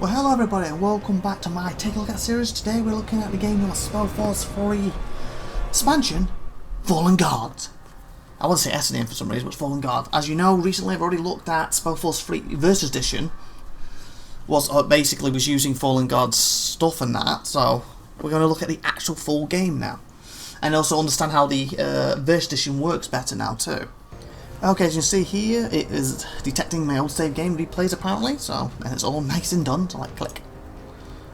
Well, hello everybody and welcome back to my Take a Look At series. Today we're looking at the game of SpellForce 3 expansion, Fallen God. I want to say S name for some reason, but Fallen God. As you know, recently I've already looked at SpellForce 3 Versus Edition. Basically was using Fallen God's stuff and that, so we're going to look at the actual full game now. And also understand how the Versus Edition works better now too. Okay, as you can see here, it is detecting my old save game replays apparently, so it's all nice and done, so like click.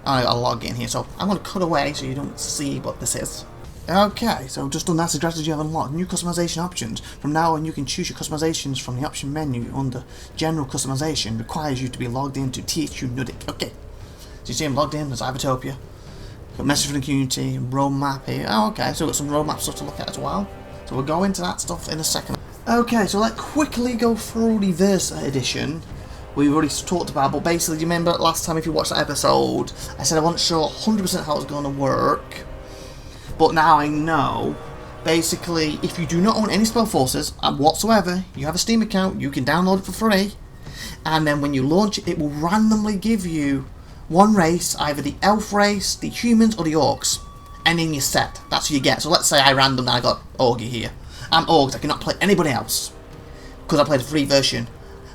I'll log in here, so I'm going to cut away so you don't see what this is. Okay, so just done that, suggested you have unlocked new customization options. From now on you can choose your customizations from the option menu under general customization. Requires you to be logged into THQ Nordic. Okay, so you see I'm logged in, there's IVATOPIA. Got message from the community, roadmap here. Oh, okay, so we've got some roadmap stuff to look at as well. So we'll go into that stuff in a second. Okay, so let's quickly go through the Verse Edition. We've already talked about, but basically, do you remember last time if you watched that episode, I said I wasn't sure 100% how it's going to work. But now I know. Basically, if you do not own any SpellForces whatsoever, you have a Steam account, you can download it for free. And then when you launch it, it will randomly give you one race, either the elf race, the humans, or the orcs. And in your set, that's what you get. So let's say I randomly I got Orgy here. I'm Orcs, I cannot play anybody else because I played the free version.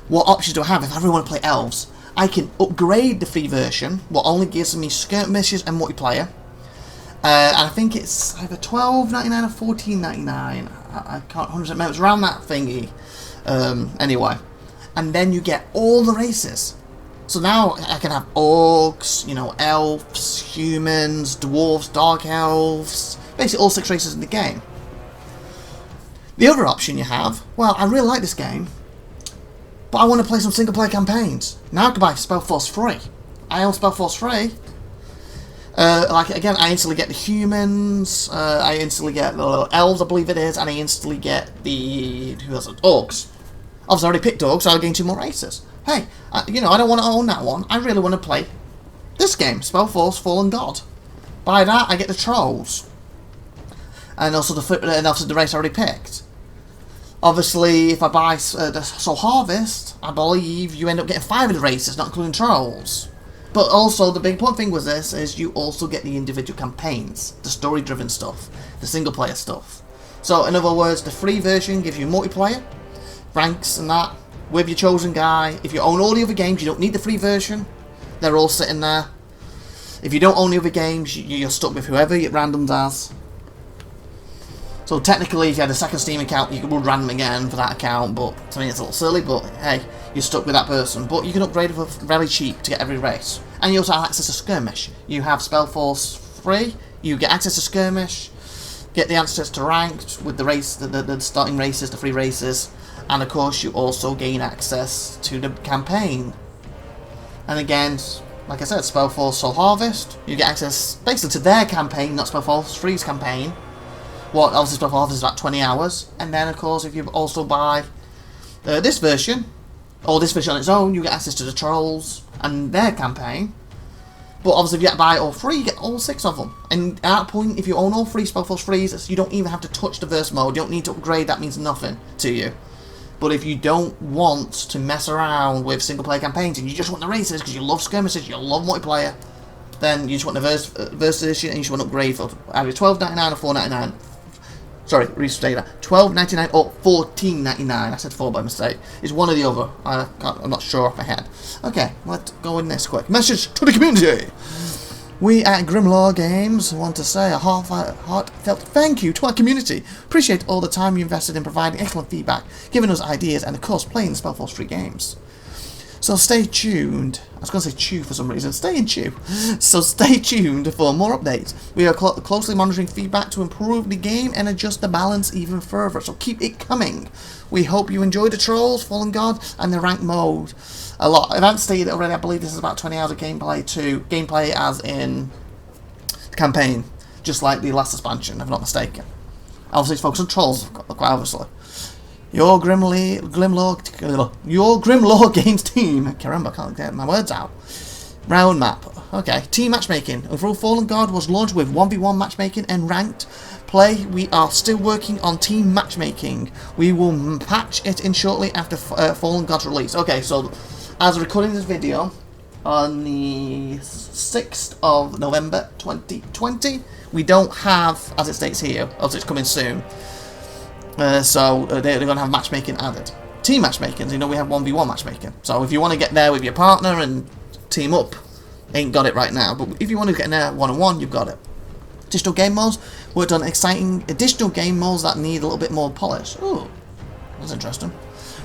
What options do I have if I really want to play Elves? I can upgrade the free version, what only gives me skirmishes and multiplayer. And I think it's either $12.99 or $14.99. I can't 100% remember. It's around that thingy. Anyway, and then you get all the races. So now I can have Orcs, you know, Elves, Humans, Dwarves, Dark Elves, basically all 6 races in the game. The other option you have, well, I really like this game, but I want to play some single player campaigns. Now I can buy SpellForce 3. I own SpellForce 3. Like again, I instantly get the humans, I instantly get the elves, I believe it is, and I instantly get the orcs. Obviously, I already picked orcs, so I'll gain 2 more races. Hey, you know, I don't want to own that one. I really want to play this game, SpellForce Fallen God. By that, I get the trolls. And also the race I already picked. Obviously, if I buy the Soul Harvest, I believe you end up getting 5 of the races, not including trolls. But also, the big important thing with this is you also get the individual campaigns, the story-driven stuff, the single-player stuff. So, in other words, the free version gives you multiplayer, ranks and that, with your chosen guy. If you own all the other games, you don't need the free version. They're all sitting there. If you don't own the other games, you're stuck with whoever it randoms as. So technically, if you had a second Steam account, you could run random again for that account, but to me it's a little silly, but hey, you're stuck with that person. But you can upgrade it for very cheap to get every race. And you also have access to Skirmish. You have SpellForce 3, you get access to Skirmish, get the access to Ranked with the race, the starting races, the free races, and of course you also gain access to the campaign. And again, like I said, SpellForce Soul Harvest, you get access basically to their campaign, not SpellForce 3's campaign. What obviously SpellForce is about 20 hours, and then of course if you also buy this version, or this version on its own, you get access to the trolls and their campaign. But obviously if you buy all 3, you get all 6 of them. And at that point, if you own all 3 SpellForce 3s, you don't even have to touch the verse mode, you don't need to upgrade, that means nothing to you. But if you don't want to mess around with single player campaigns, and you just want the races, because you love skirmishes, you love multiplayer, then you just want the verse edition, and you just want to upgrade for either $12.99 or $4.99. Sorry, restate that. $12.99 or $14.99. I said 4 by mistake. It's one or the other. I'm not sure off my head. Okay, let's go in this quick. Message to the community. We at Grimlore Games want to say a heartfelt thank you to our community. Appreciate all the time you invested in providing excellent feedback, giving us ideas, and of course playing the SpellForce 3 games. So stay tuned. I was going to say chew for some reason. Stay in chew. So stay tuned for more updates. We are closely monitoring feedback to improve the game and adjust the balance even further. So keep it coming. We hope you enjoy the Trolls, Fallen God, and the ranked mode a lot. If I haven't stated already, I believe this is about 20 hours of gameplay too. Gameplay as in the campaign, just like the last expansion, if I'm not mistaken. Obviously, it's focused on Trolls, quite obviously. Your Grimlore Games team. Caramba, I can't get my words out. Round map. Okay, team matchmaking. Overall, Fallen God was launched with 1v1 matchmaking and ranked play. We are still working on team matchmaking. We will patch it in shortly after Fallen God's release. Okay, so as recording this video, on the 6th of November 2020. We don't have, as it states here, obviously it's coming soon, so they're going to have matchmaking added. Team matchmaking, you know, we have 1v1 matchmaking. So if you want to get there with your partner and team up, ain't got it right now, but if you want to get in there one-on-one, you've got it. Additional game modes, worked on exciting additional game modes that need a little bit more polish. Ooh, that's interesting.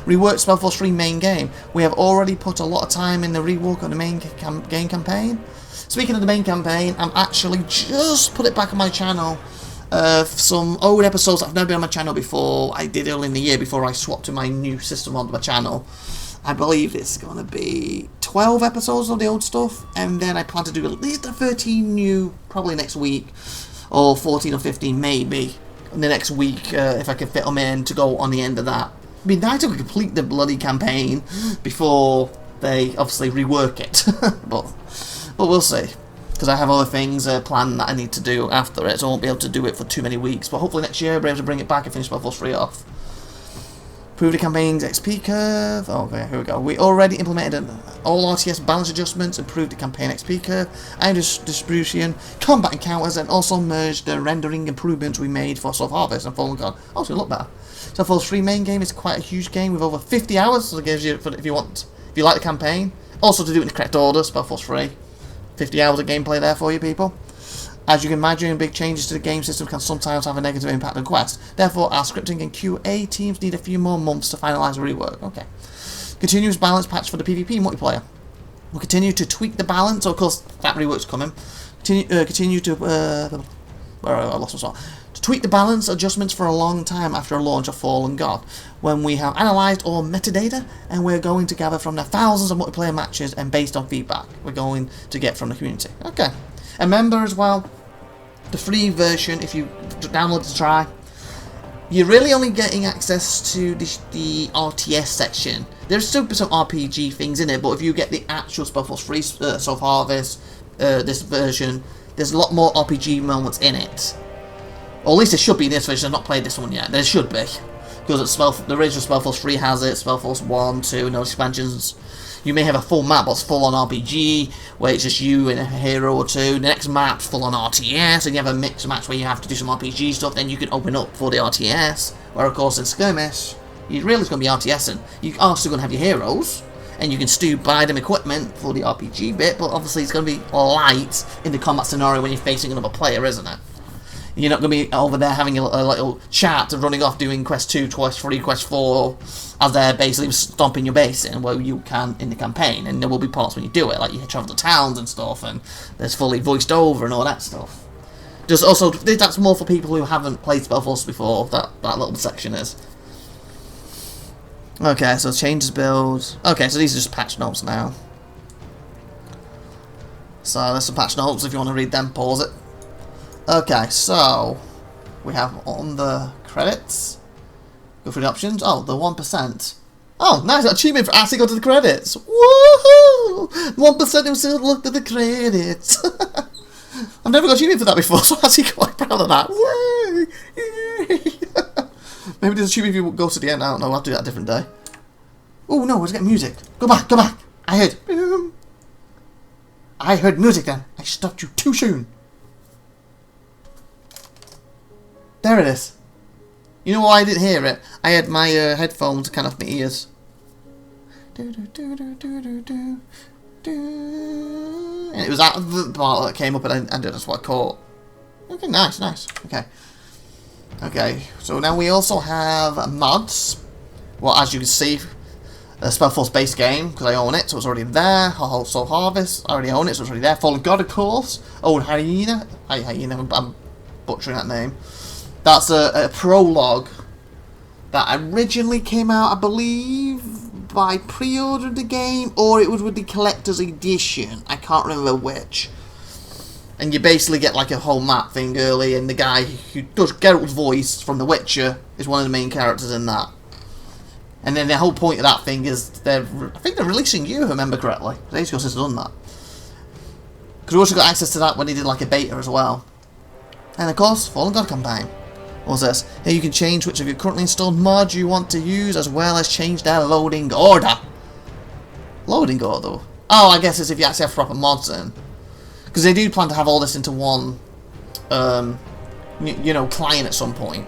Reworked SpellForce 3 main game. We have already put a lot of time in the rework on the main game campaign. Speaking of the main campaign, I'm actually just put it back on my channel. Some old episodes that have never been on my channel before. I did early in the year before I swapped to my new system onto my channel. I believe it's going to be 12 episodes of the old stuff, and then I plan to do at least 13 new, probably next week, or 14 or 15 maybe, in the next week, if I can fit them in to go on the end of that. It'd be nice to complete the bloody campaign before they obviously rework it, but we'll see. Because I have other things planned that I need to do after it, so I won't be able to do it for too many weeks. But hopefully next year I'll be able to bring it back and finish SpellForce 3 off. Improve the campaign's XP curve. Oh, okay, here we go. We already implemented all RTS balance adjustments, improved the campaign XP curve, and distribution, combat encounters, and also merged the rendering improvements we made for Soul Harvest and Fallen God. Oh, so look better. SpellForce 3 main game is quite a huge game with over 50 hours, so it gives you, if you like the campaign. Also to do it in the correct order, SpellForce 3. 50 hours of gameplay there for you people. As you can imagine, big changes to the game system can sometimes have a negative impact on quests. Therefore, our scripting and QA teams need a few more months to finalise the rework. Okay. Continuous balance patch for the PvP multiplayer. We'll continue to tweak the balance. So of course, that rework's coming. Continue to... I lost my spot. To tweak the balance adjustments for a long time after a launch of Fallen God, when we have analysed all metadata, and we're going to gather from the thousands of multiplayer matches and based on feedback we're going to get from the community. Okay. And remember as well, the free version, if you download to try, you're really only getting access to the RTS section. There's still some RPG things in it, but if you get the actual SpellForce 3 Soul Harvest, this version, there's a lot more RPG moments in it. Or at least there should be in this version. I've not played this one yet. There should be. Because the original SpellForce 3 has it, SpellForce 1, 2, and those expansions. You may have a full map, but it's full on RPG, where it's just you and a hero or two. The next map's full on RTS, and you have a mixed match where you have to do some RPG stuff, then you can open up for the RTS. Where, of course, in Skirmish, you really is going to be RTSing. You are still going to have your heroes, and you can still buy them equipment for the RPG bit, but obviously it's going to be light in the combat scenario when you're facing another player, isn't it? You're not going to be over there having a little chat and running off doing Quest 2, Quest 3, Quest 4 as they're basically stomping your base in where you can in the campaign. And there will be parts when you do it, like you travel to towns and stuff, and there's fully voiced over and all that stuff. Just also, that's more for people who haven't played SpellForce before, that little section is. Okay, so changes build. Okay, so these are just patch notes now. So there's some patch notes, if you want to read them, pause it. Okay, so we have on the credits. Go through the options. Oh, the 1%. Oh, nice achievement for actually go to the credits. Woohoo! 1% who still looked at the credits. I've never got achievement for that before, so I'm actually quite proud of that. Maybe there's achievement if you go to the end. I don't know. I'll have to do that a different day. Oh no, let's get music. Go back, go back. I heard music then. I stopped you too soon. There it is. You know why I didn't hear it? I had my headphones kind of my ears. And it was at the part that came up and that's what I caught. Okay, nice. Okay. Okay, so now we also have mods. Well, as you can see, a SpellForce base game, because I own it, so it's already there. Soul Harvest, I already own it, so it's already there. Fallen God, of course. Old Hyena. Hyena, I'm butchering that name. That's a prologue that originally came out, I believe, by pre-order the game, or it was with the collector's edition. I can't remember which. And you basically get like a whole map thing early, and the guy who does Geralt's voice from The Witcher is one of the main characters in that. And then the whole point of that thing is I think they're releasing you, if I remember correctly. THQ has done that. Because we also got access to that when he did like a beta as well. And of course, Fallen God campaign. What's this? Here you can change which of your currently installed mods you want to use, as well as change their loading order. Loading order? Oh, I guess it's if you actually have proper mods in. Because they do plan to have all this into one, you know, client at some point.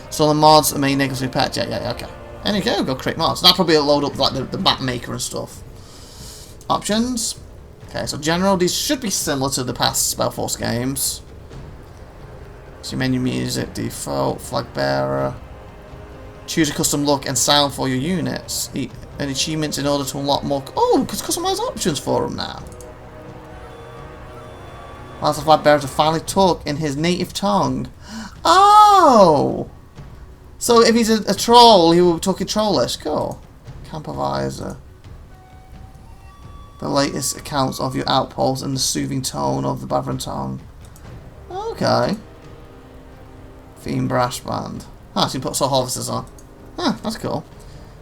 So the mods are main negatively patched. Yeah, okay. And you go create mods. That'll probably load up like the map maker and stuff. Options. Okay, so general, these should be similar to the past SpellForce games. So menu music, default, flag bearer. Choose a custom look and sound for your units. And achievements in order to unlock more. Oh, because customize options for them now. Allows the flag bearer to finally talk in his native tongue. Oh! So if he's a troll, he will be talking trollish. Cool. Campervisor. The latest accounts of your outposts and the soothing tone of the Bavarian tongue. Okay. Theme brass band. Ah, so you put Soul Harvesters on. Huh, that's cool.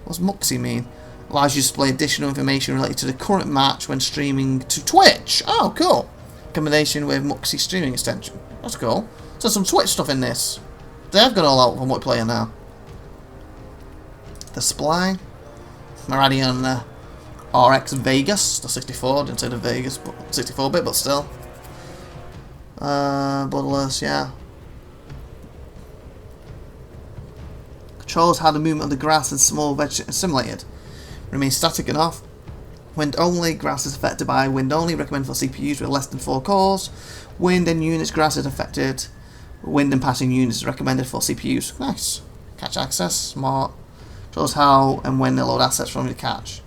What's Muxie mean? Allows you to display additional information related to the current match when streaming to Twitch. Oh, cool. Combination with Muxie streaming extension. That's cool. So some Twitch stuff in this. They have gone all out from what we're playing now. Display. Meridian RX Vegas. The 64. Didn't say the Vegas, but 64-bit, but still. Bloodless, yeah. Controls how the movement of the grass and small vegetation is simulated. Remain static enough. Wind only. Grass is affected by wind only. Recommended for CPUs with less than 4 cores. Wind and units. Grass is affected. Wind and passing units is recommended for CPUs. Nice. Catch access. Smart. Shows how and when they load assets from the cache.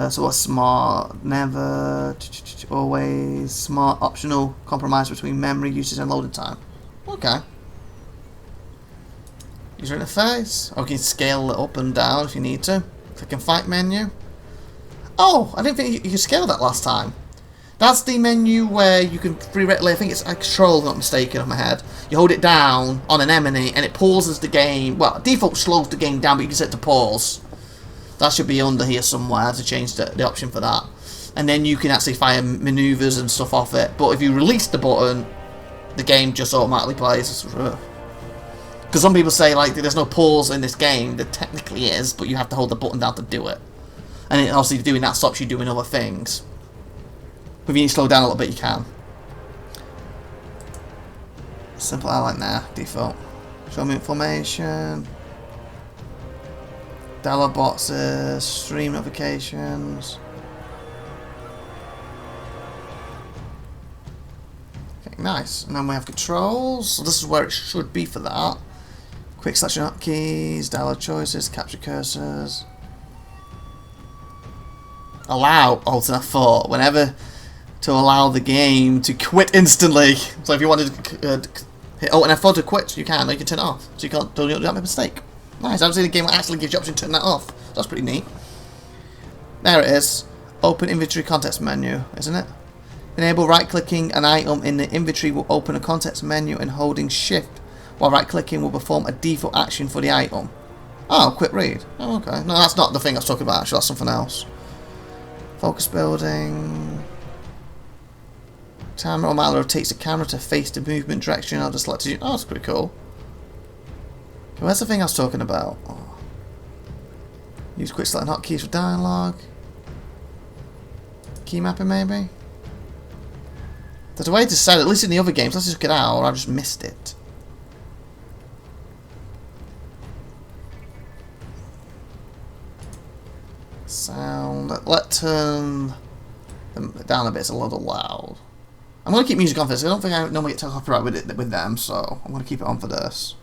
So what's smart? Never. Always. Smart. Optional. Compromise between memory usage and loading time. Okay. User interface. Oh, you can scale it up and down if you need to. Click and fight menu. Oh, I didn't think you could scale that last time. That's the menu where you can I think it's a control, if I'm not mistaken, on my head. You hold it down on an enemy and it pauses the game. Well, default slows the game down, but you can set it to pause. That should be under here somewhere to change the option for that. And then you can actually fire maneuvers and stuff off it. But if you release the button, the game just automatically plays. Because some people say like there's no pause in this game. There technically is, but you have to hold the button down to do it. And it, obviously doing that stops you doing other things. But if you need to slow down a little bit, you can. Simple outline there, default. Show me information. Download boxes, stream notifications. Okay, nice. And then we have controls. So this is where it should be for that. Quick selection hotkeys, download choices, capture cursors. Allow alternate thought whenever to allow the game to quit instantly. So if you wanted to hit Alt and F4 to quit, you can. Or you can turn it off, so you can't do that mistake. Nice. I haven't seen a game that actually gives you the option to turn that off. That's pretty neat. There it is. Open inventory context menu, isn't it? Enable right-clicking an item in the inventory will open a context menu, and holding Shift while right-clicking will perform a default action for the item. Oh, quick read. Oh, okay. No, that's not the thing I was talking about. Actually, that's something else. Focus building. Timer automatically rotates the camera to face the movement direction. I'll just select it. Oh, that's pretty cool. Okay, where's the thing I was talking about? Oh. Use quick select hotkeys for dialogue. Key mapping, maybe? There's a way to set it, at least in the other games. Let's just get out, or I just missed it. Sound. Let's turn them down a bit. It's a little loud. I'm going to keep music on for this. I don't think I normally get copyright with them, so I'm going to keep it on for this.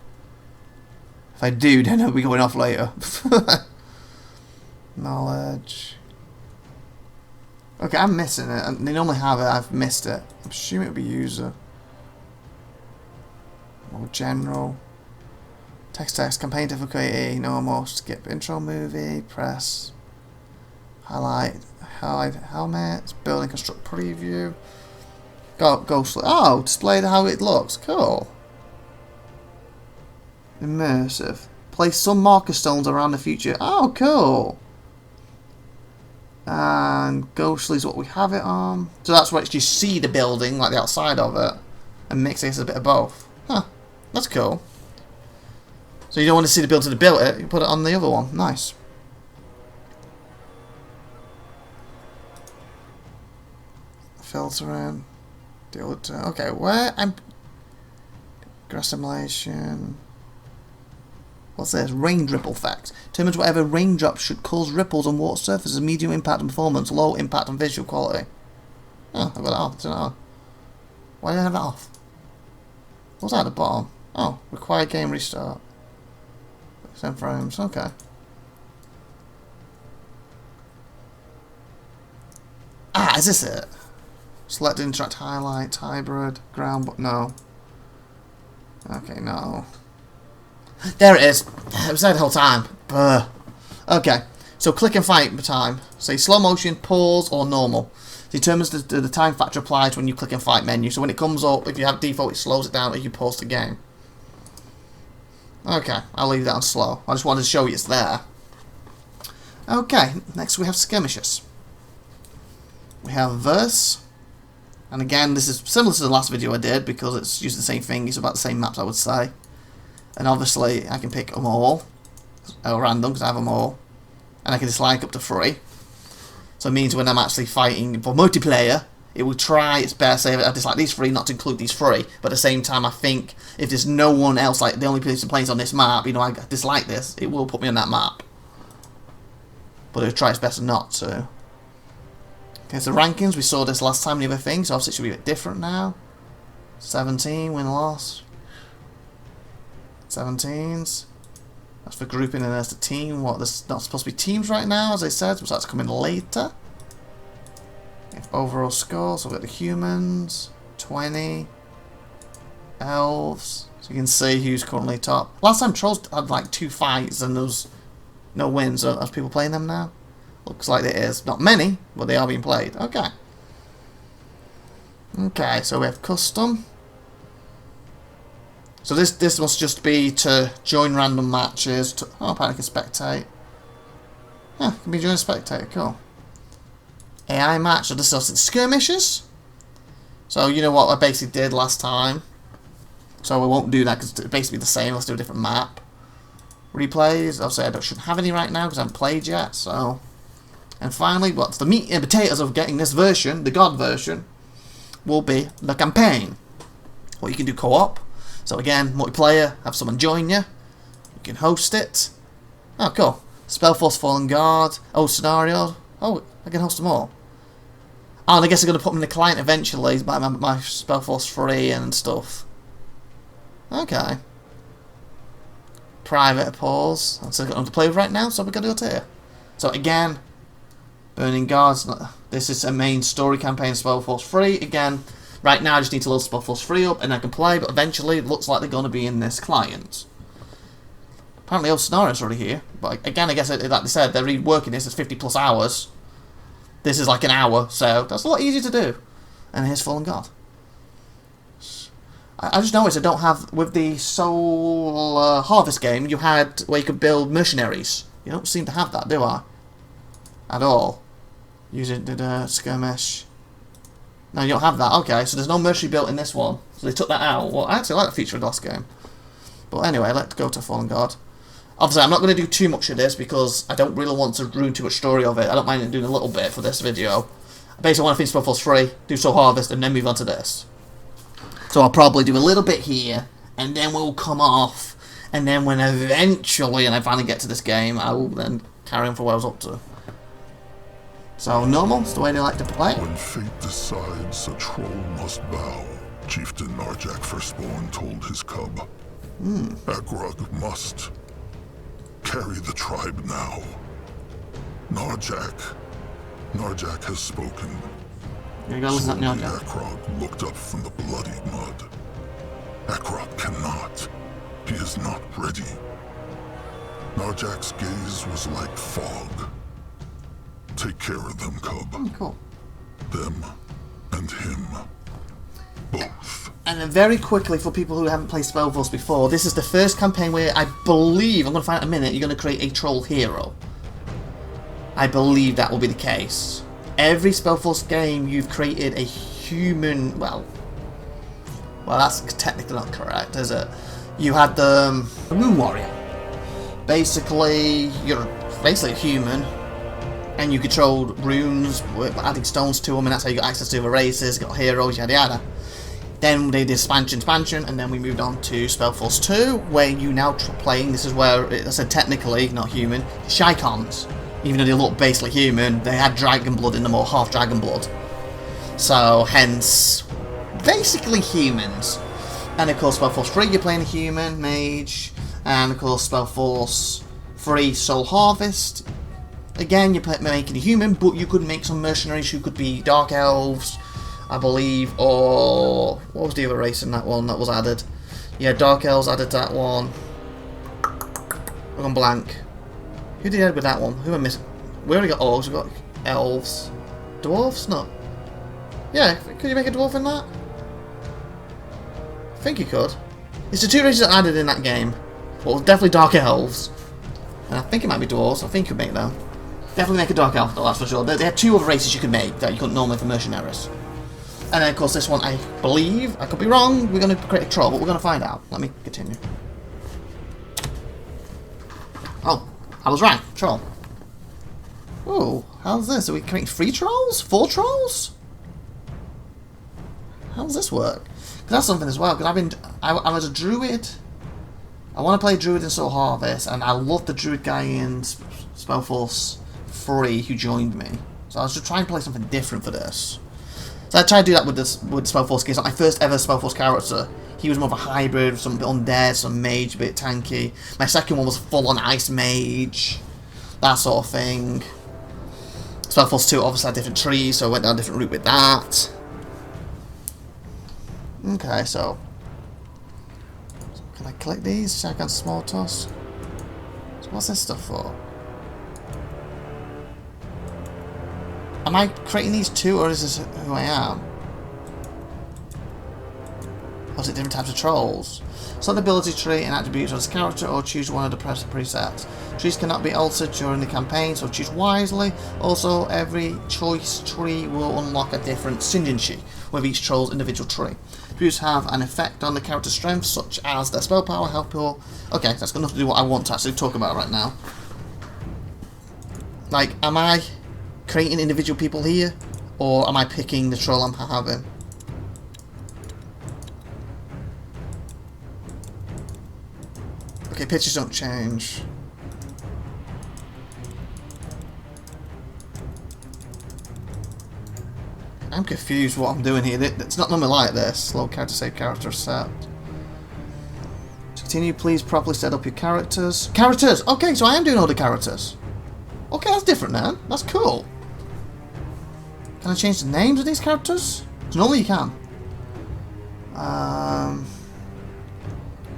If I do, then it'll be going off later. Knowledge. Okay, I'm missing it. They normally have it. I've missed it. I'm assuming it would be user. More general. Text, campaign difficulty, normal, skip intro movie, press. Highlight, helmet, building, construct preview. Ghostly. Oh, display how it looks. Cool. Immersive. Place some marker stones around the future. Oh, cool. And Ghostly is what we have it on. So that's where you see the building, like the outside of it, and mix it as a bit of both. Huh. That's cool. So you don't want to see the building that built it, you put it on the other one. Nice. Filtering. Deal with okay, where I'm grass simulation. What's this? Rain ripple effect. Determines whatever raindrops should cause ripples on water surfaces, medium impact on performance, low impact on visual quality. Oh, I've got it off. Turn it on. Why did I have that off? What's that at the bottom? Oh, required game restart. 10 frames, okay. Ah, is this it? Select interact highlight, hybrid, ground, but no. Okay, no. There it is. It was there the whole time. Brr. Okay, so click and fight time. Say slow motion, pause, or normal. Determines the time factor applies when you click and fight menu. So when it comes up, if you have default, it slows it down if you pause the game. Okay, I'll leave that on slow. I just wanted to show you it's there. Okay, next we have skirmishes. We have verse. And again, this is similar to the last video I did because it's using the same thing. It's about the same maps, I would say. And obviously, I can pick them all. Random, because I have them all. And I can dislike up to 3. So it means when I'm actually fighting for multiplayer, it will try its best. Say I dislike these 3, not to include these 3. But at the same time, I think if there's no one else, like the only person playing on this map, you know, I dislike this, it will put me on that map. But it'll try its best not to. Okay, so rankings, we saw this last time in the other thing, so obviously it should be a bit different now. 17, win-loss. 17s. That's for grouping, and there's the team. What, there's not supposed to be teams right now, as I said, so that's coming later. Overall score, so we've got the humans, 20, elves, so you can see who's currently top. Last time Trolls had like 2 fights and there was no wins. Are people playing them now? Looks like there is. Not many, but they are being played. Okay. Okay, so we have custom. So this must just be to join random matches. Oh, apparently I can spectate. Yeah, can be join a spectator. Cool. AI match. So this is skirmishes. So you know what I basically did last time. So we won't do that because it's basically the same. Let's do a different map. Replays. Obviously I shouldn't have any right now because I haven't played yet. So. And finally, what's the meat and potatoes of getting this version, the God version, will be the campaign. What you can do co-op. So again, multiplayer, have someone join you. You can host it. Oh, cool. SpellForce Fallen Guard. Oh, scenario. Oh, I can host them all. Oh, and I guess I'm going to put them in the client eventually, by my SpellForce free and stuff. Okay. Private pause. That's what I'm going to play with right now, so we're going to do it here. So again, Burning Guards. This is a main story campaign, SpellForce free. Again, right now I just need to load SpellForce free up and I can play, but eventually it looks like they're going to be in this client. Apparently all scenarios are already here, but again I guess like they said, they're reworking this as 50 plus hours. This is like an hour, so that's a lot easier to do. And here's Fallen God. I just noticed I don't have, with the Soul Harvest game, you had where you could build mercenaries. You don't seem to have that, do I? At all. Using the skirmish. No, you don't have that. Okay, so there's no mercenary built in this one. So they took that out. Well, I actually like the feature of the last game. But anyway, let's go to Fallen God. Obviously, I'm not going to do too much of this because I don't really want to ruin too much story of it. I don't mind doing a little bit for this video. Basically, I want to finish SpellForce free, do Soul Harvest, and then move on to this. So I'll probably do a little bit here, and then we'll come off. And then when eventually, and I finally get to this game, I will then carry on for what I was up to. So normal, it's the way they like to play. When fate decides a troll must bow, Chieftain Narjak Firstborn told his cub. Agrog must carry the tribe now. Narjak has spoken. Here you go, listen up, Narjak. Agrog looked up from the bloody mud. Agrog cannot. He is not ready. Narjak's gaze was like fog. Take care of them, cub. Oh, cool. Them and him. Both. And then very quickly, for people who haven't played SpellForce before, this is the first campaign where I believe, I'm going to find out in a minute, you're going to create a troll hero. I believe that will be the case. Every SpellForce game, you've created a human, well, that's technically not correct, is it? You had the Moon Warrior. Basically, you're basically a human. and you controlled runes by adding stones to them, and that's how you got access to the races, got heroes, yada yada. Then they did expansion, and then we moved on to SpellForce 2, where you now playing, this is where, I said technically, not human, Shicons. Even though they look basically human, they had dragon blood in them, or half dragon blood. So, hence, basically humans. And of course, SpellForce 3, you're playing a human, mage, and of course, SpellForce 3, Soul Harvest. Again, you're making a human, but you could make some mercenaries who could be Dark Elves, I believe, or... what was the other race in that one that was added? Yeah, Dark Elves added that one. I've gone blank. Who did add with that one? Who am I missing? We already got Orcs, we've got Elves. Dwarves? No. Yeah, could you make a Dwarf in that? I think you could. It's the two races that added in that game. Well, definitely Dark Elves. And I think it might be Dwarves, I think you could make them. Definitely make a Dark Elf though, that's for sure. They had two other races you could make that you couldn't normally for mercenaries. And then of course this one, I believe, I could be wrong, we're going to create a troll, but we're going to find out. Let me continue. Oh, I was right, troll. Ooh, how's this? Are we creating 3 trolls? 4 trolls? How does this work? Because that's something as well, because I was a druid. I want to play druid in Soul Harvest, and I love the druid guy in SpellForce 3 who joined me. So I was just trying to play something different for this. So I tried to do that with SpellForce games. Like my first ever SpellForce character, he was more of a hybrid, some bit undead, some mage, a bit tanky. My second one was full on ice mage, that sort of thing. SpellForce 2 obviously had different trees, so I went down a different route with that. Okay, so can I click these? Check on small toss. So what's this stuff for? Am I creating these two, or is this who I am? Or is it different types of trolls? Select the ability tree and attributes of this character, or choose one of the presets. Trees cannot be altered during the campaign, so choose wisely. Also, every choice tree will unlock a different synergy with each troll's individual tree. Attributes have an effect on the character's strength, such as their spell power, health pool. Okay, that's got enough to do what I want to actually talk about right now. Like, am I creating individual people here, or am I picking the troll I'm having? Okay, pictures don't change. I'm confused what I'm doing here. It's not normally like this. Low character save character set. To continue, please properly set up your characters. Characters! Okay, so I am doing all the characters. Okay, that's different then. That's cool. Can I change the names of these characters? Because normally you can.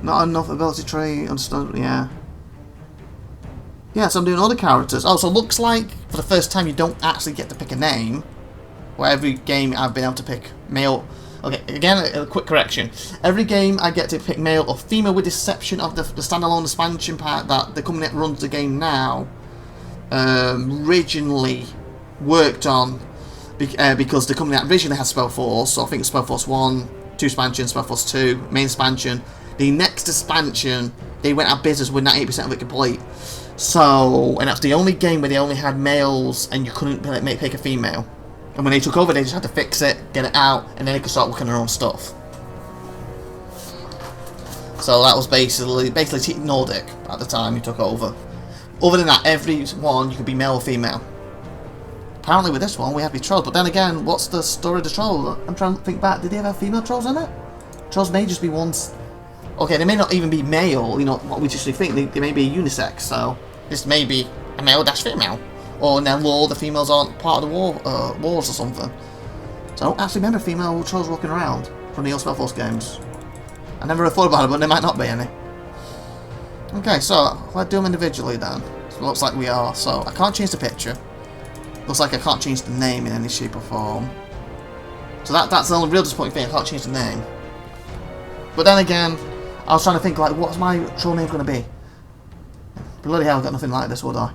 Not enough ability tree, understand, yeah. Yeah, so I'm doing all the characters. Oh, so it looks like for the first time you don't actually get to pick a name. Where every game I've been able to pick male. Okay, again, a quick correction. Every game I get to pick male or female, with the exception of the standalone expansion pack that the company that runs the game now originally worked on, because the company that originally had SpellForce, so I think SpellForce 1, 2 expansion, SpellForce 2, main expansion. The next expansion, they went out of business with 98% of it complete. So, and that's the only game where they only had males and you couldn't pick a female. And when they took over, they just had to fix it, get it out, and then they could start working on their own stuff. So that was basically THQ Nordic at the time who took over. Other than that, every one you could be male or female. Apparently with this one we have to be trolls, but then again, what's the story of the troll? I'm trying to think back, did they have female trolls in it? Trolls may just be ones. Okay, they may not even be male, you know, what we usually think, they may be unisex, so this may be a male dash female. Or in their lore, the females aren't part of the wars or something. So I don't actually remember female trolls walking around from the old SpellForce games. I never thought about it, but there might not be any. Okay, so let's do them individually then. So it looks like we are, so I can't change the picture. Looks like I can't change the name in any shape or form. So that's the only real disappointing thing, I can't change the name. But then again, I was trying to think, like, what's my troll name going to be? Bloody hell, I've got nothing like this, would I?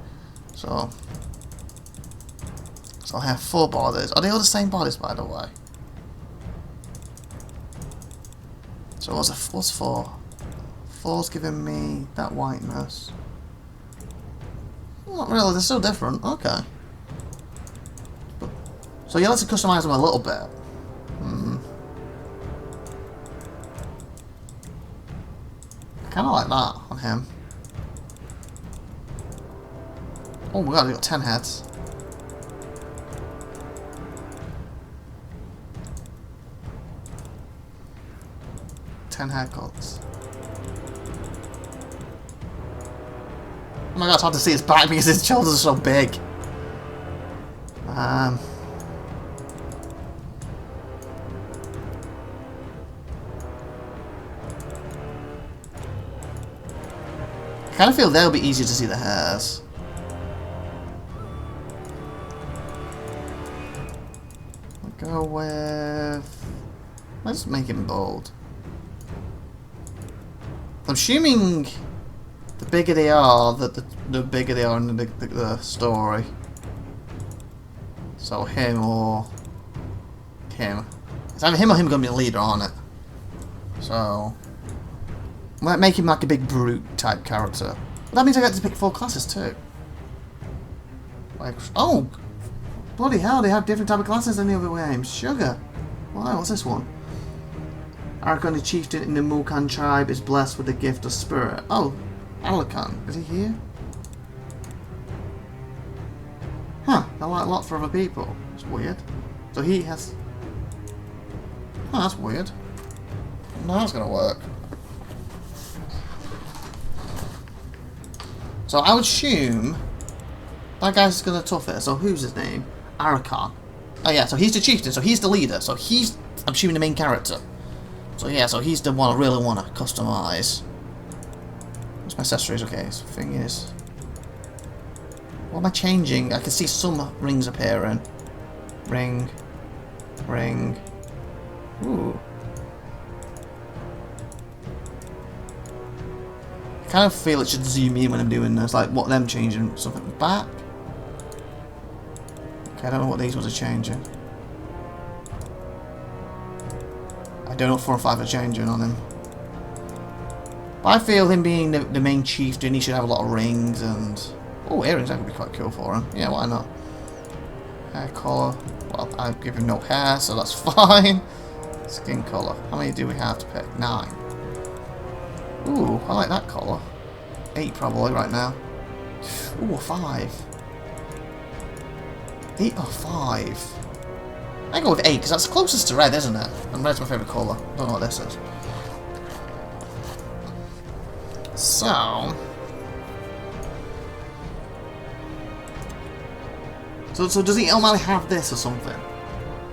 So I have 4 bodies. Are they all the same bodies, by the way? So what's 4? 4's giving me that whiteness. Not really, they're still different. Okay. So yeah, let's customize him a little bit. I kind of like that on him. Oh my god, we got 10 heads. Haircuts. Oh my god, it's hard to see his back because his shoulders are so big. I kind of feel they'll be easier to see the hairs. I'll go with... let's make him bold. I'm assuming the bigger they are, the bigger they are in the story. So him or him. It's either him or him going to be the leader on it. So might make him like a big brute type character. But that means I get to pick 4 classes too. Like, oh, bloody hell! They have different type of classes than the other games. Sugar. Wow, what's this one? Arakan, the chieftain in the Mulkan tribe, is blessed with the gift of spirit. Oh, Alakan, is he here? Huh, they're like a lot for other people. It's weird. So he has... oh, that's weird. No, that's gonna work. So I would assume that guy's gonna tough it. So who's his name? Arakan. Oh yeah, so he's the chieftain, so he's the leader. So he's, I'm assuming, the main character. So yeah, so he's the one I really want to customize. What's my accessories? Okay, so the thing is... what am I changing? I can see some rings appearing. Ring. Ring. Ooh. I kind of feel it should zoom in when I'm doing this. Like, what them changing? Something back? Okay, I don't know what these ones are changing. I don't know if 4 or 5 are changing on him. But I feel him being the main chieftain, he should have a lot of rings and... oh, earrings, that could be quite cool for him. Yeah, why not? Hair colour. Well, I've given no hair, so that's fine. Skin colour. How many do we have to pick? 9. Ooh, I like that colour. 8 probably right now. Ooh, a 5. 8 or 5? I go with 8 because that's closest to red, isn't it? And red's my favourite colour. Don't know what this is. So does he automatically have this or something?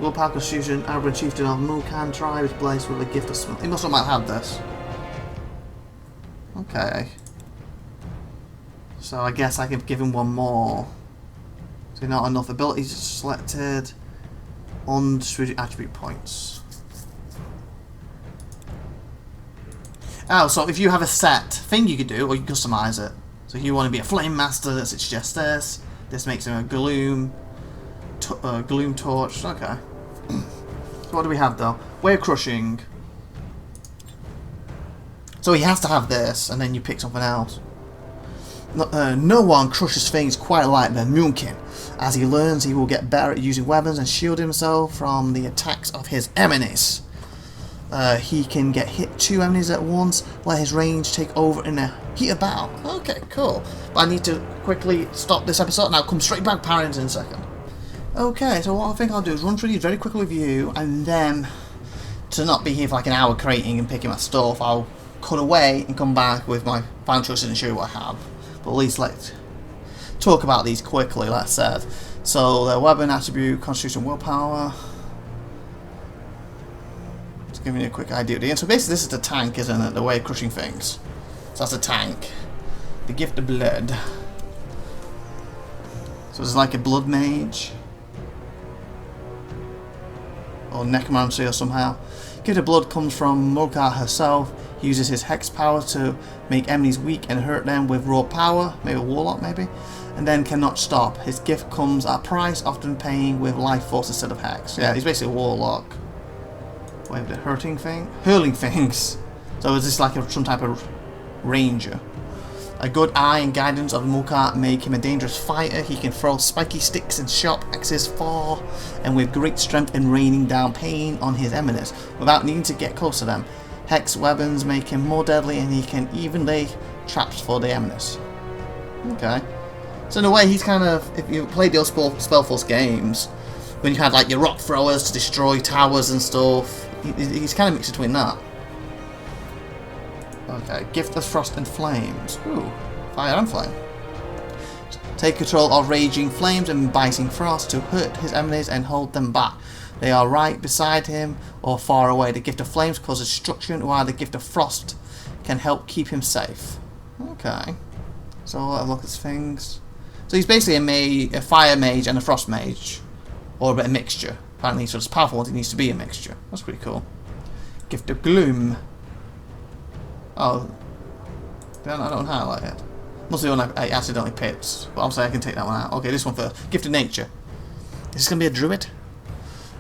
Willpower Constitution, Aberrant Chieftain of Mulkan tribe is blessed with a gift of smell. He must automatically have this. Okay. So I guess I could give him one more. So not enough abilities selected. Undistributed attribute points. Oh, so if you have a set thing you could do, or you can customize it. So if you want to be a flame master, that suggests this. This makes him a gloom torch. Okay. So what do we have though? Way of crushing. So he has to have this, and then you pick something else. No one crushes things quite like the Munkin. As he learns, he will get better at using weapons and shield himself from the attacks of his enemies. He can get hit 2 enemies at once, let his range take over in a heat of battle. Okay, cool. But I need to quickly stop this episode and I'll come straight back parents in a second. Okay, so what I think I'll do is run through these very quickly with you, and then to not be here for like an hour creating and picking my stuff, I'll cut away and come back with my final choices and show you what I have. But at least let's talk about these quickly, like I said. So the weapon attribute, constitution, willpower. Just giving you a quick idea. And so basically this is the tank, isn't it? The way of crushing things. So that's a tank. The gift of blood. So it's like a blood mage. Or necromancy or somehow. Gift of blood comes from Mulka herself. He uses his hex power to make enemies weak and hurt them with raw power, maybe a warlock maybe, and then cannot stop. His gift comes at a price, often paying with life force instead of hex. Yeah, he's basically a warlock. Wait, the hurling things. So is this like some type of ranger? A good eye and guidance of Mukar make him a dangerous fighter. He can throw spiky sticks and sharp axes far, and with great strength in raining down pain on his enemies without needing to get close to them. Hex weapons make him more deadly, and he can even lay traps for the enemies. Okay. So in a way, he's kind of, if you played the old SpellForce games, when you had like your rock throwers to destroy towers and stuff, he's kind of mixed between that. Okay, Gift of Frost and Flames. Ooh, fire and flame. Take control of raging flames and biting frost to hurt his enemies and hold them back. They are right beside him or far away. The Gift of Flames causes destruction, while the Gift of Frost can help keep him safe. Okay, so I'll have a look at things. So he's basically a fire mage and a frost mage, or a bit of mixture. Apparently, so it's powerful ones, it needs to be a mixture. That's pretty cool. Gift of Gloom. Oh, I don't highlight it. Must be one I accidentally picked, but obviously I can take that one out. Okay, this one first. Gift of Nature. Is this going to be a druid?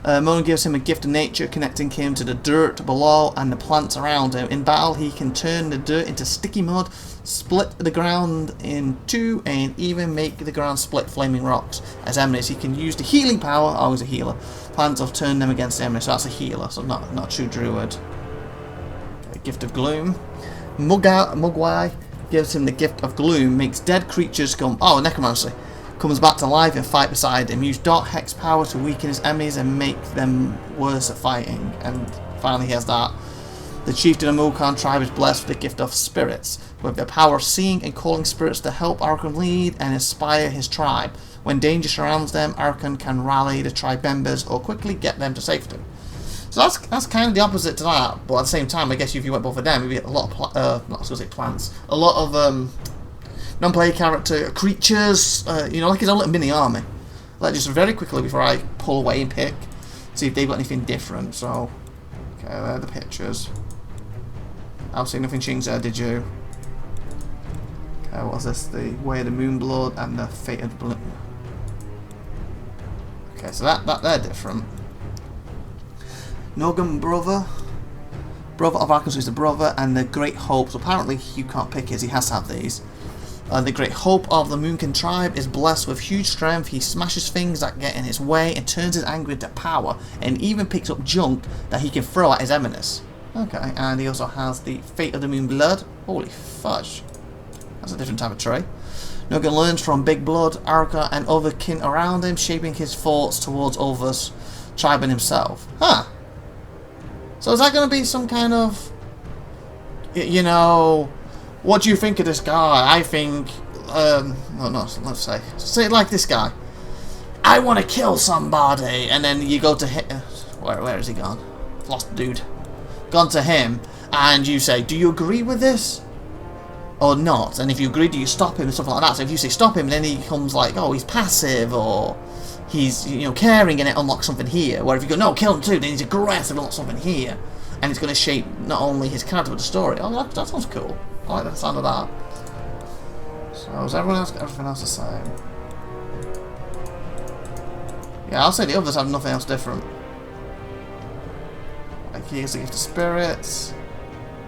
Mona gives him a gift of nature, connecting him to the dirt below and the plants around him. In battle, he can turn the dirt into sticky mud, split the ground in two, and even make the ground split flaming rocks. As enemies, he can use the healing power. Oh, he's a healer. Plants of turn them against the enemies, so that's a healer, so not a true druid. Okay, gift of Gloom. Mugwai gives him the Gift of Gloom, makes dead creatures come. Oh, necromancy. Comes back to life and fight beside him. Use dark hex power to weaken his enemies and make them worse at fighting. And finally, he has that. The chieftain of Mulkan tribe is blessed with the Gift of Spirits, with the power of seeing and calling spirits to help Arkan lead and inspire his tribe. When danger surrounds them, Arkan can rally the tribe members or quickly get them to safety. So that's kind of the opposite to that, but at the same time, I guess if you went both of them, you'd get a lot of not supposed to say plants, a lot of non-player character creatures, you know, like his own little mini army. Like, just very quickly before I pull away and pick, see if they've got anything different. So, okay, there are the pictures. Obviously, nothing changed there, did you? Okay, what was this? The Way of the Moonblood and the Fate of the Blood. Okay, so that they're different. Nogan brother of Arkansas is the brother, and the Great Hope. So apparently you can't pick his, he has to have these. The Great Hope of the Moonkin tribe is blessed with huge strength. He smashes things that get in his way and turns his anger into power, and even picks up junk that he can throw at his enemies. Okay, and he also has the Fate of the Moon Blood. Holy fudge. That's a different type of trait. Nogan learns from Big Blood, Arka, and other kin around him, shaping his thoughts towards others, tribe and himself. Huh. So is that going to be some kind of, you know, what do you think of this guy? I think, no, let's say it like this guy. I want to kill somebody, and then you go to him. Where is he gone? Lost dude. Gone to him, and you say, do you agree with this? Or not? And if you agree, do you stop him and stuff like that? So if you say stop him, then he becomes like, oh, he's passive, or he's, you know, caring, and it unlocks something here. Where if you go, no, kill him too, then he's aggressive and unlocks something here. And it's going to shape not only his character but the story. Oh, that sounds cool. I like the sound of that. So is everything else the same? Yeah, I'll say the others have nothing else different. Like here's the Gift of Spirits.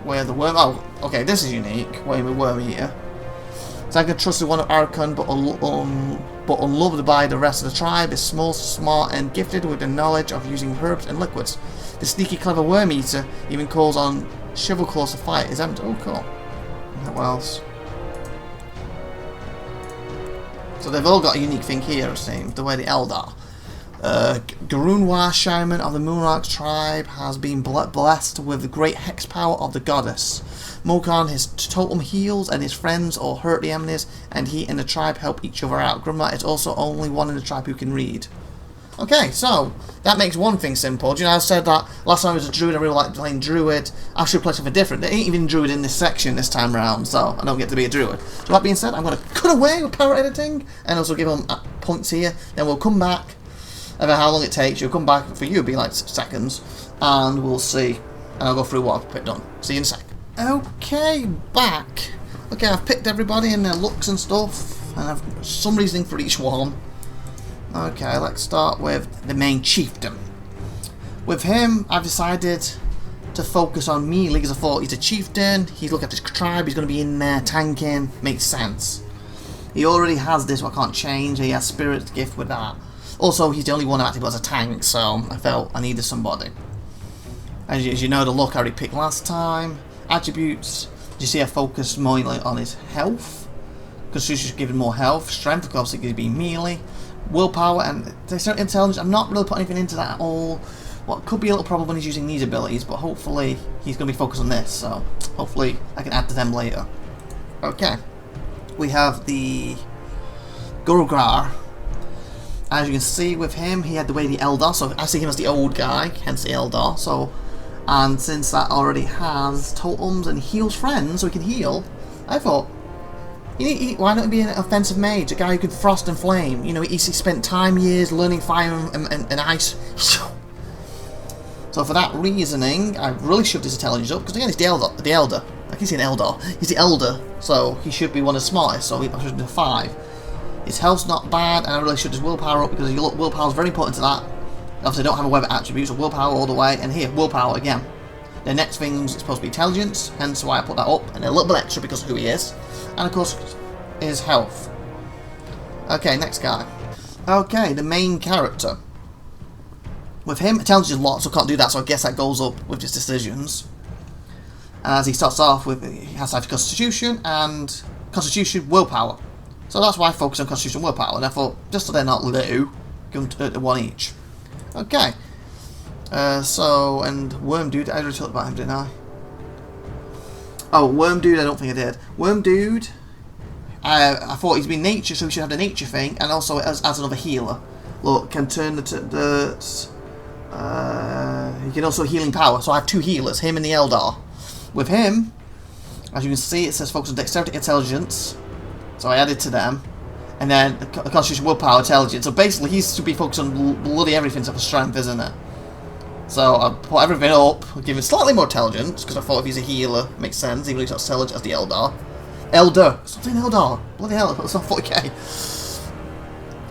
Where the worm. Oh, okay, this is unique. Where the Worm Eater. So I can trust the one of Arkan, but unloved by the rest of the tribe, is small, smart, and gifted with the knowledge of using herbs and liquids. The sneaky, clever Worm Eater even calls on Chivalclaws to fight his empty. Oh, cool. What else? So they've all got a unique thing here, it seems, the way the Eldar. Garunwa, Shaman of the Moonarch tribe, has been blessed with the great hex power of the goddess. Mokan, his totem heals, and his friends all hurt the enemies, and he and the tribe help each other out. Grimlore is also only one in the tribe who can read. Okay, so that makes one thing simple. Do you know, I said that last time I was a druid, I really liked playing druid. I should play something different. There ain't even druid in this section this time around, so I don't get to be a druid. So that being said, I'm going to cut away with power editing, and also give them points here. Then we'll come back, about how long it takes. You'll come back, for you it'll be like seconds, and we'll see. And I'll go through what I've picked on. See you in a sec. Okay, back. Okay, I've picked everybody and their looks and stuff, and I've some reasoning for each one. Okay, let's start with the main chieftain. With him, I've decided to focus on melee because I thought he's a chieftain, he's looking at his tribe, he's going to be in there tanking, makes sense. He already has this, I can't change, he has spirit gift with that. Also, he's the only one who actually was a tank, so I felt I needed somebody. As you know, the look I already picked last time. Attributes, you see I focused more on his health. Constitution should give him more health. Strength, of course, it could be melee. Willpower and intelligence, I'm not really putting anything into that at all. Well, it could be a little problem when he's using these abilities, but hopefully he's going to be focused on this, so hopefully I can add to them later. Okay. We have the Gurugrar. As you can see with him, he had the way the Eldar, so I see him as the old guy, hence the Eldar, so... And since that already has totems and heals friends, so he can heal, I thought, why not be an offensive mage, a guy who can frost and flame? You know, he spent years learning fire and ice. So for that reasoning, I really shoved his intelligence up, because again, he's the Elder. I can see an Eldar. He's the Elder, so he should be one of the smartest, so I should do 5. His health's not bad, and I really shoved his willpower up, because willpower is very important to that. Obviously, I don't have a weather attribute, so willpower all the way, and here, willpower again. The next thing is supposed to be intelligence, hence why I put that up, and a little bit extra because of who he is. And of course, his health. Okay, next guy. Okay, the main character. With him, intelligence is locked, so can't do that, so I guess that goes up with his decisions. And as he starts off with, he has to have Constitution, and Constitution, willpower. So that's why I focus on Constitution, willpower, and I thought, just so they're not low, give them 1 each. Okay. And Worm Dude, I already talked about him, didn't I? Oh, Worm Dude, I don't think I did. Worm Dude, I thought he's been nature, so he should have the nature thing, and also as another healer. Look, can turn he can also healing power, so I have 2 healers, him and the Eldar. With him, as you can see, it says focus on dexterity, intelligence, so I added to them. And then the Constitution, willpower, intelligence. So basically, he's to be focused on bloody everything except for strength, isn't it? So I put everything up, give him slightly more intelligence, because I thought if he's a healer, it makes sense, even though he's not intelligent as the Eldar. Elder! Something Eldar! Bloody hell, it's not 40k.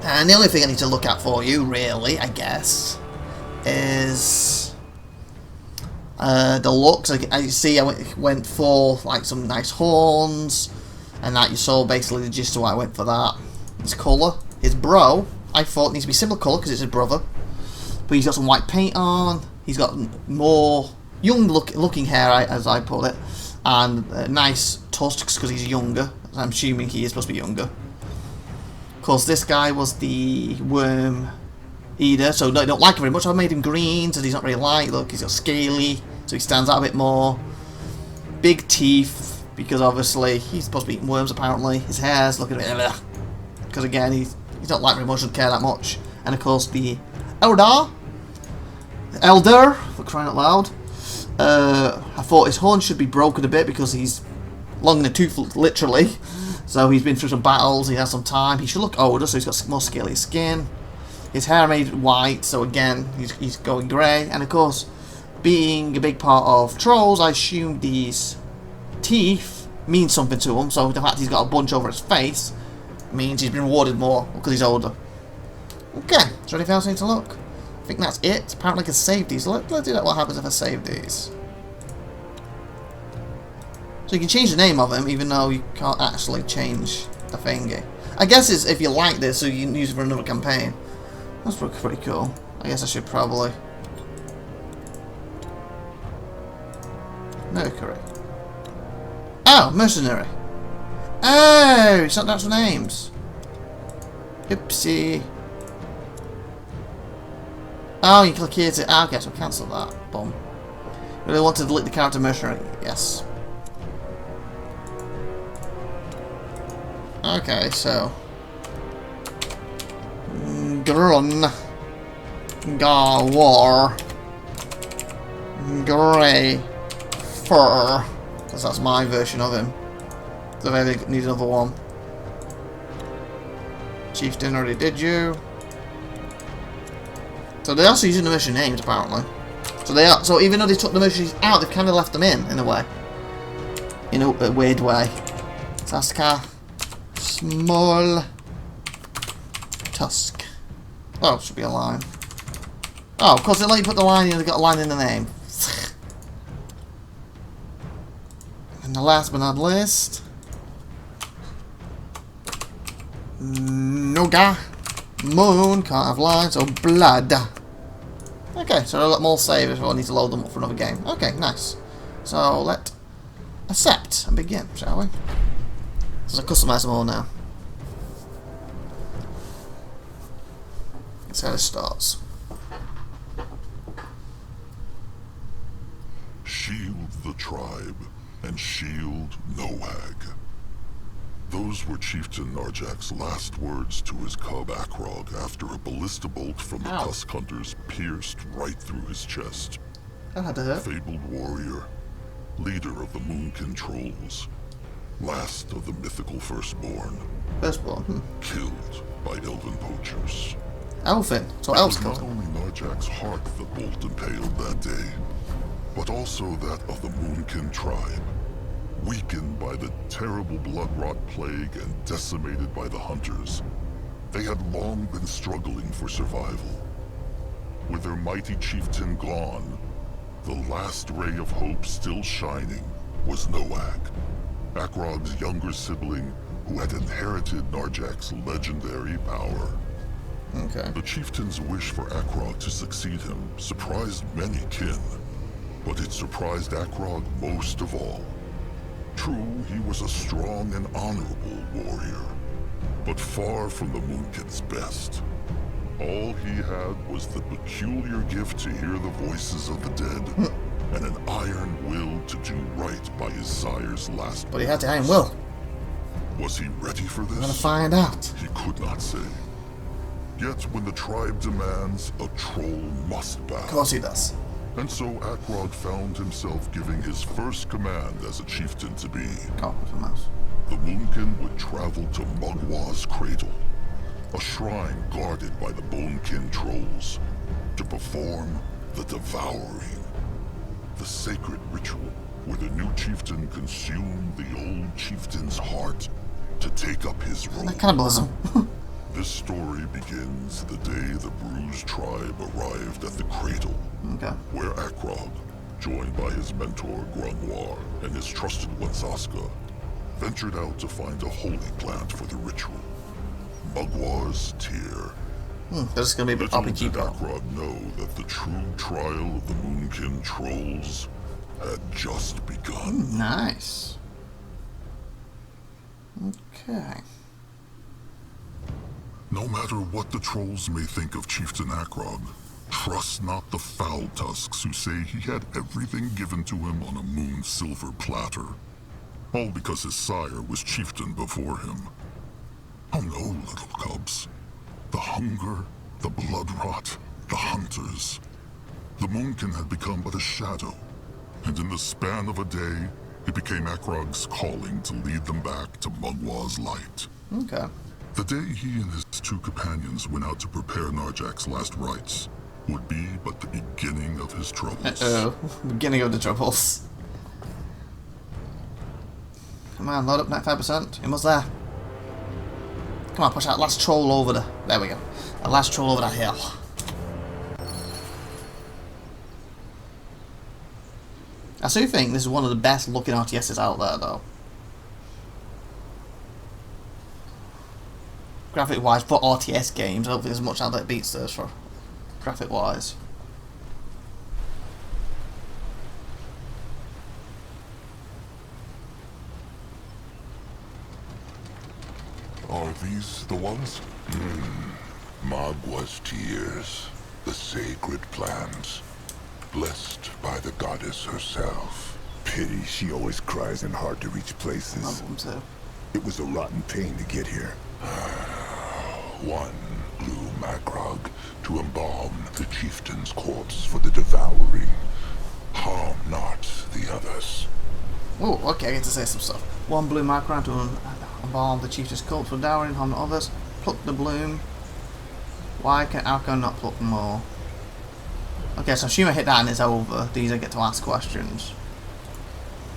And the only thing I need to look at for you, really, I guess, is the looks. As you see, I went for like some nice horns, and that you saw basically the gist of why I went for that. His colour, his bro, I thought needs to be similar colour because it's his brother. But he's got some white paint on, he's got more young looking hair, as I put it, and nice tusks because he's younger. I'm assuming he is supposed to be younger. Of course, this guy was the Worm Eater, so I don't like him very much. I made him green, so he's not really light. Look, he's got scaly, so he stands out a bit more. Big teeth, because obviously he's supposed to be eating worms apparently. His hair's looking a bit... because again, he's not like very much, doesn't care that much. And of course, the Elder, for crying out loud. I thought his horn should be broken a bit because he's long in the tooth, literally. So he's been through some battles, he has some time. He should look older, so he's got more scaly skin. His hair made white, so again, he's going grey. And of course, being a big part of trolls, I assume these teeth mean something to him. So the fact he's got a bunch over his face means he's been rewarded more because he's older. Okay, is there anything else I need to look? I think that's it. Apparently I can save these. Let's do that. What happens if I save these? So you can change the name of them, even though you can't actually change the thingy. I guess it's if you like this, so you can use it for another campaign. That's pretty cool. I guess I should probably... Mercury. Oh, mercenary. Oh, it's not natural names. Oopsie. Oh, you click here to... Ah, okay, so cancel that. Boom. Really want to delete the character mercenary. Yes. Okay, so... Grun. War. Grey. Fur. Because that's my version of him. So I need another one. Chieftain already did you. So they're also using the mercenary names apparently. So they are. So even though they took the mercenaries out, they've kind of left them in a way. In a weird way. Saska. Small. Tusk. Oh, should be a line. Oh, of course they let you put the line in. They've got a line in the name. And the last but not least, Noga. Moon can't have lines or blood. Okay, so I'll let them all save if I need to load them up for another game. Okay, nice. So let accept and begin, shall we? So I'll customize them all now. Let's see how this starts. Shield the tribe and shield Noag. Those were Chieftain Narjak's last words to his cub Akrog after a ballista bolt from the Tusk Hunters pierced right through his chest. That had to hurt. Fabled warrior, leader of the Moonkin Trolls, last of the mythical Firstborn. Firstborn? Killed by elven poachers. Elfin. So elves It was killed not him. only Narjak's heart the bolt impaled that day, but also that of the Moonkin tribe. Weakened by the terrible blood rot plague and decimated by the hunters, they had long been struggling for survival. With their mighty chieftain gone, the last ray of hope still shining was Noag, Akrog's younger sibling who had inherited Narjak's legendary power. Okay. The chieftain's wish for Akrog to succeed him surprised many kin, but it surprised Akrog most of all. True, he was a strong and honorable warrior, but far from the Moonkin's best. All he had was the peculiar gift to hear the voices of the dead, and an iron will to do right by his sire's last. But he had the iron will. Was he ready for this? We're gonna find out. He could not say. Yet when the tribe demands, a troll must bow. Of course he does. And so Akrog found himself giving his first command as a chieftain to be. Oh, there's a mouse. The Moonkin would travel to Mugwa's cradle, a shrine guarded by the Bonekin trolls, to perform the devouring, the sacred ritual where the new chieftain consumed the old chieftain's heart to take up his role. That cannibalism. This story begins the day the Bruised tribe arrived at the cradle, Okay. where Akrog, joined by his mentor Grimlore and his trusted one Saska, ventured out to find a holy plant for the ritual, Mugwa's tear. There's gonna be a bit Little did RPG though. Akrog know that the true trial of the Moonkin trolls had just begun. Nice. Okay. No matter what the trolls may think of Chieftain Akrog, trust not the foul tusks who say he had everything given to him on a moon silver platter. All because his sire was chieftain before him. Oh no, little cubs. The hunger, the blood rot, the hunters. The Moonkin had become but a shadow, and in the span of a day, it became Akrog's calling to lead them back to Mugwa's light. Okay. The day he and his two companions went out to prepare Narjak's last rites would be but the beginning of his troubles. Uh-oh. Beginning of the troubles. Come on, load up 95%. Almost there. Come on, push that last troll over the... There we go. That last troll over that hill. I do think this is one of the best looking RTSs out there, though. Graphic wise, for RTS games, I don't think there's much out there that beats this for graphic wise. Are these the ones? Mugwa's tears, the sacred plants, blessed by the goddess herself. Pity she always cries in hard-to-reach places. Love them too. It was a rotten pain to get here. One blew Akrog to embalm the chieftain's corpse for the devouring. Harm not the others. Oh, okay, I get to say some stuff. One bloom macron to embalm the chieftain's corpse for dowering, harm not others. Pluck the bloom. Why can Alco not pluck more? Okay, so assume I hit that and it's over. These I get to ask questions.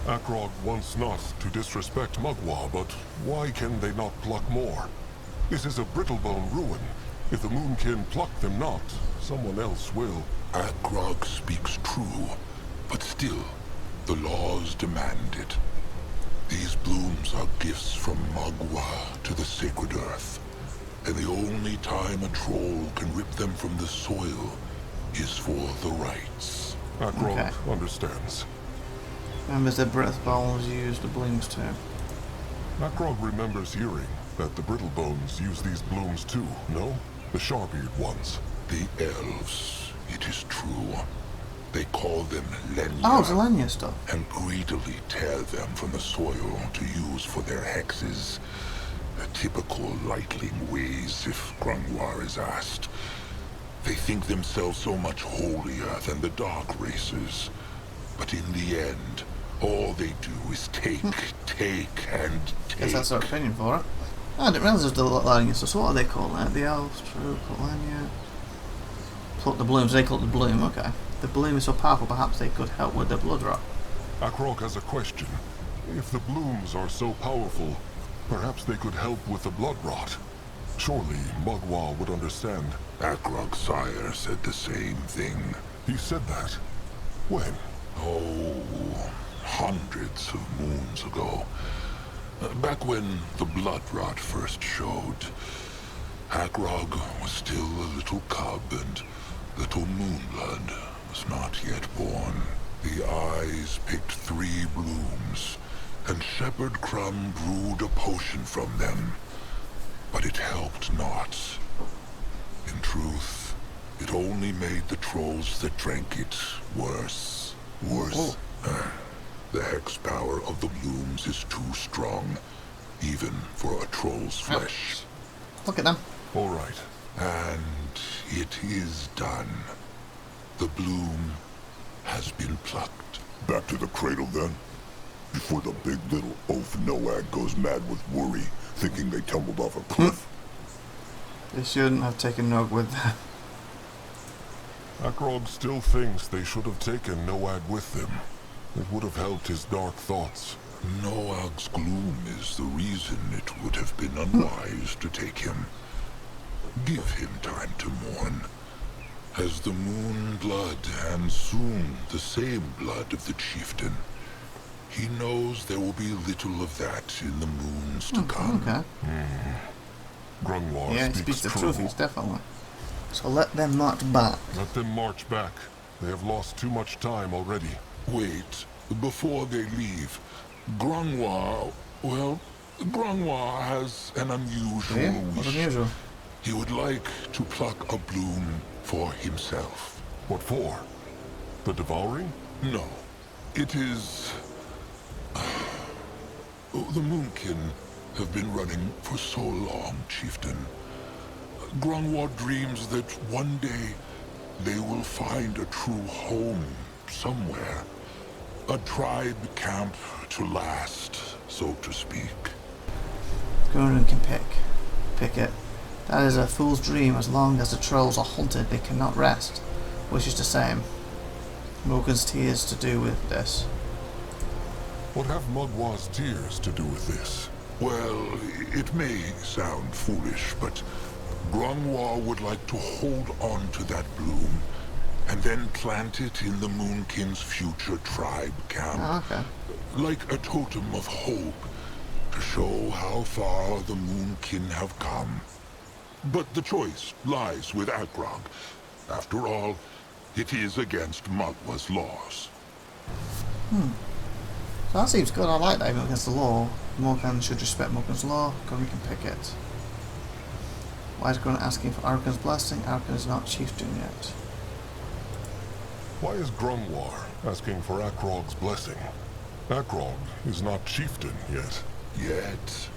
Akrog wants not to disrespect Mugwa, but why can they not pluck more? This is a brittlebone ruin. If the Moonkin pluck them not, someone else will. Akrog speaks true, but still, the laws demand it. These blooms are gifts from Magua to the sacred earth, and the only time a troll can rip them from the soil is for the rites. Akrog understands. Remembers the breath balls use the blooms too. Akrog remembers hearing that the brittle bones use these blooms too, no? The sharp-eared ones. The elves, it is true. They call them Lenya. Oh, it's Lenya stuff. And greedily tear them from the soil to use for their hexes. A typical lightling ways if Grimlore is asked. They think themselves so much holier than the dark races. But in the end, all they do is take, and take. Guess that's our opinion for it. I didn't realise there's the Lenya stuff. So what are they called? The elves, true, called Lenya. Pluck the blooms, they call it the bloom, okay. The bloom is so powerful, perhaps they could help with the blood rot. Akrog has a question. If the blooms are so powerful, perhaps they could help with the blood rot. Surely Magua would understand. Akrog's sire said the same thing. He said that? When? Oh, hundreds of moons ago. Back when the blood rot first showed. Akrog was still a little cub and little Moonblood was not yet born. The eyes picked 3 blooms, and Shepherd Crumb brewed a potion from them. But it helped not. In truth, it only made the trolls that drank it worse. Worse. The hex power of the blooms is too strong, even for a troll's flesh. Look at them. All right. And it is done. The bloom has been plucked. Back to the cradle then. Before the big little oaf Noag goes mad with worry, thinking they tumbled off a cliff. They shouldn't have taken Nog with them. Akrog still thinks they should have taken Noag with them. It would have helped his dark thoughts. Noag's gloom is the reason it would have been unwise to take him. Give him time to mourn. As the moon blood, and soon the same blood of the chieftain, he knows there will be little of that in the moons to come. Okay. Grimlore Yeah, he speaks the truth, he's definitely. So let them march back. Let them march back. They have lost too much time already. Wait, before they leave, Grimlore, well, Grimlore has an unusual Yeah, what's wish. unusual? He would like to pluck a bloom for himself. What for? The devouring? No, it is... The Moonkin have been running for so long, Chieftain. Grimlore dreams that one day they will find a true home somewhere. A tribe camp to last, so to speak. Gurren can pick it. That is a fool's dream. As long as the trolls are haunted, they cannot rest. Which is the same. Morgan's tears to do with this. What have Mugwa's tears to do with this? Well, it may sound foolish, but Grimlore would like to hold on to that bloom and then plant it in the Moonkin's future tribe camp. Oh, okay. Like a totem of hope to show how far the Moonkin have come. But the choice lies with Akrog. After all, it is against Magwa's laws. So that seems good. I like that even against the law. Morgan should respect Morgan's law. Gurren can pick it. Why is Gurren asking for Arkan's blessing? Arkan is not chieftain yet. Why is Grimlore asking for Akrog's blessing? Akrog is not chieftain yet. Yet,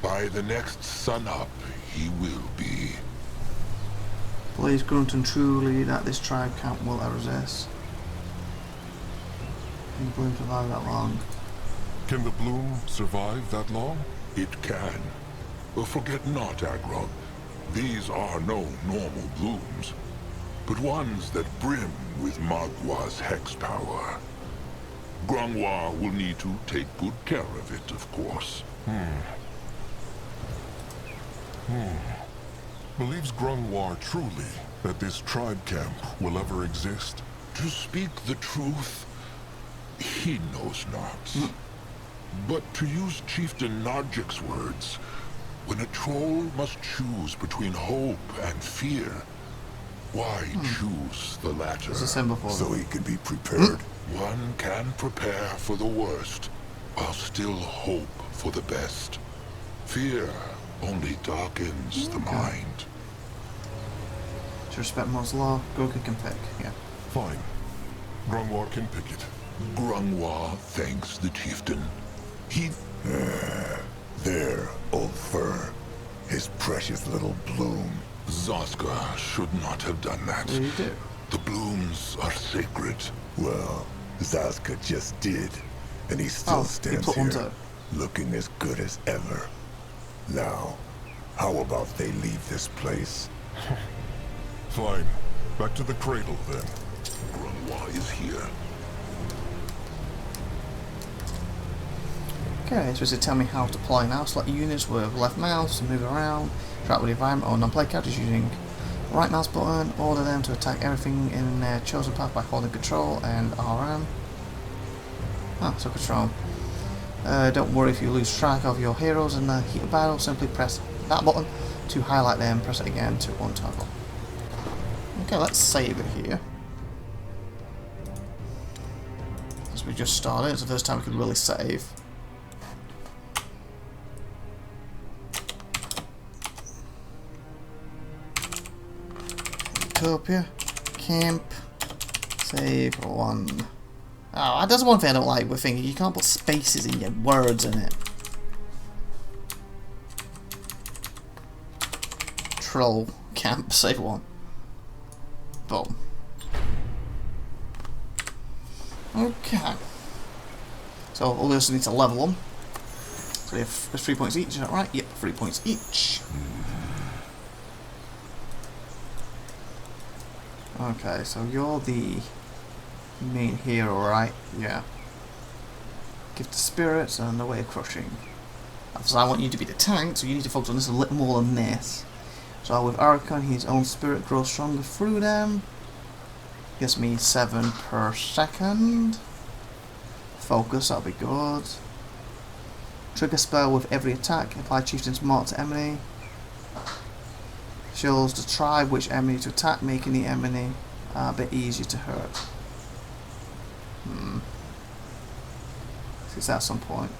by the next sun-up, he will be. Believes Grunton truly that this tribe camp will ever exist? Can the bloom survive that long? Can the bloom survive that long? It can. Forget not, Akrog. These are no normal blooms, but ones that brim with Magwa's hex power. Grimlore will need to take good care of it, of course. Believes Grimlore truly that this tribe camp will ever exist? To speak the truth, he knows not. But to use Chieftain Nargic's words, when a troll must choose between hope and fear, why choose the latter? There's a symbol for So them. he can be prepared. One can prepare for the worst, while still hope for the best. Fear only darkens the mind. To respect Moore's law, Grogu can pick. Yeah. Fine. Grungwar can pick it. Grungwar thanks the chieftain. He... There, old fur. His precious little bloom. Zoska should not have done that. What do you do? The blooms are sacred. Well, Zaska just did. And he still Oh, he stands put one here, too. looking as good as ever. Now, how about they leave this place? Fine. Back to the cradle, then. Grungwar is here. Okay, so it tell me how to play now. Select units with left mouse to move around, interact with the environment, or non-play characters using right mouse button. Order them to attack everything in their chosen path by holding control and RM. Ah, so control. Don't worry if you lose track of your heroes in the heat of battle. Simply press that button to highlight them. Press it again to untoggle. Okay, let's save it here. As we just started, it's the first time we could really save. Utopia, camp, save one. Oh, that's one thing I don't like with things. You can't put spaces in your words in it. Troll, camp, save one. Boom. Okay. So all this needs to level them. So they have 3 points each, is that right? Yep, 3 points each. Okay, so you're the main hero, right? Yeah. Gift of spirits and the way of crushing. So I want you to be the tank, so you need to focus on this a little more than this. So with Archon, his own spirit grows stronger through them. Gives me 7 per second. Focus, that'll be good. Trigger spell with every attack. Apply Chieftain's Mark to enemy. Shows the tribe which enemy to attack, making the enemy a bit easier to hurt. Is that at some point?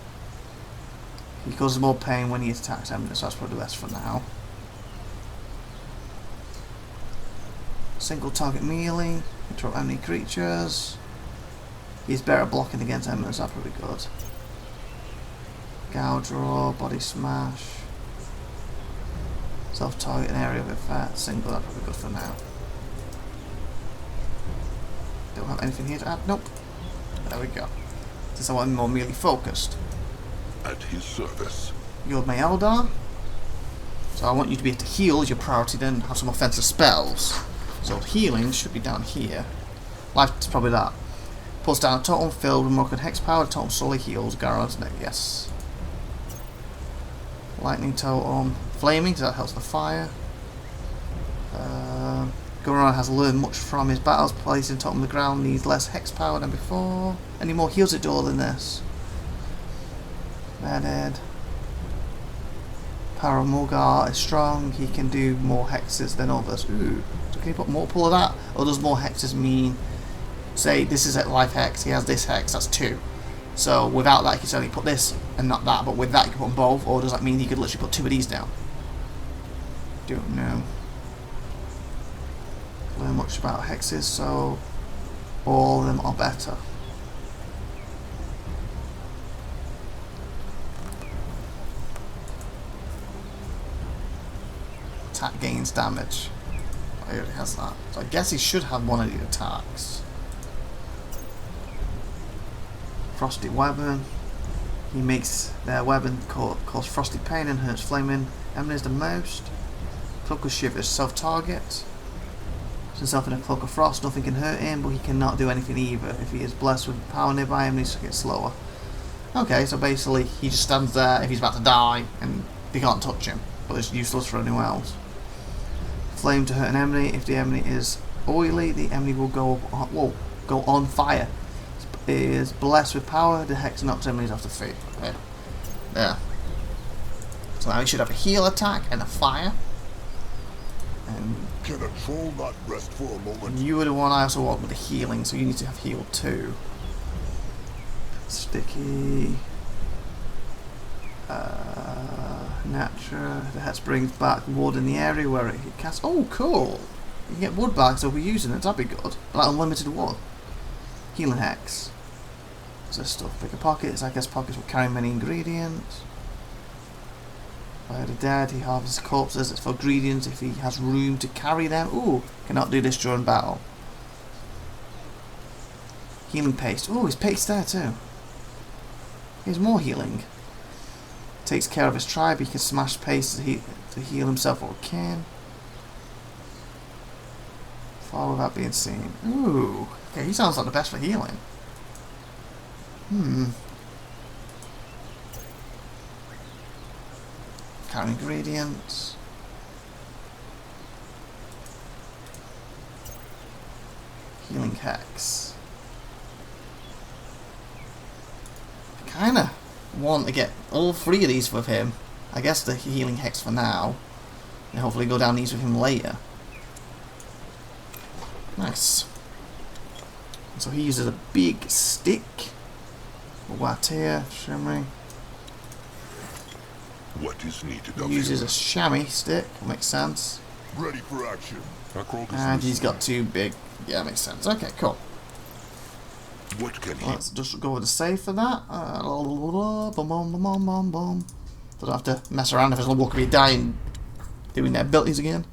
He causes more pain when he attacks enemies, so that's probably best for now. Single target melee, interrupt enemy creatures. He's better at blocking against enemies, that's probably good. Gouge roar, body smash. Self-target an area of effect, single, that's probably good for now. Don't have anything here to add, nope. There we go. Since I want more melee focused. At his service. You're my Eldar. So I want you to be able to heal as your priority, then have some offensive spells. So healing should be down here. Life is probably that. Pulls down a totem filled with Moroccan hex power, the totem slowly heals, Garrod's neck, yes. Lightning totem. Flaming, so that helps the fire. Goron has learned much from his battles. Placing totem on the ground needs less hex power than before. Any more heals it door than this? Madhead. Paramogar is strong. He can do more hexes than others. Ooh. So can you put multiple of that? Or does more hexes mean, say this is a life hex, he has this hex, that's 2. So without that you can only put this and not that, but with that you can put them both, or does that mean you could literally put 2 of these down? Don't know. Learn much about hexes, so all of them are better. Attack gains damage. Oh, he already has that. So I guess he should have one of these attacks. Frosty weapon. He makes their weapon cause frosty pain and hurts flaming enemies the most. Cloak of Shivers, self-target. Puts himself in a cloak of frost, nothing can hurt him, but he cannot do anything either. If he is blessed with power nearby, enemies get slower. Okay, so basically he just stands there if he's about to die and they can't touch him, but it's useless for anyone else. Flame to hurt an enemy. If the enemy is oily, the enemy will go on fire. is blessed with power. The hex knocks enemies off the feet. Okay. There. So now he should have a heal attack and a fire. And Can a troll not rest for a moment? you were the one I also want with the healing, so you need to have heal too. Sticky. Nature. The hex brings back wood in the area where it casts. Oh, cool! You can get wood back, so we're using it. That'd be good. Like unlimited wood. Healing hex. So stuff. Bigger pockets. I guess pockets will carry many ingredients. By the dead, he harvests corpses. It's for ingredients if he has room to carry them. Ooh, cannot do this during battle. Healing paste. Ooh, his paste there too. Here's more healing. Takes care of his tribe. He can smash paste to heal himself or kin. Far without being seen. Ooh. Okay, he sounds like the best for healing. Carry ingredients. Healing hex. Kinda want to get all three of these with him. I guess the healing hex for now. And hopefully go down these with him later. Nice. So he uses a big stick. What here? Shimmery. What is needed He of uses you? a chamois stick. Makes sense. Ready for action. Akrog is And he's listening. got two big. Yeah, makes sense. Okay, cool. What can he? Let's just go with the save for that. Boom, boom, boom, boom, boom, boom. Don't have to mess around if it's going to be dying doing their abilities again.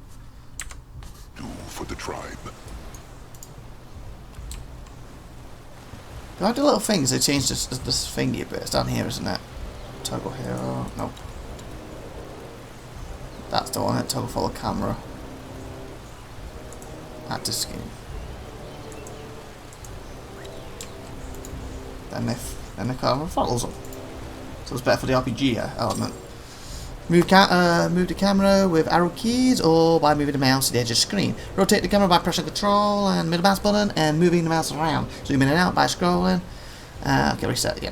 do for the tribe? Do I do little things? They changed this thingy a bit. It's down here, isn't it? Toggle hero. Nope. That's the one. Toggle follow camera. Add to scheme. Then the camera follows them. So it's better for the RPG element. Move the camera with arrow keys or by moving the mouse to the edge of the screen. Rotate the camera by pressing Control and middle mouse button and moving the mouse around. Zoom in and out by scrolling. Okay, reset, yeah.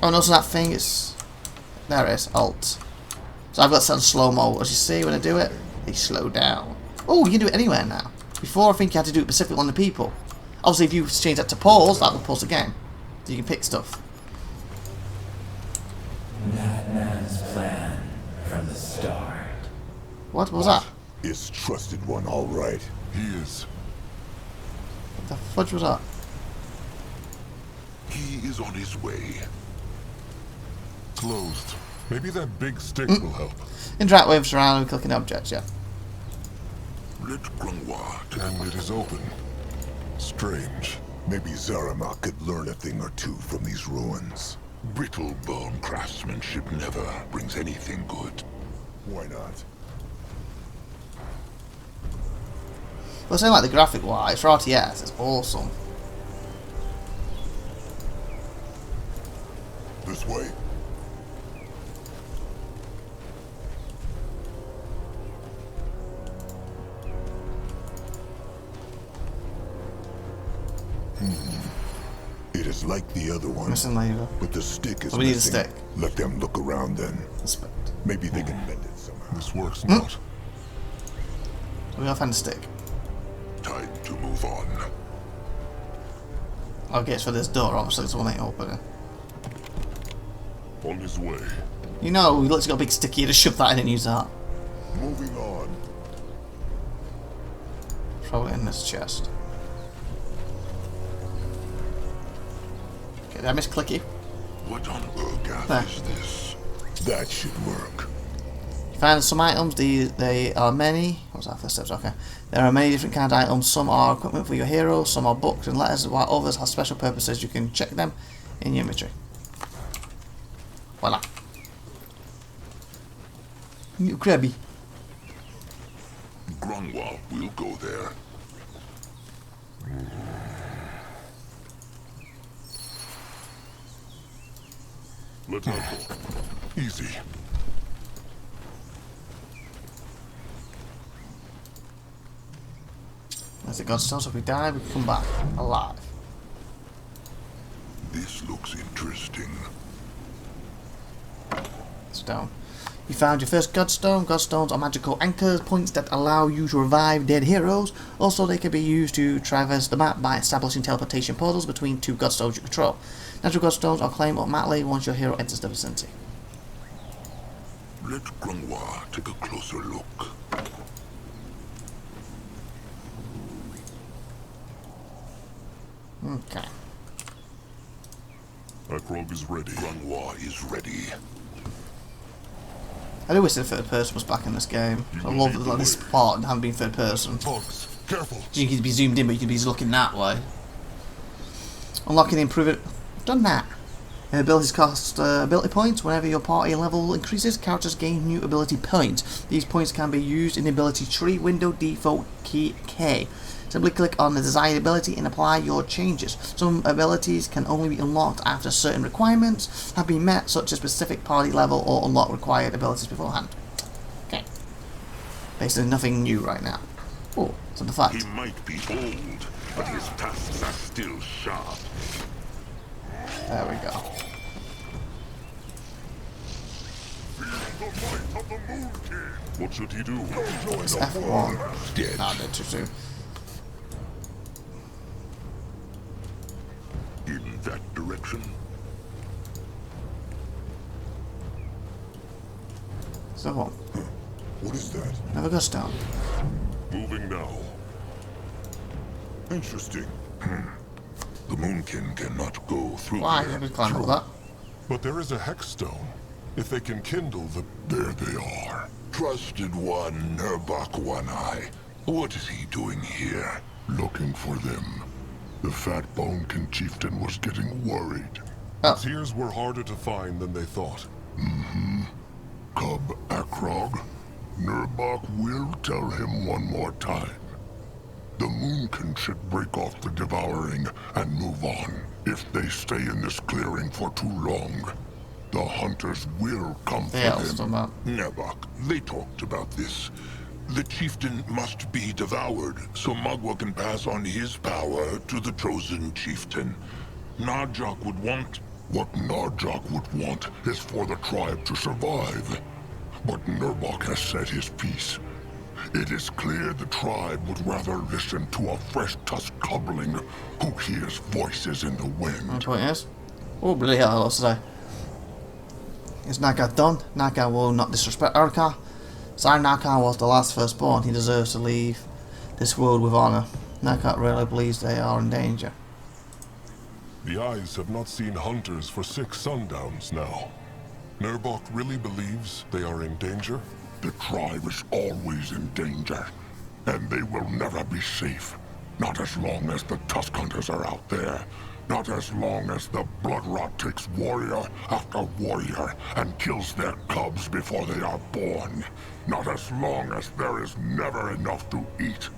Oh, no, so that thing is... There it is, Alt. So I've got some slow-mo. As you see when I do it, they slow down. Oh, you can do it anywhere now. Before, I think you had to do it specifically on the people. Obviously, if you change that to pause, that will pause the game. So you can pick stuff. That man's plan from the start. What was that? Is trusted one all right? He is. What the fudge was that? He is on his way. Closed. Maybe that big stick will help. Interact with surround and clicking objects, yeah. Let Grimlore take And it is open. Strange. Maybe Zaramak could learn a thing or two from these ruins. Brittle bone craftsmanship never brings anything good. Why not? Well, saying like the graphic wise, for RTS, it's awesome. This way? It is like the other one, Missing lever. but the stick is So we need a missing. stick. Let them look around then. Inspect. Maybe they can mend it somehow. This works not. So we gotta find a stick. Time to move on. Okay, it's for this door, obviously, this one ain't opening. On his way. You know, we literally got a big stick here to shove that in and use that. Moving on. Probably in this chest. Okay, did I miss clicky? What on earth There. is this? That should work. You find some items, they are many. What's that? First steps, okay. There are many different kinds of items. Some are equipment for your hero, some are books and letters, while others have special purposes. You can check them in your inventory. Voila. You crabby. Grimlore will go there. Let's not go. Easy. As it goes still, so if we die, we come back alive. This looks interesting. Stone. You found your first Godstone. Godstones are magical anchor points that allow you to revive dead heroes. Also, they can be used to traverse the map by establishing teleportation portals between two Godstones you control. Natural Godstones are claimed automatically once your hero enters the vicinity. Let Grimlore take a closer look. Okay. Acrog is ready. Grimlore is ready. I do wish the third person was back in this game. I love that like, this part hadn't been third person. Bugs, careful. You could be zoomed in, but you could be looking that way. Unlocking the improvement. Done that. Abilities cost ability points. Whenever your party level increases, characters gain new ability points. These points can be used in the ability tree window default key K. Simply click on the desired ability and apply your changes. Some abilities can only be unlocked after certain requirements have been met, such as specific party level or unlock required abilities beforehand. Okay. Basically nothing new right now. Oh, so the fact. He might be old, but his tasks are still sharp. There we go. What should he do? It's F1. Dead. Nah, they're too soon. In that direction. So what? What is that? Never goes down. Moving now. Interesting. The Moonkin cannot go through Why? here. I could climb over that. But there is a hex stone. If they can kindle the... There they are. Trusted one, Nurbok One Eye. What is he doing here? Looking for them. The Fat Bonekin chieftain was getting worried. Tears were harder to find than they thought. Cub Akrog, Nurbok will tell him one more time. The Moonkin should break off the devouring and move on. If they stay in this clearing for too long, the hunters will come for them. Nurbok, they talked about this. The chieftain must be devoured, so Mugwa can pass on his power to the chosen chieftain. Narjok would want... What Narjok would want is for the tribe to survive. But Nurbok has said his piece. It is clear the tribe would rather listen to a fresh-tusked cubling who hears voices in the wind. My point is, oh bloody hell, what's to say? Is Naka done? Naka will not disrespect Urka. Sire Naka was the last firstborn. He deserves to leave this world with honor. Naka really believes they are in danger. The eyes have not seen hunters for 6 sundowns now. Nurbok really believes they are in danger? The tribe is always in danger, and they will never be safe. Not as long as the Tusk Hunters are out there. Not as long as the Bloodrot takes warrior after warrior and kills their cubs before they are born. Not as long as there is never enough to eat.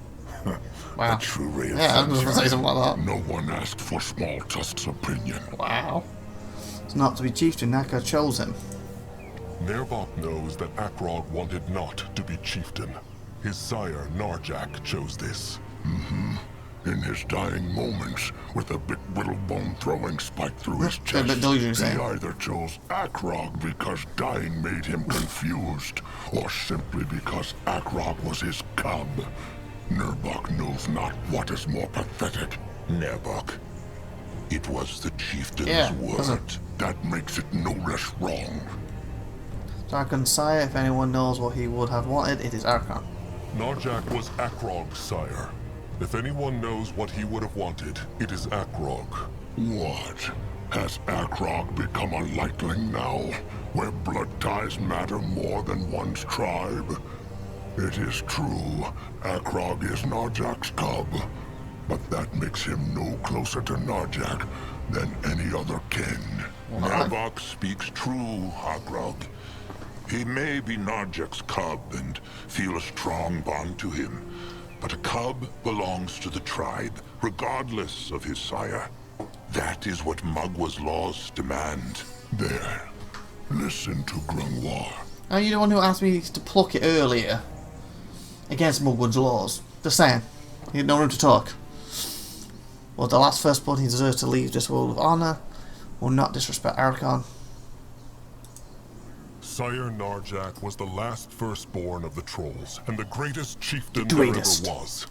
Wow. A true ray of Yeah, I was going to say something like that. No one asked for Small Tusk's opinion. Wow. It's not to be chieftain, Naka chose him. Nurbok knows that Akrog wanted not to be chieftain. His sire, Narjak, chose this. In his dying moments, with a big whittlebone throwing spike through his chest, he either chose Akrog because dying made him confused, or simply because Akrog was his cub. Nurbok knows not what is more pathetic. Nurbok, it was the chieftain's word. That makes it no less wrong. Darkon's sire, if anyone knows what he would have wanted, it is Arkon. Narjak was Akrog's sire. If anyone knows what he would have wanted, it is Akrog. What? Has Akrog become a lightling now, where blood ties matter more than one's tribe? It is true, Akrog is Narjak's cub, but that makes him no closer to Narjak than any other kin. Nurbok speaks true, Akrog. He may be Narjak's cub and feel a strong bond to him, but a cub belongs to the tribe, regardless of his sire. That is what Mugwa's laws demand. There. Listen to Grimlore. Are you the one who asked me to pluck it earlier? Against Mugwood's laws. Just saying. He had no room to talk. Was the last firstborn, he deserves to leave this world with honor. Will not disrespect Archon. Sire Narjak was the last firstborn of the trolls, and the greatest chieftain The there ever greatest. was.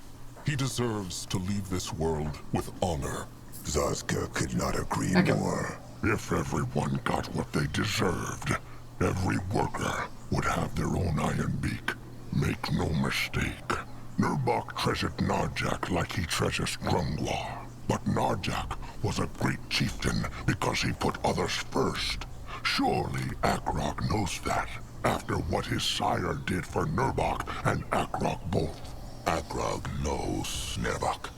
He deserves to leave this world with honor. Zazka could not agree Okay. more. If everyone got what they deserved, every worker would have their own iron beak. Make no mistake, Nurbok treasured Narjak like he treasures Grimlore. But Narjak was a great chieftain because he put others first. Surely Akrog knows that, after what his sire did for Nurbok and Akrog both. Akrog knows, Nurbok.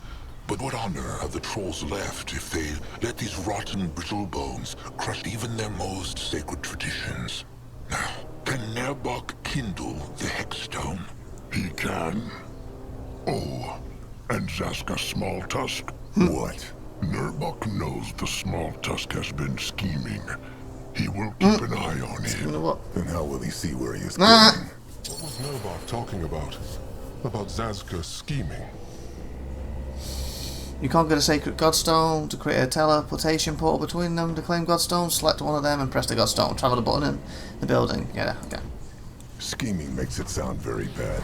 But what honor have the trolls left if they let these rotten, brittle bones crush even their most sacred traditions? Now, can Nurbok kindle the Hexstone? He can. Oh, and Zaska Smalltusk? What? Nurbok knows the Smalltusk has been scheming. He will keep an eye on You him. know what? Then how will he see where he is Nah. going? What was Nurbok talking about? About Zazka scheming? You conquer the sacred Godstone to create a teleportation portal between them to claim Godstone. Select one of them and press the Godstone. Travel the button in the building. Yeah, okay. Scheming makes it sound very bad.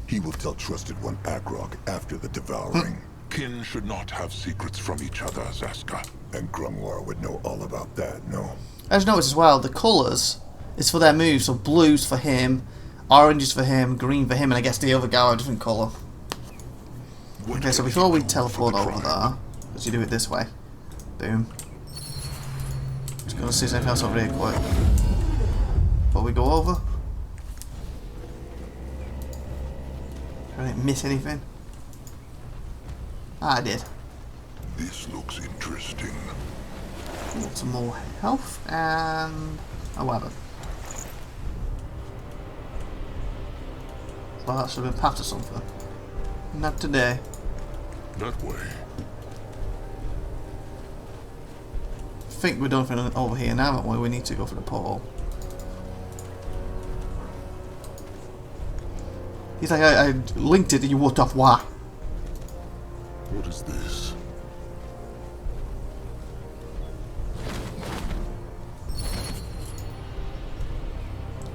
He will tell Trusted One Akrog after the devouring. Kin should not have secrets from each other, Zaska. And Grumlar would know all about that, no? I just noticed as well, the colours is for their moves. So blue's for him, orange is for him, green for him, and I guess the other guy are a different colour. What Okay, so can before he we do for teleport the over tribe? there, let's you do it this way. Boom. Just gonna see something else over here quick. Before we go over. I didn't miss anything. Ah, I did. This looks interesting. Want some more health and a weapon. So that should have been path or something. Not today. That way. I think we're done for over here now, haven't we? We need to go for the portal. He's like, I linked it and you walked off. Why? What is this?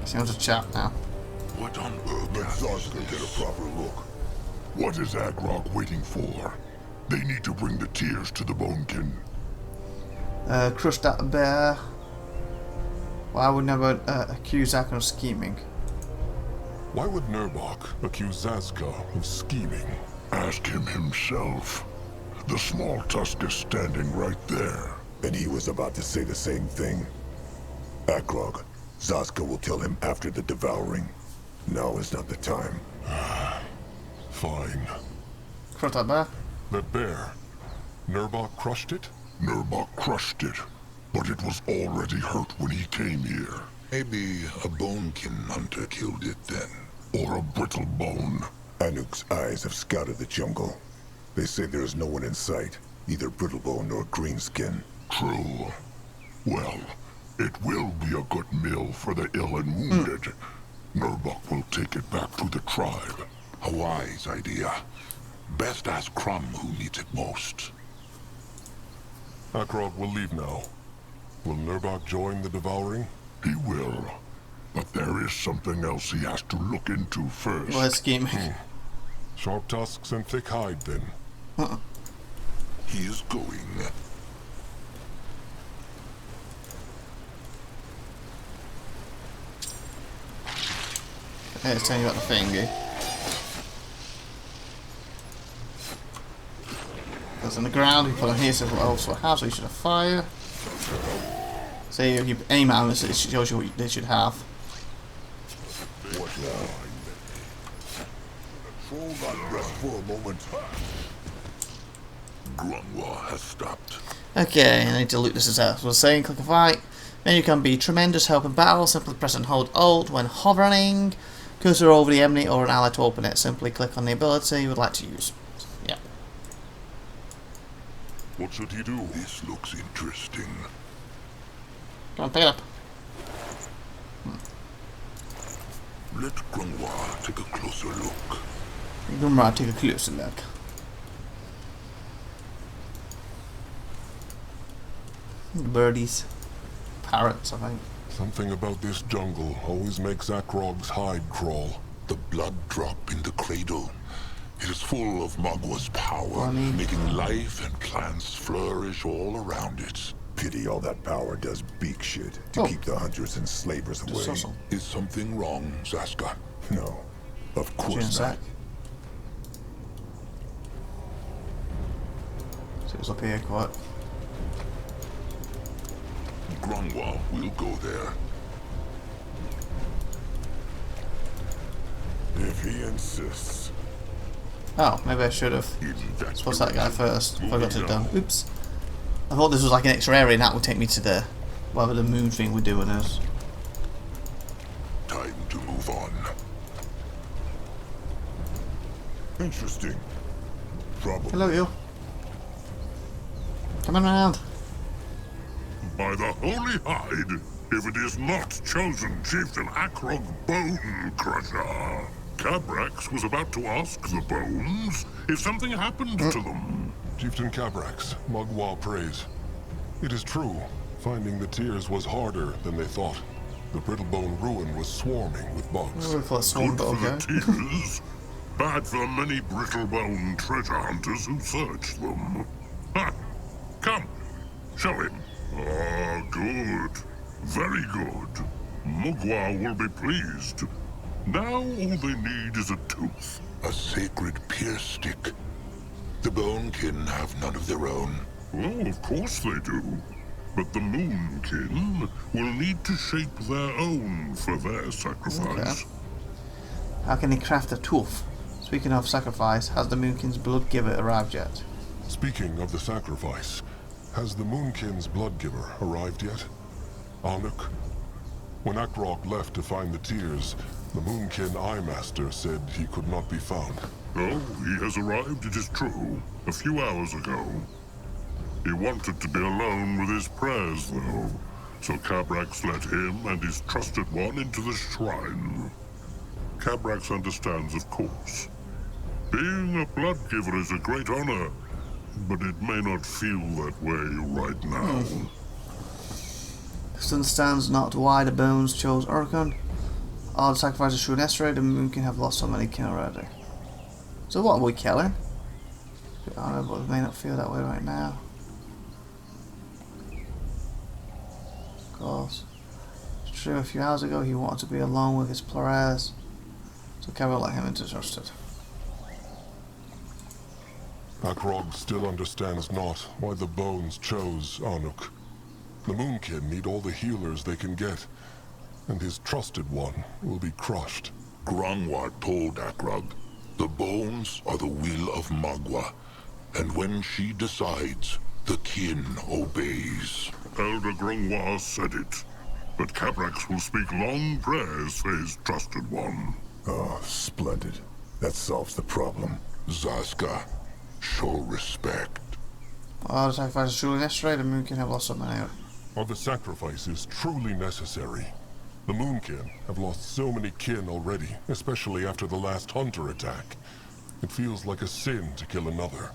See, I'll just chat now. What on earth Let is Zaska get a proper look. What is Agrok waiting for? They need to bring the tears to the Bonekin. Crush that bear. Well, I would never accuse Zack of scheming. Why would Nurbok accuse Zazka of scheming? Ask him himself. The small tusk is standing right there. And he was about to say the same thing. Akrog, Zazka will tell him after the devouring. Now is not the time. Fine. Crush that bear. That bear. Nurbok crushed it? Nurbok crushed it, but it was already hurt when he came here. Maybe a bonekin hunter killed it then. Or a brittle bone. Anuk's eyes have scouted the jungle. They say there is no one in sight, either Brittlebone nor Greenskin. True. Well, it will be a good meal for the ill and wounded. Nurbok will take it back to the tribe. A wise idea. Best ask Crumb who needs it most. Akrog will leave now. Will Nurbok join the devouring? He will. But there is something else he has to look into first. Well, scheming. Sharp tusks and thick hide, then. He is going. Hey, it's telling you about the thingy. That's on the ground, we put on here, so also a house, so you should have fire. So if you aim at them, it shows you what they should have. What now? Troll not rest for a moment. Grumwa has stopped. Okay, I need to loot this as well. So we're saying click a fight. Menu can be tremendous help in battle. Simply press and hold Alt when hovering. Cursor over the enemy or an ally to open it. Simply click on the ability you would like to use. Yeah. What should he do? This looks interesting. Come on, pick it up. Let Grumwa take a closer look. Grimlore, take a closer look. Birdies. Parrots, I think. Something about this jungle always makes Akrog's hide crawl. The blood drop in the cradle. It is full of Magwa's power, Funny. making life and plants flourish all around it. Pity all that power does beak shit to keep the hunters and slavers away. Awesome. Is something wrong, Zaska? No, of course not. So it's up here quite. Grungwa will go there. If he insists. Oh, maybe I should have. What's that guy first? I forgot to have done. Oops. I thought this was like an extra area and that would take me to the whatever the moon thing we're doing is. Time to move on. Interesting. Probably. Hello, you. Come on around. By the Holy Hide, if it is not chosen Chieftain Akrog Bone Crusher. Cabrax was about to ask the bones if something happened to them. Chieftain Cabrax, Magwa prays. It is true, finding the tears was harder than they thought. The Brittlebone ruin was swarming with bugs. I thought swarm, Good but for okay. the tears, bad for the many Brittlebone treasure hunters who search them. Ha! Come, show him. Ah, good. Very good. Mugwa will be pleased. Now all they need is a tooth. A sacred pierce stick. The Bonekin have none of their own. Oh, of course they do. But the Moonkin will need to shape their own for their sacrifice. Okay. How can he craft a tooth? Speaking of sacrifice, has the Moonkin's blood giver arrived yet? Speaking of the sacrifice, has the Moonkin's bloodgiver arrived yet? Anuk? When Akrog left to find the tears, the Moonkin Eye Master said he could not be found. Oh, he has arrived, it is true. A few hours ago. He wanted to be alone with his prayers, though. So Cabrax let him and his trusted one into the shrine. Cabrax understands, of course. Being a blood giver is a great honor, but it may not feel that way right now. This understands not why the bones chose Oricon. All the sacrifices through an estuary, the Moonkin have lost so many kin already. So what are we killing? I don't know, but we may not feel that way right now. Of course. It's true, a few hours ago he wanted to be alone with his prayers. So Carol let him into trusted. Akrog still understands not why the bones chose Anuk. The Moonkin need all the healers they can get, and his trusted one will be crushed. Grungwa told Akrog, the bones are the will of Magwa, and when she decides, the kin obeys. Elder Grungwa said it, but Cabrax will speak long prayers for his trusted one. Oh, splendid. That solves the problem. Zaska, show respect. All the sacrifices truly necessary, the Moonkin have lost so many. Are the sacrifices truly necessary? The Moonkin have lost so many kin already, especially after the last hunter attack. It feels like a sin to kill another,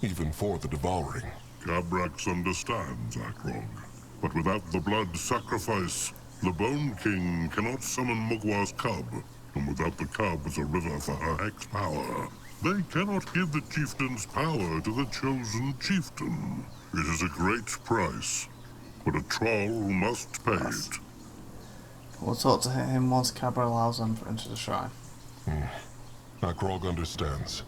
even for the devouring. Cabrax understands, Akrog. But without the blood sacrifice, the Bone King cannot summon Mugwa's cub. And without the cub as a river for her hex power, they cannot give the chieftain's power to the chosen chieftain. It is a great price, but a troll must pay it. We'll talk to him once Cabra allows them to enter the shrine. Akrog understands.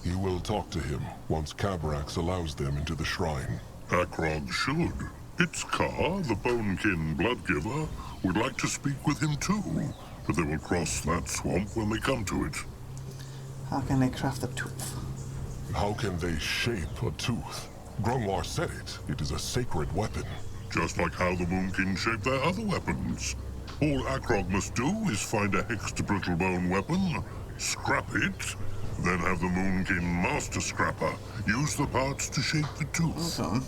He will talk to him once Cabrax allows them into the shrine. Akrog should. Itzkar, the Bonekin Bloodgiver, would like to speak with him too, but they will cross that swamp when they come to it. How can they craft a tooth? How can they shape a tooth? Grungwa said it. It is a sacred weapon. Just like how the Moonkin shape their other weapons. All Akrog must do is find a hexed brittlebone weapon, scrap it, then have the Moonkin Master Scrapper use the parts to shape the tooth. Okay.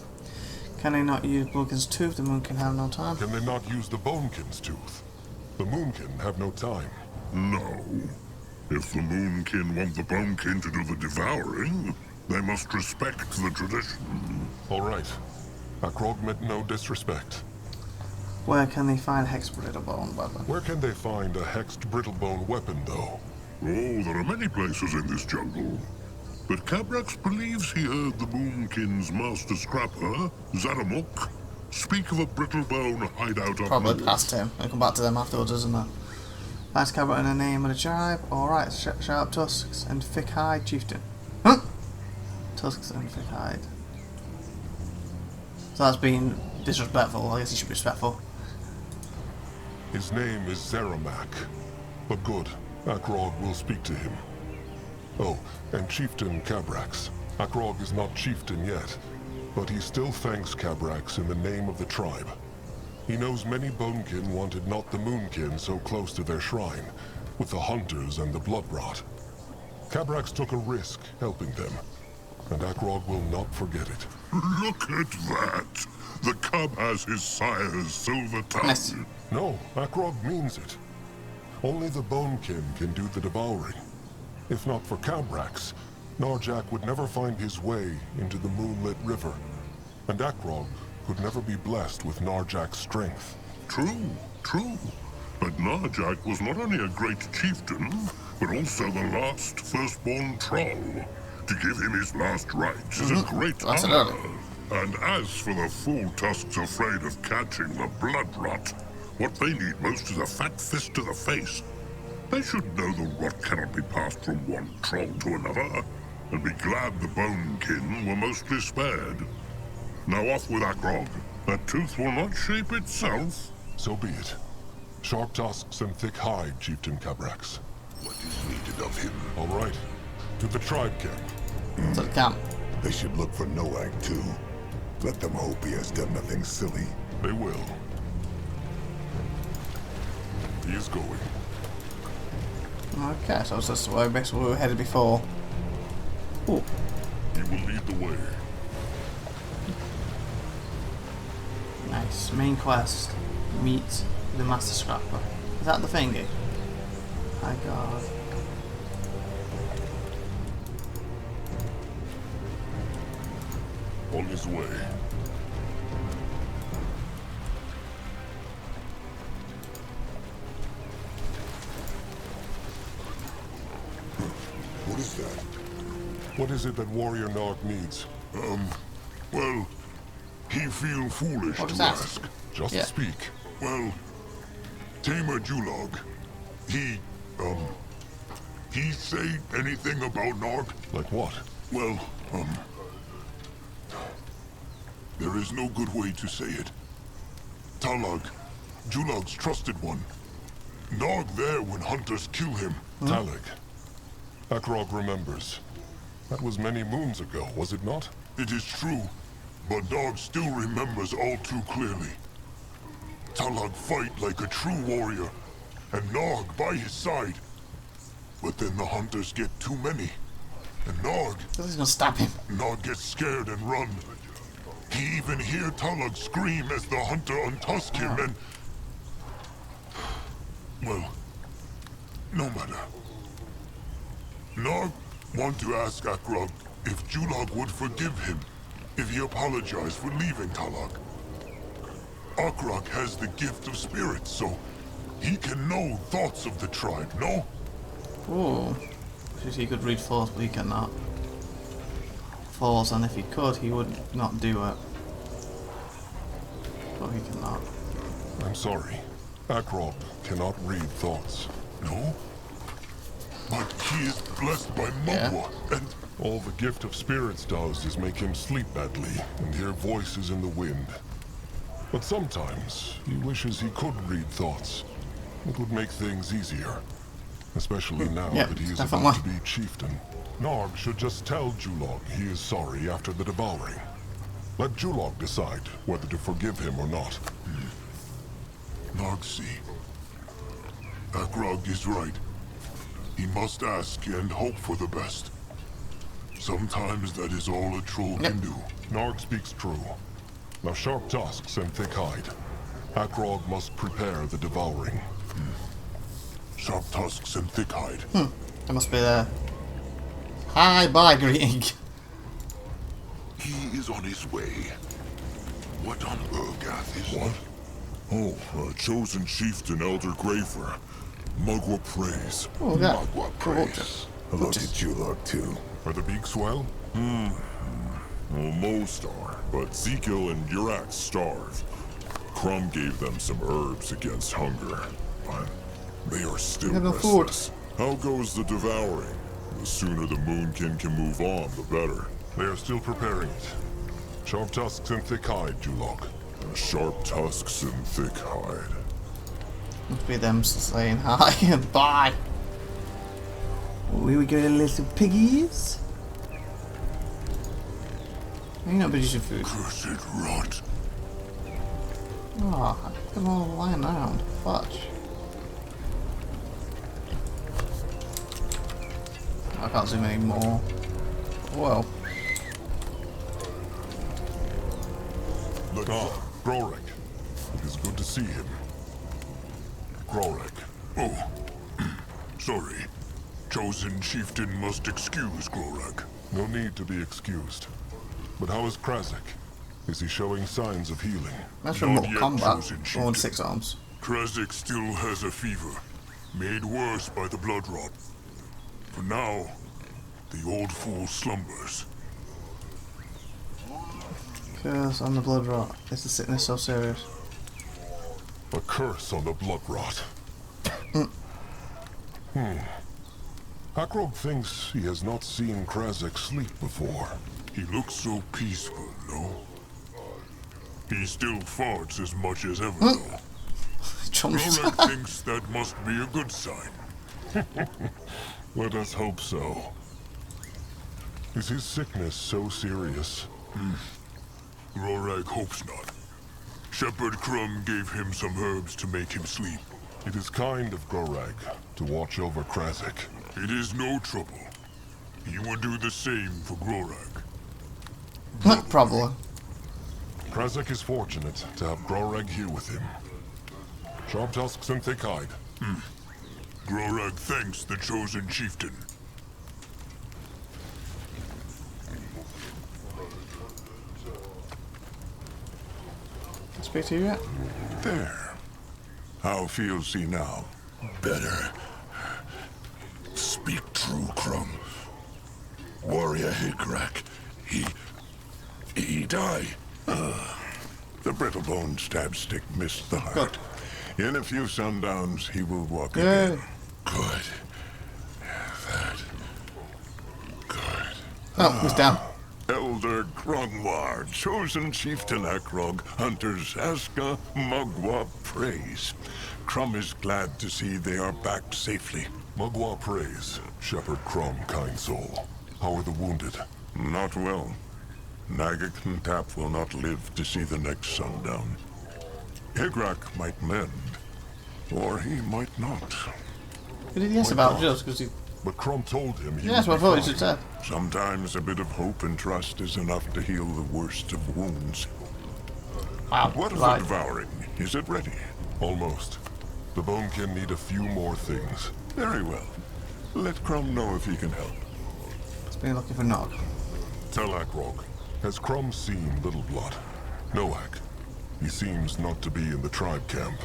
Can they not use Bulkin's tooth? The Moonkin have no time. Can they not use the Bonekin's tooth? The Moonkin have no time. No. If the Moonkin want the Bonekin to do the devouring, they must respect the tradition. All right. Akrog meant no disrespect. Where can they find Hex Brittlebone weapon? Where can they find a hexed brittlebone weapon, though? Oh, there are many places in this jungle. But Cabrax believes he heard the Moonkin's master scrapper, Zaramuk, speak of a brittlebone hideout up Probably north. past him. I'll come back to them afterwards, isn't it? Last Cabra in the name of the tribe. Alright, sharp tusks and thick hide chieftain. Huh? Tusks and thick hide. So that's being disrespectful. I guess he should be respectful. His name is Zeramak. But good, Akrog will speak to him. Oh, and Chieftain Cabrax. Akrog is not chieftain yet, but he still thanks Cabrax in the name of the tribe. He knows many Bonekin wanted not the Moonkin so close to their shrine, with the hunters and the bloodrot. Cabrax took a risk helping them, and Akrog will not forget it. Look at that! The cub has his sire's silver tongue. Nice. No, Akrog means it. Only the Bonekin can do the devouring. If not for Cabrax, Narjak would never find his way into the moonlit river, and Akrog could never be blessed with Narjak's strength. True, true. But Narjak was not only a great chieftain, but also the last firstborn troll. To give him his last rites is a great honor. And as for the fool tusks afraid of catching the blood rot, what they need most is a fat fist to the face. They should know the rot cannot be passed from one troll to another, and be glad the Bonekin were mostly spared. Now off with Akrog. That tooth will not shape itself. So be it. Sharp tusks and thick hide, Chieftain Cabrax. What is needed of him? All right. To the tribe camp. To the camp. They should look for Noag too. Let them hope he has done nothing silly. They will. He is going. Okay, so that's where basically we were headed before. Ooh. He will lead the way. Nice. Main quest. Meet the Master Scrapper. Is that the thingy? My god. On his way. What is that? What is it that Warrior Narg needs? Well, he feel foolish What to was that? ask. Just Yeah. speak. Well, Tamer Julog, he say anything about Narg? Like what? Well, there is no good way to say it. Talag, Julog's trusted one. Narg there when hunters kill him. Talig. Akrog remembers. That was many moons ago, was it not? It is true, but Narg still remembers all too clearly. Talag fight like a true warrior, and Narg by his side. But then the hunters get too many, and Narg This is gonna stab him. Narg gets scared and run. He even hear Talag scream as the hunter untusk him and... Well, no matter. Narg want to ask Akrog if Julog would forgive him if he apologized for leaving Talag. Akrog has the gift of spirits, so he can know thoughts of the tribe, no? Ooh. He could read Force, but he cannot. Force, and if he could, he would not do it. But he cannot. I'm sorry. Akrog cannot read thoughts. No? But he is blessed by Mugwa, and... All the gift of spirits does is make him sleep badly and hear voices in the wind. But sometimes he wishes he could read thoughts. It would make things easier. Especially now Yeah, that he is definitely. about to be chieftain. Narg should just tell Julog he is sorry after the devouring. Let Julog decide whether to forgive him or not. Nargsi. Akrog is right. He must ask and hope for the best. Sometimes that is all a troll can do. Narg speaks true. Now sharp tusks and thick hide. Akrog must prepare the devouring. Sharp tusks and thick hide. There must be there. Hi, bye, greeting. He is on his way. What on Urgath is What? Oh, chosen chieftain Elder Graver. Mugwa praise. Oh, look at that. Magua praise? Hello to Chulog too. Are the beaks well? Well, most are, but Zekiel and Urak starve. Crumb gave them some herbs against hunger, but they are still have no food. restless. How goes the devouring? The sooner the Moonkin can move on, the better. They are still preparing it. Sharp tusks and thick hide, Julog. Sharp tusks and thick hide. Must be them saying hi and bye. Oh, here we go, little piggies. You're not producing food. Cursed rot. Oh, look at them all lying around. Fudge. I can't zoom anymore. Well. Grorek. It is good to see him. Grorek. Oh, sorry. Chosen chieftain must excuse Grorek. No need to be excused. But how is Krasik? Is he showing signs of healing? That's from Not Mortal yet, Kombat. chosen All in chieftain. 6 arms. Krasik still has a fever, made worse by the blood rot. For now, the old fool slumbers. Curse on the blood rot. Is the sickness so serious? A curse on the blood rot. Hakrog thinks he has not seen Krasik sleep before. He looks so peaceful, no? He still farts as much as ever, though. Chumps. Grorek thinks that must be a good sign. Let us hope so. Is his sickness so serious? Grorek hopes not. Shepherd Crumb gave him some herbs to make him sleep. It is kind of Grorek to watch over Krasik. It is no trouble. He would do the same for Grorek. Probably. Krasik is fortunate to have Grorek here with him. Sharp tusks and thick hide. Grorek thanks the chosen chieftain. Speak to you yet? There. How feels he now? Better. Speak true, Crumb. Warrior Higrak, he died. The brittle-bone stab stick missed the heart. In a few sundowns, he will walk again. Good. Good. Oh, he's down. Elder Grongwar, chosen chieftain Akrog, hunters Aska, Mugwa praise. Crumb is glad to see they are back safely. Mugwa praise, Shepherd Crumb, kind soul. How are the wounded? Not well. Nagak and Tap will not live to see the next sundown. Higrak might mend, or he might not. Who did he ask about just because he... But Crumb told him he Yeah, that's would what I be thought he fine. should say. Sometimes a bit of hope and trust is enough to heal the worst of wounds. Wow. What of the Right. devouring? Is it ready? Almost. The Bonekin need a few more things. Very well. Let Crumb know if he can help. He's been looking for Nog. Tell Akrog, has Crumb seen Little Blood? Noak. He seems not to be in the tribe camp.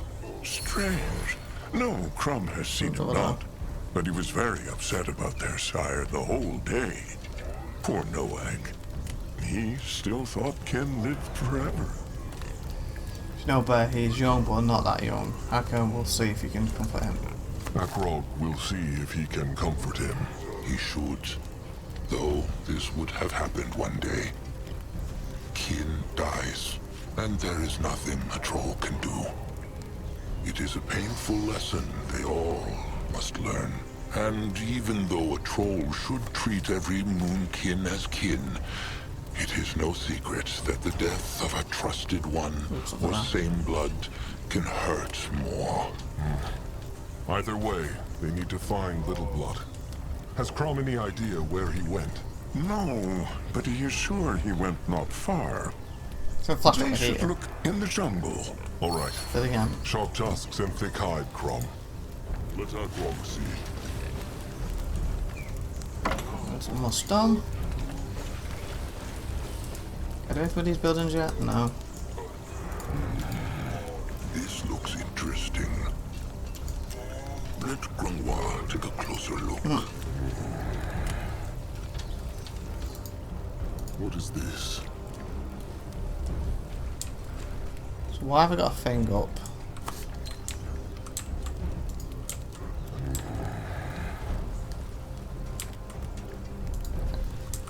Strange. No, Crumb has seen him not. But he was very upset about their sire the whole day. Poor Noak. He still thought Ken lived forever. You know, but he's young, but not that young. Hakan will see if he can comfort him. Akrog will see if he can comfort him. He should. Though this would have happened one day. Kin dies, and there is nothing a troll can do. It is a painful lesson they all must learn. And even though a troll should treat every moonkin as kin, it is no secret that the death of a trusted one or same blood can hurt more. Either way, they need to find Little Blood. Has Crumb any idea where he went? No, but he is sure he went not far. So flashback They should here. look in the jungle. All right. Do it again. Sharp tusks and thick hide, Crumb. Let Akrog see. That's almost done. Are there anything with these buildings yet? No. This looks interesting. Let Grimlore take a closer look. What is this? So why have I got a thing up?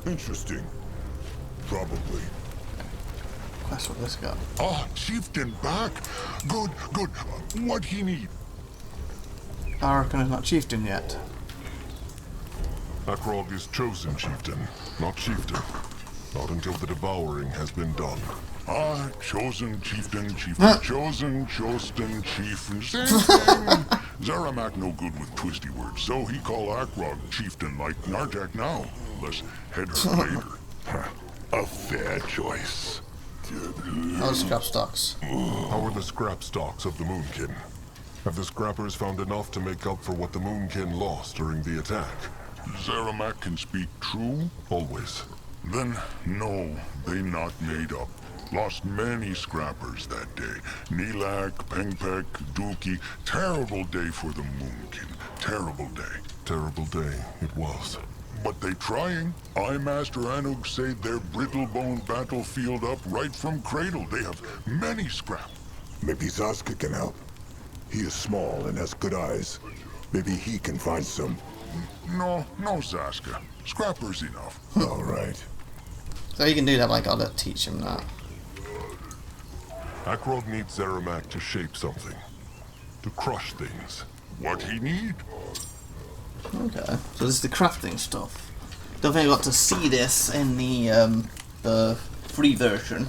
Interesting. Probably. That's what this got. Ah, Chieftain back. Good, good. What he need? I reckon it's not chieftain yet. Akrog is chosen chieftain, not chieftain. Not until the devouring has been done. Ah, chosen chieftain, chieftain, chosen chieftain, same thing. Zaramak no good with twisty words, so he call Akrog chieftain like Nardak now. Less header later. A fair choice. Oh, scrap stocks. How are the scrap stocks of the Moonkin? Have the scrappers found enough to make up for what the Moonkin lost during the attack? Zaramak can speak true? Always. Then, no, they not made up. Lost many scrappers that day. Nilak, Pengpek, Dookie. Terrible day for the Moonkin. Terrible day. Terrible day it was. But they trying. I, Master Anug, say their brittle-boned battlefield up right from cradle. They have many scrap. Maybe Zaska can help. He is small and has good eyes. Maybe he can find some. No Zaska. Scrappers enough. All right. So you can do that, but I gotta teach him that. Akrog needs Zaramak to shape something. To crush things. What he need? Okay. So this is the crafting stuff. Don't think I got to see this in the free version.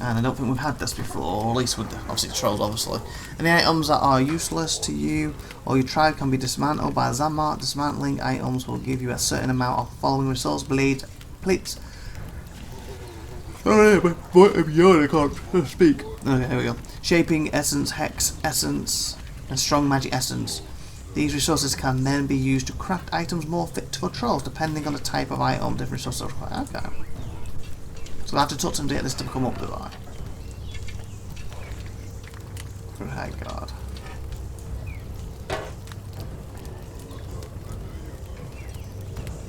And I don't think we've had this before, or at least with the, obviously the trolls, obviously. Any items that are useless to you or your tribe can be dismantled by Zamark. Dismantling items will give you a certain amount of following results: blade, plates. Oh yeah, but I can't speak. Okay, here we go. Shaping essence, hex essence, and strong magic essence. These resources can then be used to craft items more fit for trolls, depending on the type of item. Different resources are required. Okay. So I have to touch them to get this to come up, do I? For high guard.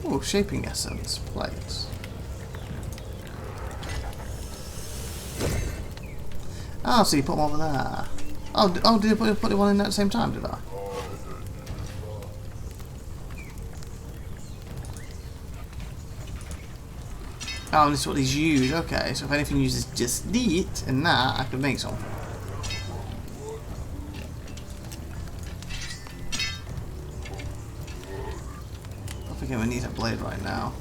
Oh, shaping essence plates. Oh, so you put them over there. Oh, did you put the one in at the same time, did I? Oh, and this is what these use. Okay, so if anything uses just it and that, I can make something. I think I need a blade right now.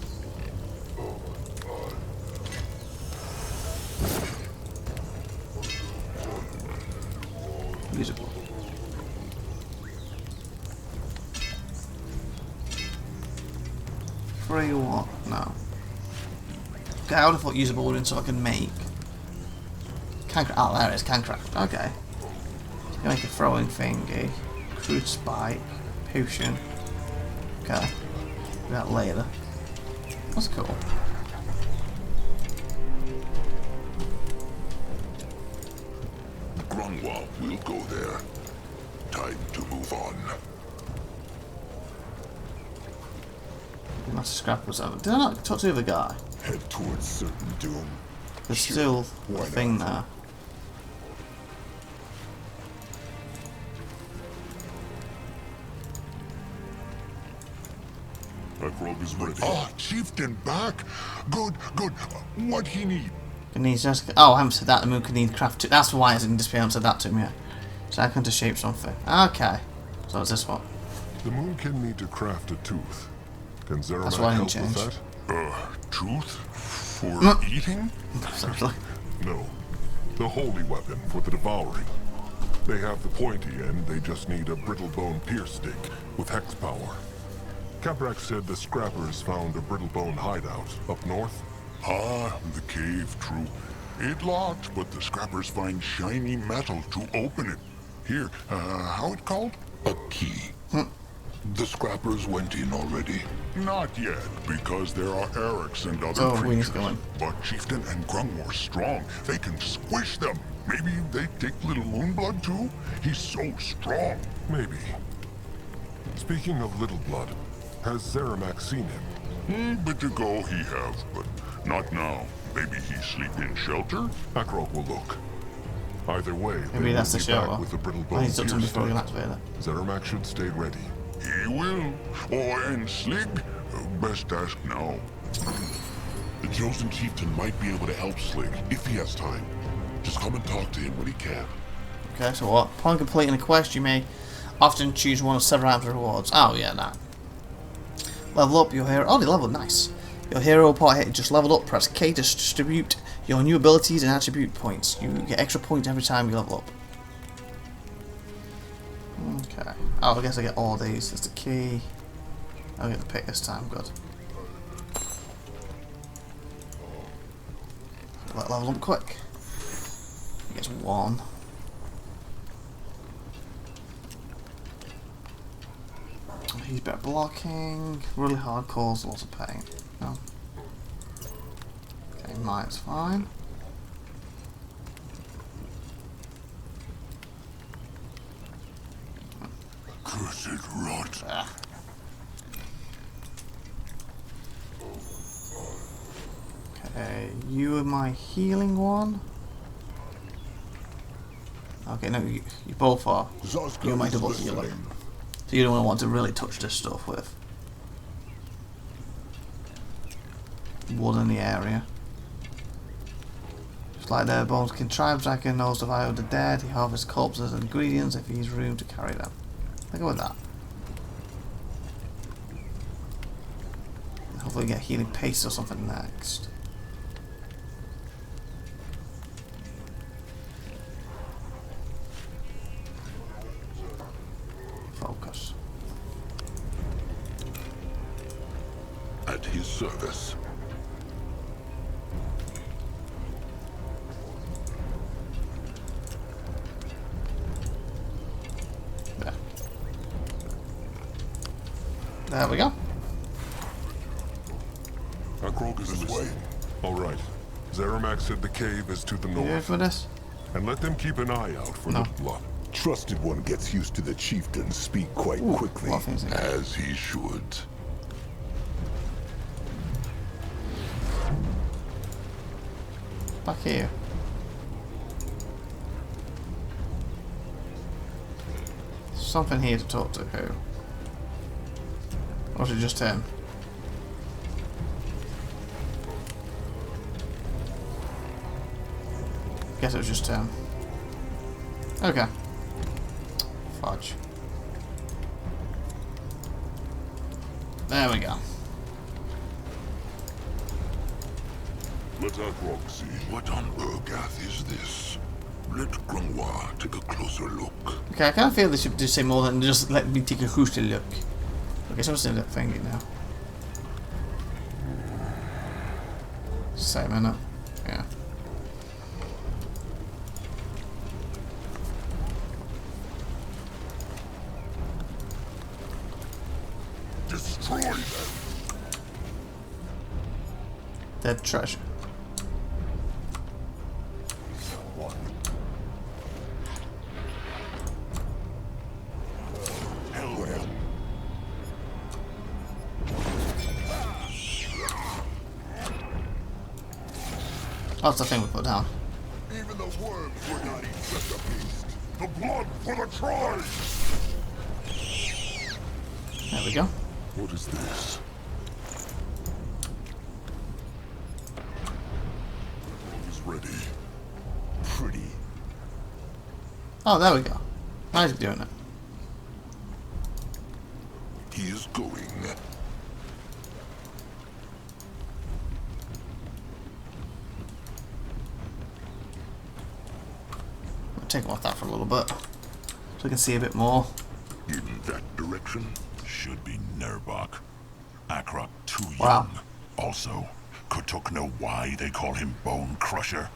Usable. Free what? No. Okay, I would have thought usable would have been so I can make. Oh, there it is, can craft. Okay. So you make a throwing thingy, crude spike, potion. Okay. Do that later. That's cool. Grimlore will go there. Time to move on. Master Scrap was over. Did I not talk to the other guy? Head towards certain doom. There's Sure. still a Why thing not? there. Akrog is ready. Ah, chieftain back. Good, good. What he need? It needs just. Oh, I haven't said that. The moon can need craft too. That's why I didn't just be able to said that to me yet. So I can just shape something. Okay. So it's this one. The Moonkin need to craft a tooth. Can That's Zaramak why I help didn't with change. that? Tooth? For No. eating? Essentially. No. The holy weapon for the devouring. They have the pointy end, they just need a brittle bone pierce stick with hex power. Caprak said the scrappers found a brittle bone hideout up north. Ah, the cave, true. It locked, but the scrappers find shiny metal to open it. Here, how it called? A key. The scrappers went in already. Not yet, because there are Erics and other So we need creatures. to go in. But Chieftain and Grimlore strong. They can squish them. Maybe they take Little Moonblood too? He's so strong. Maybe. Speaking of Little Blood, has Zeramak seen him? Bit ago he have, but not now. Maybe he sleep in shelter? Akrog will look. Either way, Maybe they that's will the be back shelter. with the brittle I bone need to pierced before we can state. activate it. Zeramak should stay ready. He will. Oh, and Slig? Best ask now. The chosen chieftain might be able to help Slig, if he has time. Just come and talk to him when he can. Okay, so what? Upon completing a quest, you may often choose one of several items rewards. Oh, yeah, that. Level up your hero. Oh, they leveled, nice. Your hero party just leveled up. Press K to distribute your new abilities and attribute points. You get extra points every time you level up. Okay. Oh, I guess I get all these. That's the key. I'll get the pick this time. Good. Let level up quick. He gets one. He's better blocking. Really hard calls, lots of pain. No. Okay, mine's fine. Cursed rot. Ah. Okay, you are my healing one. Okay, no, you both are. Zoska You're my is double listening. healer. So you don't want to really touch this stuff with. Wood in the area. Just like their bones can tribes dragon knows the value of the dead. He harvests corpses and ingredients if he has room to carry them. I'll go with that. Hopefully get healing paste or something next. Focus. At his service. There. There we go. Akrog is This way. listening. All right. Zeramak said the cave is to the You ready north. for this? And let them keep an eye out for No. Little Blood. Trusted one gets used to the chieftain's speak quite Ooh, quickly. a lot of things in here. As he should. Back here. Something here to talk to who? Or is it just him? Guess it was just him. Okay. Fudge. There we go. Let Akrog see. What on Urgath is this? Let Grimlore take a closer look. Okay, I kind of feel they should do say more than just let me take a closer look. Okay, so I'm still thinking now. Same minute. Yeah. Destroy them. Dead treasure. Hell, That's the thing we put down. even the worms would not eat such a beast. The blood for the tribe. There we go. What is this? He's ready. Pretty. Oh, there we go. Now he's doing it. He is going. I'll take off that for a little bit. So we can see a bit more. In that direction. Should be Nerbok. Akrok too young. Wow. Also, Kutuk know why they call him Bone Crusher?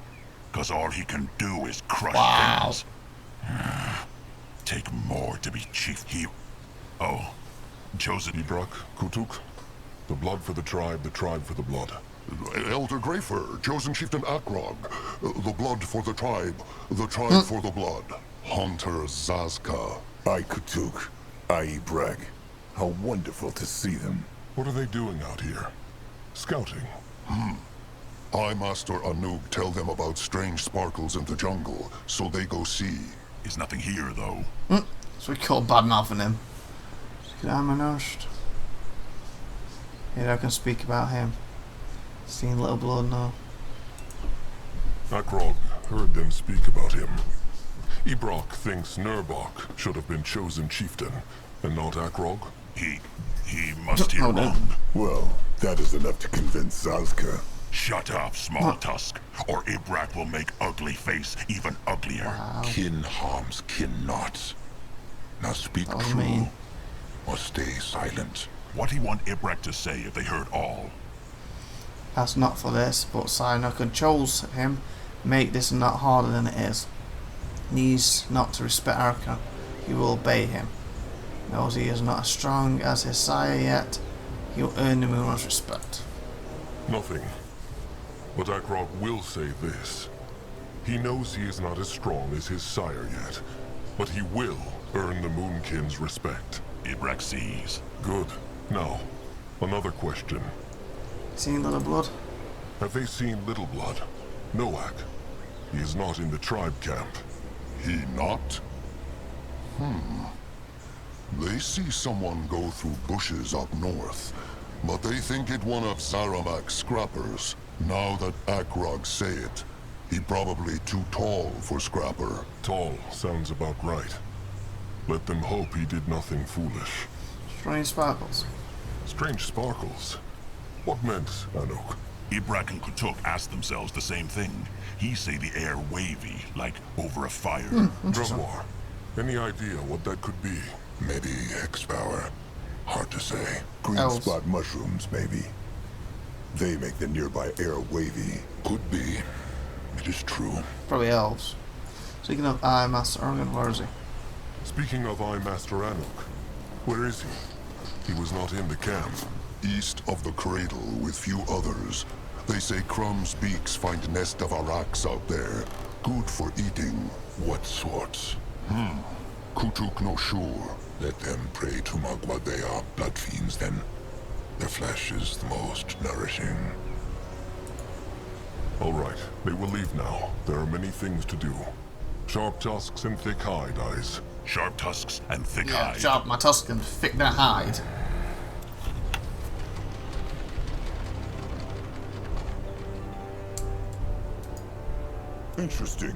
Cause all he can do is crush Wow. things. Take more to be chief he... Oh, chosen... Ibrak, Kutuk, the blood for the tribe for the blood. Elder Greyfur, chosen chieftain Akrog, the blood for the tribe for the blood. Hunter Zazka. I Kutuk, I Brag. How wonderful to see them. What are they doing out here? Scouting? I Master Anug tell them about strange sparkles in the jungle, so they go see. There's nothing here, though. So we call bad mouthing him. I'm managed. Here I can speak about him. Seen little blood now. Akrog heard them speak about him. Ibrock thinks Nurbok should have been chosen chieftain, and not Akrog. He must hear Oh, no. wrong. Well, that is enough to convince Zazka. Shut up, small tusk, or Ibrak will make ugly face even uglier. Kin harms kin not. Now speak Oh, true, man. or stay silent. What he want Ibrak to say if they heard all? That's not for this, but Sino controls him, make this not harder than it is. Needs not to respect Arkan, he will obey him. Knows he is not as strong as his sire yet, he will earn the Moon's respect. Nothing. But Akrog will say this. He knows he is not as strong as his sire yet, but he will earn the Moonkin's respect. Ibrak sees. Good. Now, another question. Seen little blood? Have they seen Little Blood? Noak. He is not in the tribe camp. He not? They see someone go through bushes up north, but they think it one of Zaramak's scrappers. Now that Akrog say it, he probably too tall for scrapper. Tall sounds about right. Let them hope he did nothing foolish. Strange sparkles. Strange sparkles. What meant, Anuk? Ibrak and Kutuk asked themselves the same thing. He say the air wavy, like over a fire. Grimlore, any idea what that could be? Maybe Hex power. Hard to say. Green Elves. spot mushrooms, maybe. They make the nearby air wavy. Could be. It is true. Probably elves. Speaking of I, Master Argan, where is he? Speaking of I, Master Anuk, where is he? He was not in the camp. East of the cradle with few others. They say Crumb's beaks find nest of araks out there. Good for eating. What sorts? Kutuk no sure. Let them pray to Magwa. They are blood fiends then. Their flesh is the most nourishing. All right, they will leave now. There are many things to do. Sharp tusks and thick hide, eyes. Sharp tusks and thick Yeah, hide. sharp my tusk and thick their hide. Interesting.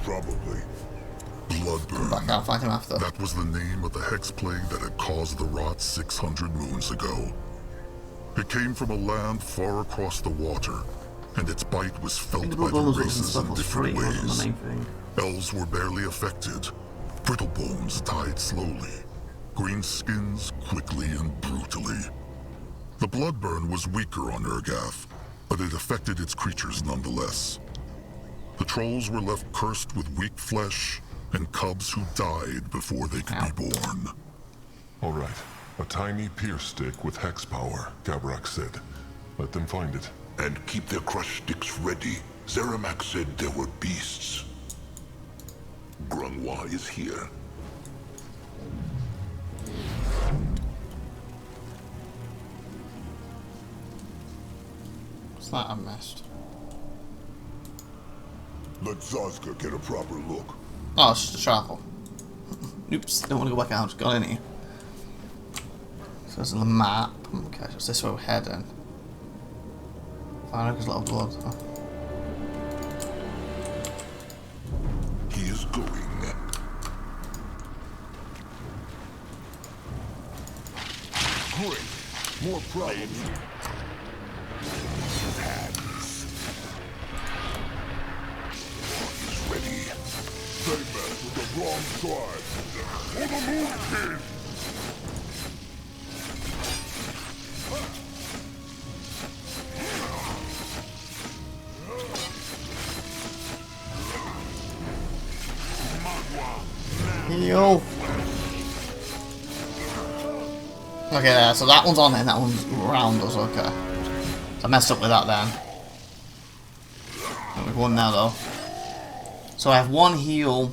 Probably. Bloodburn. Back out, find him after. That was the name of the hex plague that had caused the rot 600 moons ago. It came from a land far across the water, and its bite was felt The by the bubbles races in was different free, wasn't the ways. main thing. Elves were barely affected. Brittle bones died slowly. Green skins quickly and brutally. The bloodburn was weaker on Urgath, but it affected its creatures nonetheless. The trolls were left cursed with weak flesh and cubs who died before they could be born. All right, a tiny pierce stick with hex power, Gabrak said. Let them find it. And keep their crushed sticks ready. Zeramak said there were beasts. Grungwa is here. What's that I missed? Let Zazka get a proper look. Oh, it's just a travel. Oops, don't want to go back out, just got in here. So there's the map. Okay, so it's this way we're heading. Fine, there's a lot of blood. Oh. He is going. Great. More problems. He's ready. They messed with the wrong side. For the Moon King! Yo. Okay, there. So that one's on it, and that one's round us. Okay. So I messed up with that then. We've won now though. So I have one heal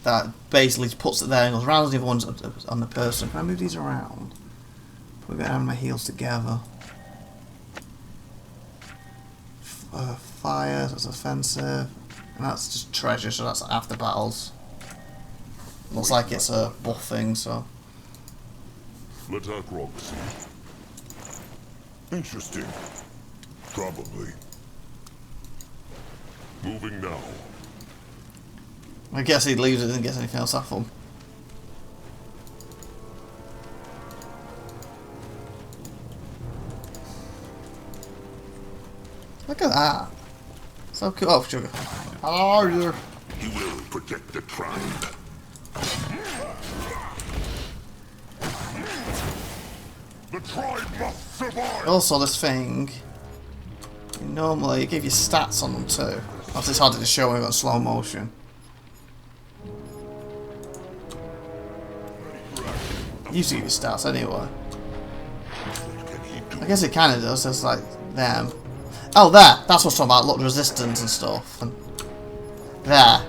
that basically puts it there and goes around the other ones on the person. Can I move these around? Put my heals together. Fire, that's offensive. And that's just treasure, so that's after battles. Looks like it's a buff thing, so. Let Akrog see. Interesting. Probably. Moving now. I guess he leaves it and gets anything else off him. Look at that. So cool. Oh, sugar. How are you? He will protect the tribe. The tribe must survive! Also, this thing, normally it gives you stats on them too. Obviously, it's harder to show when you've got slow motion. Usually give you stats anyway. I guess it kind of does. It's like them. Oh, there. That's what's talking about. Look, resistance and stuff. And there.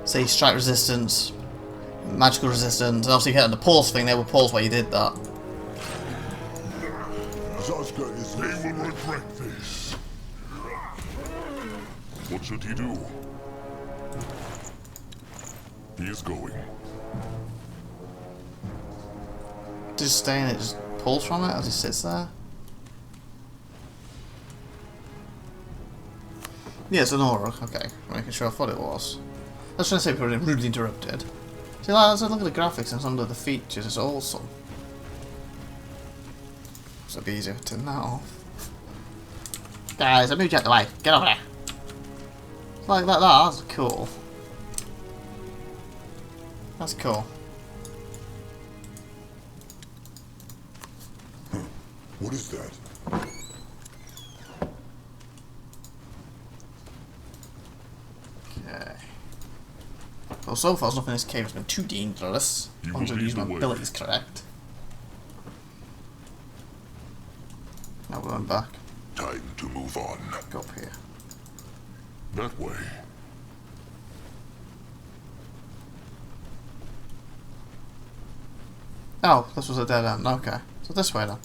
See, strike resistance, magical resistance, and obviously you hit on the pulse thing. There were pulse where you did that. Zaska is... They will regret this. What should he do? He is going. Just stay in it, just pulls from it as he sits there. Yeah, it's an aura. Okay, making sure I thought it was. I was trying to say people rudely interrupted. See, like, as I look at the graphics and some of the features, it's awesome. So it'd be easier to turn that off. Guys, I moved you out the way. Get over there. Like that. That's cool. That's cool. What is that? Okay. Well, so far, nothing in this cave has been too dangerous. As long as I use my abilities correct. Now we're going back. Time to move on. Go up here. That way. Oh, this was a dead end. Okay. So this way then.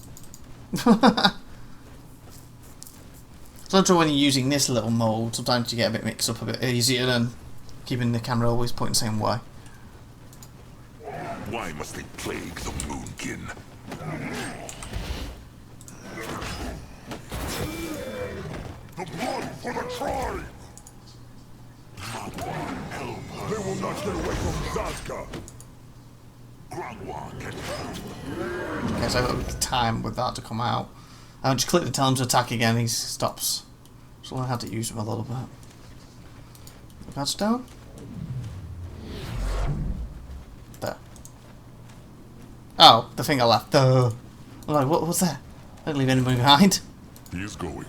Sometimes when you're using this little mode, sometimes you get a bit mixed up a bit easier than keeping the camera always pointing the same way. Why must they plague the Moonkin? The blood for the tribe! They will not get away from Zaska! Okay, so I've got time with that to come out. I'll just click to tell him to attack again, he stops. So I had to use him a little bit. That's down. There. Oh, the thing I left. I'm like, what was that? I didn't leave anybody behind. He is going.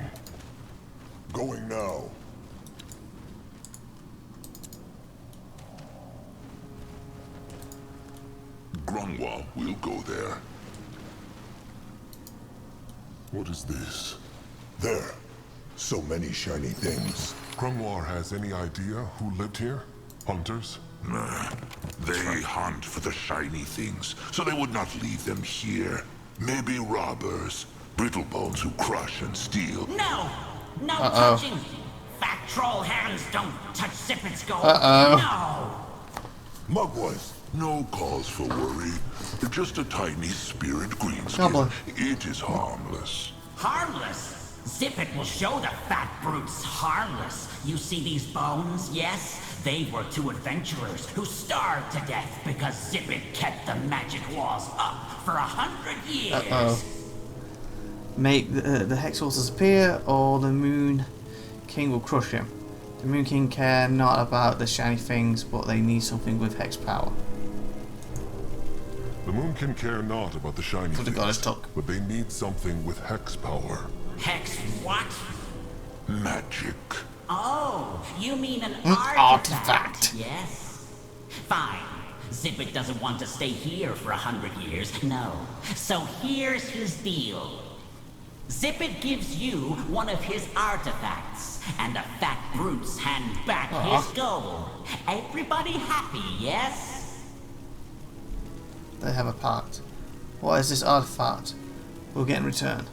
Going now. Grimlore will go there. What is this? There. So many shiny things. Grimlore has any idea who lived here? Hunters? Nah. They hunt for the shiny things, so they would not leave them here. Maybe robbers. Brittlebones who crush and steal. No! No touching! Fat troll hands don't touch Zippet's gold! Uh-oh. No! Mugwas. No cause for worry. Just a tiny spirit greenskin. It is harmless. Harmless? Zippet will show the fat brutes harmless. You see these bones, yes? They were two adventurers who starved to death because Zippet kept the magic walls up for 100 years. Uh-oh. Make the Hex Forces appear, or the Moon King will crush him. The Moon King care not about the shiny things, but they need something with Hex power. The Moon can care not about the shiny So the goddess took. but they need something with hex power. Hex what? Magic. Oh, you mean an artifact. Yes. Fine. Zippet doesn't want to stay here for 100 years, no. So here's his deal. Zippet gives you one of his artifacts, and the fat brutes hand back his gold. Everybody happy, yes? They have a pact. What is this artifact we'll get in return?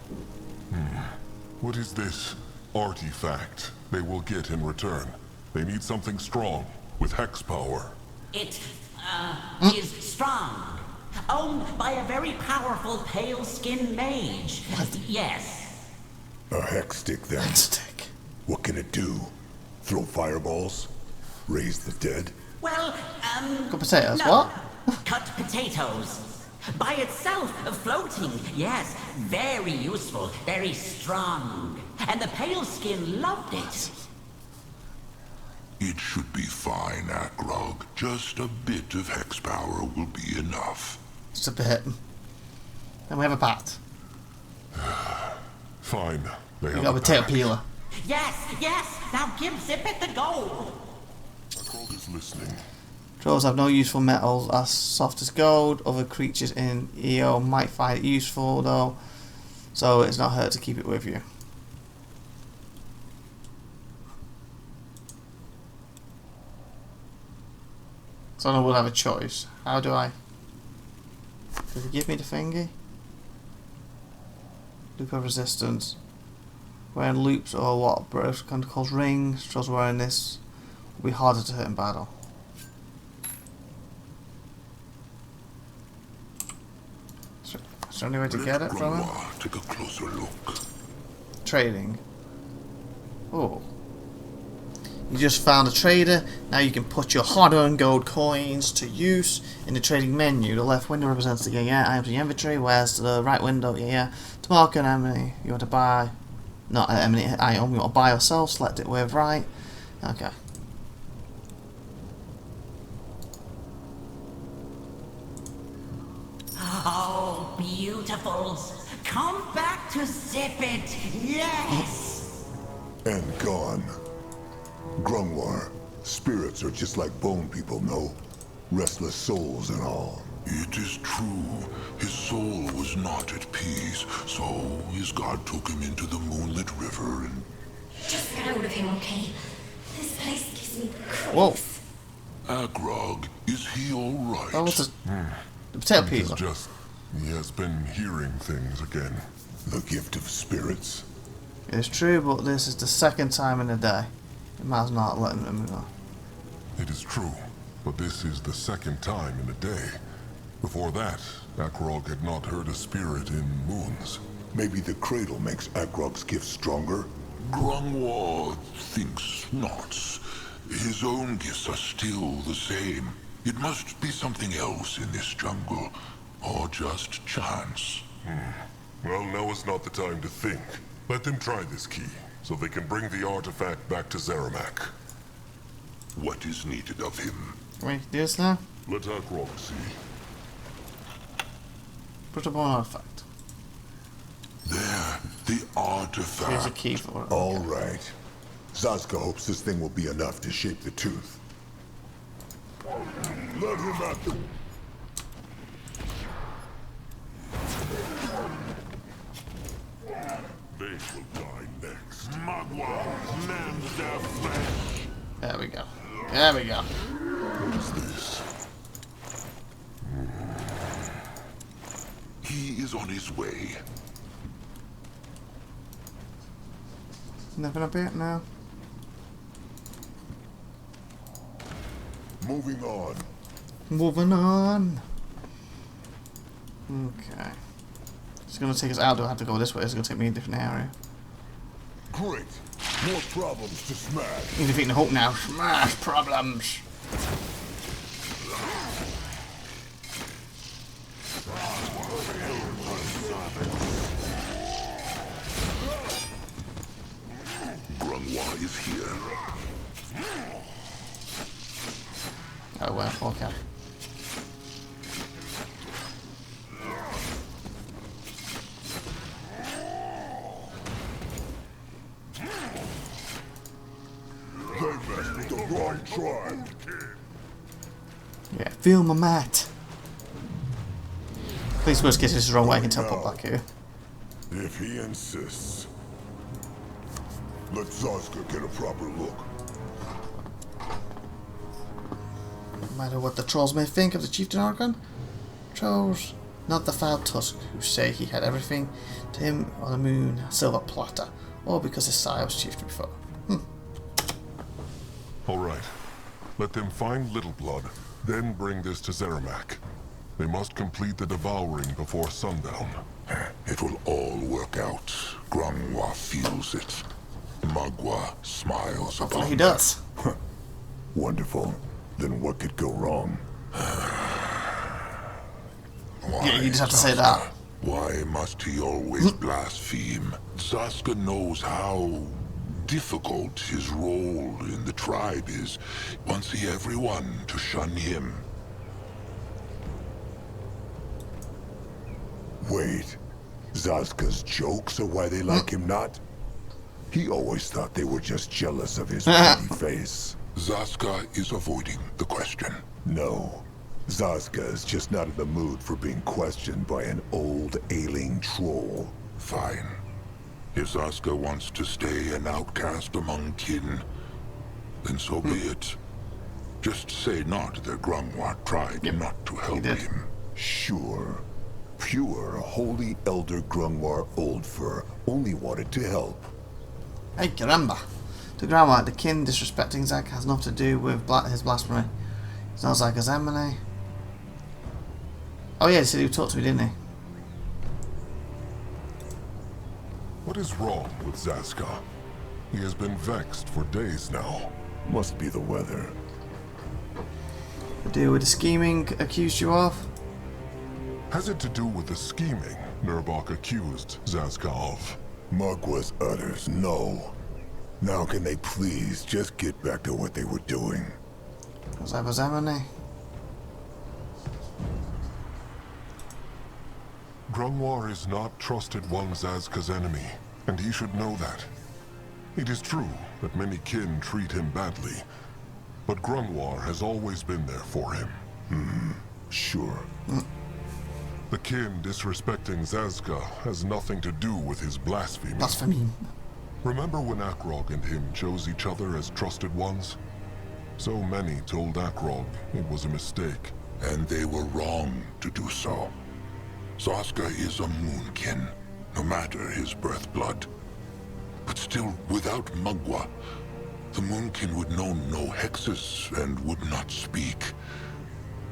What is this artifact they will get in return? They need something strong, with hex power. It, is strong. Owned by a very powerful pale-skinned mage. Yes. A hex stick then. Hex stick. What can it do? Throw fireballs? Raise the dead? Well, Got potatoes, no. what? Cut potatoes. By itself, floating, yes. Very useful, very strong. And the pale skin loved it. It should be fine, Akrog. Just a bit of hex power will be enough. Just a bit. Then we have a pact. Fine. They We have got a a potato pact. peeler. Yes. Now give Zippet the gold. Akrog is listening. Trolls have no useful metals as soft as gold. Other creatures in EO might find it useful though, so it's not hurt to keep it with you. So I will have a choice. How do I? Does it give me the thingy? Loop of resistance. Wearing loops or what? Bros can cause rings. Trolls wearing this will be harder to hit in battle. Is there any way to get it from him? Grimlore, take a closer look. Trading. Oh. You just found a trader. Now you can put your hard-earned gold coins to use in the trading menu. The left window represents the items in your inventory, whereas the right window, to mark an enemy you want to buy. Not an enemy item you want to buy or sell. Select it with right. Okay. Oh, beautifuls. Come back to Zippet. Yes. And gone. Grungwar. Spirits are just like bone people, no? Restless souls and all. It is true. His soul was not at peace, so his god took him into the moonlit river and... Just get out of here, okay? This place gives me the creeps. Whoa. Agrog, is he all right? That was the potato It's peeler. just, he has been hearing things again. The gift of spirits. It's true, but this is the second time in a day. It might as not letting them move on. It is true, but this is the second time in a day. Before that, Akrog had not heard a spirit in moons. Maybe the cradle makes Agrog's gift stronger? Grungwar thinks not. His own gifts are still the same. It must be something else in this jungle, or just chance. Well, now is not the time to think. Let them try this key, so they can bring the artifact back to Zeramak. What is needed of him? Wait, do this now? Let Akrog see. Put up on artifact. There, the artifact. Here's a key for it. All right. Zazka hopes this thing will be enough to shape the tooth. Let him at the... They will die next. Magua, mend their flesh. There we go. There we go. What is this? He is on his way. Nothing up here now. Moving on. Moving on. Okay. It's gonna take us out. Do I have to go this way? It's gonna take me a different area. Great. More problems to smash. Need to defeat the Hulk now. Smash problems. Grungwar is here. Oh well, okay. They messed with the wrong tribe. Yeah, feel my mat. Please, worst case, this is the wrong way. I can teleport back here. If he insists. Let Zaska get a proper look. No matter what the trolls may think of the chieftain Argon, trolls, not the foul tusk who say he had everything to him on the moon silver platter, or because his sire was chieftain before. Alright. Let them find Little Blood, then bring this to Zeramak. They must complete the devouring before sundown. It will all work out. Grimlore feels it. Magua smiles Hopefully about he does. Wonderful. Then what could go wrong? Yeah, you just have to say that. Why must he always blaspheme? Zaska knows how difficult his role in the tribe is. Wants everyone to shun him. Wait. Zaska's jokes are why they like him not? He always thought they were just jealous of his pretty face. Zaska is avoiding the question. No. Zaska is just not in the mood for being questioned by an old, ailing troll. Fine. If Zaska wants to stay an outcast among kin, then so be it. Just say not that Grimlore tried not to help him. Sure. Pure, holy elder Grimlore Oldfur only wanted to help. Hey, caramba. To Grimlore, the kin disrespecting Zag has nothing to do with his blasphemy. It's not Zaga's enemy. Oh yeah, he said he would talk to me, didn't he? What is wrong with Zaska? He has been vexed for days now. Must be the weather. The deal with the scheming accused you of? Has it to do with the scheming Nurbok accused Zaska of? Magua's utters no. Now can they please just get back to what they were doing? Was that his enemy? Grimlore is not trusted one Zaska's enemy, and he should know that. It is true that many kin treat him badly, but Grimlore has always been there for him. Sure. The kin disrespecting Zaska has nothing to do with his blasphemy. Blasphemy. Remember when Akrog and him chose each other as trusted ones? So many told Akrog it was a mistake. And they were wrong to do so. Zaska is a moonkin, no matter his birth blood. But still, without Magua, the moonkin would know no hexes and would not speak.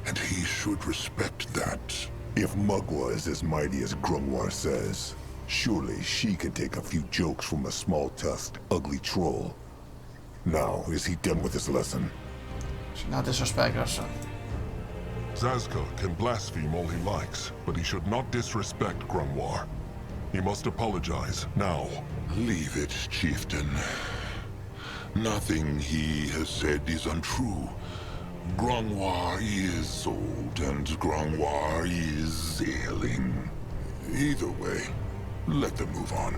And he should respect that. If Magua is as mighty as Grimlore says, surely she can take a few jokes from a small-tusked, ugly troll. Now, is he done with his lesson? Should not disrespect her son. Zaska can blaspheme all he likes, but he should not disrespect Grimlore. He must apologize now. Leave it, chieftain. Nothing he has said is untrue. Grimlore is old, and Grimlore is ailing. Either way, let them move on.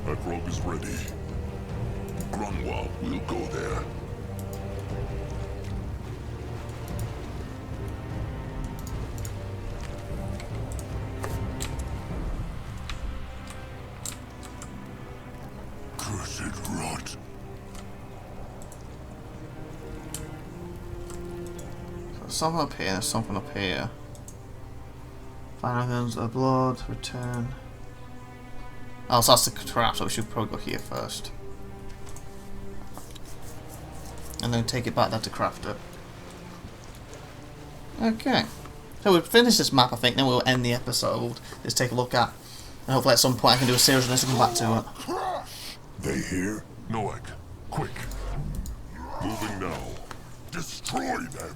Akrog is ready. Grimlore will go there. Cursed rot. Something up here, something up here. Final guns of blood, return. Oh, so that's the trap, so we should probably go here first. And then take it back there to craft it. Okay. So we've finished this map, I think, then we'll end the episode. Just take a look at. And hopefully at some point I can do a series on this and come back to it. They here? Noek, quick. Moving now. Destroy them.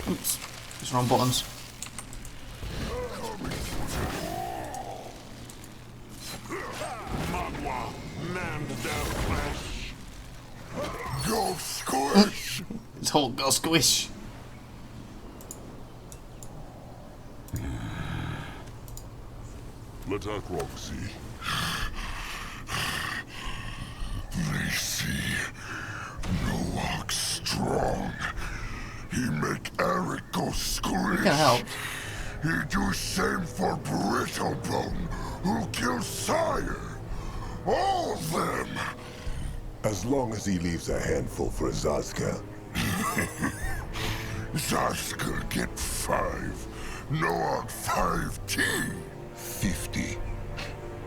Oops. Just wrong buttons. Magua, mend their flesh. Go squish. His whole go squish. Let Akrog see. They see Noak strong. He make Eric go squish. You can help. He do same for Brittlebone, who killed Sire. All them. As long as he leaves a handful for Zaska. Zaska get 5. Noag 50. 50.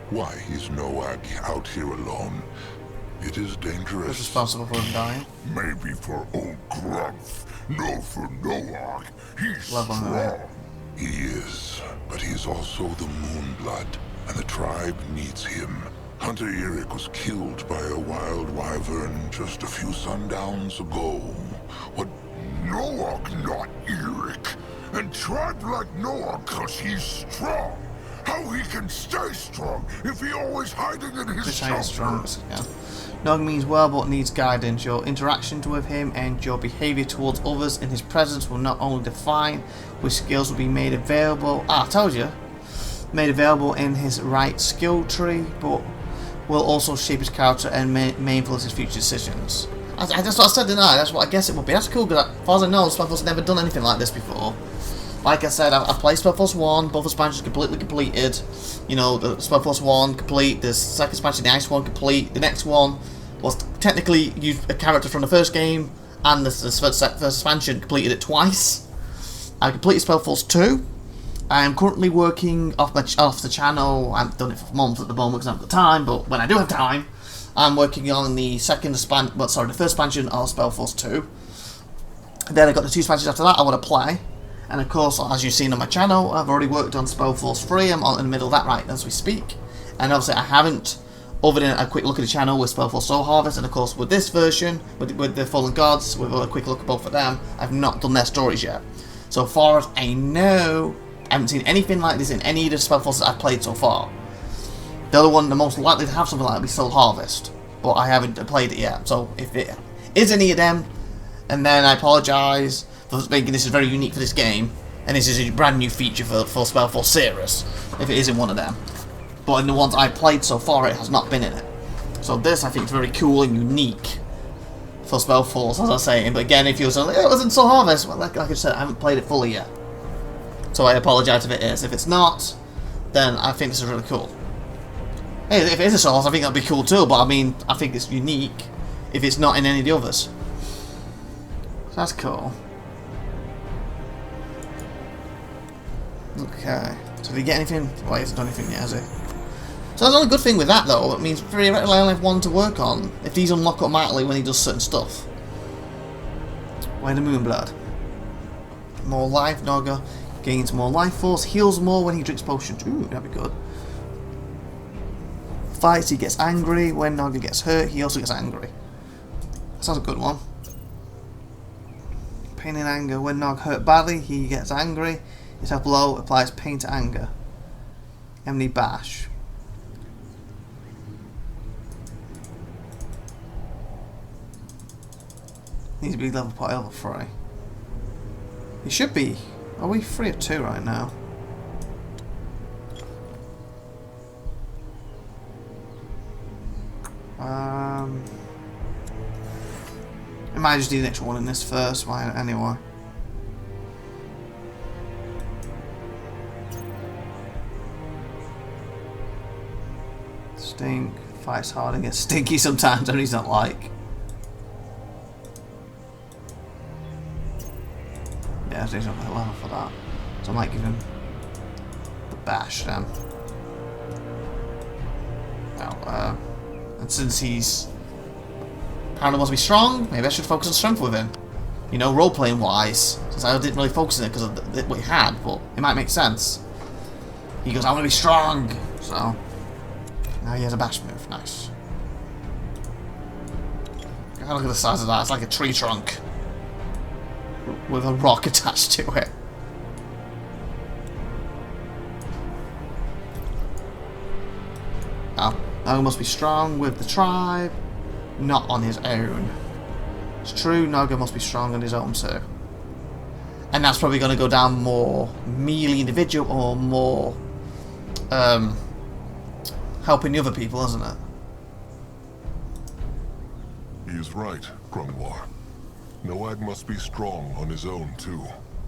Why is Noag out here alone? It is dangerous. Who's responsible for him dying? Maybe for old Grumph. No for Noag. He's Level strong. 9. He is, but he's also the Moonblood, and the tribe needs him. Hunter Eric was killed by a wild wyvern just a few sundowns ago. What? Noag not Eric. And tribe like Noag cause he's strong. How he can stay strong if he always hiding in his Just shelter? strong. Yeah. Nog means well but needs guidance. Your interactions with him and your behaviour towards others in his presence will not only define which skills will be made available. I told you. Made available in his right skill tree, but will also shape his character and may influence his future decisions. That's what I said, didn't I? That's what I guess it would be. That's cool, because as far as I know, SpellForce has never done anything like this before. Like I said, I've played SpellForce 1, both expansions completely completed. You know, the SpellForce 1 complete, the second expansion, the Ice one complete. The next one was technically used a character from the first game, and the first expansion completed it twice. I completed SpellForce 2. I am currently working off the channel. I haven't done it for months at the moment because I haven't got time, but when I do have time, I'm working on the the first expansion of SpellForce 2. Then I got the 2 expansions after that I want to play. And of course, as you've seen on my channel, I've already worked on SpellForce 3. I'm in the middle of that right as we speak. And obviously I haven't, other than a quick look at the channel with SpellForce Soul Harvest, and of course with this version, with the Fallen Gods, with a quick look at both of them, I've not done their stories yet. So far as I know, I haven't seen anything like this in any of the SpellForces I've played so far. The other one, the most likely to have something like that, would be Soul Harvest. But I haven't played it yet. So if it is any of them, and then I apologise for thinking this is very unique for this game, and this is a brand new feature for SpellForce series, if it is in one of them. But in the ones I've played so far, it has not been in it. So this, I think, is very cool and unique for SpellForce, as I was saying. But again, if you're saying, it was in Soul Harvest, well, like I said, I haven't played it fully yet. So I apologise if it is. If it's not, then I think this is really cool. Hey, if it is a Soul Harvest, I think that'd be cool too, but I mean, I think it's unique if it's not in any of the others. So that's cool. Okay, so did he get anything? Well, he hasn't done anything yet, has he? So that's not a good thing with that, though. It means theoretically I only have 1 to work on if these unlock automatically when he does certain stuff. Why the Moonblood? More life, Naga gains more life force, heals more when he drinks potions. Ooh, that'd be good. Fights, he gets angry. When Naga gets hurt, he also gets angry. That sounds a good one. Pain and anger. When Nog hurt badly, he gets angry. His health low applies pain to anger. Emily Bash. Needs to be level 3. He should be. Are we 3 or 2 right now? I might just do the next one in this first, anyway. Stink fights hard and gets stinky sometimes, and he's not like. Yeah, he's not the level for that, so I might give him the bash then. Well, and since he's apparently wants to be strong, maybe I should focus on strength with him. You know, role-playing wise, since I didn't really focus on it because of what he had, but it might make sense. He goes, I want to be strong, so now he has a bash move. Nice. Look at the size of that. It's like a tree trunk with a rock attached to it. Oh, now he must be strong with the tribe, not on his own. It's true, Naga must be strong on his own too. And that's probably going to go down more melee individual or more helping the other people, isn't it? He is right, Grimlore. Noag must be strong on his own too.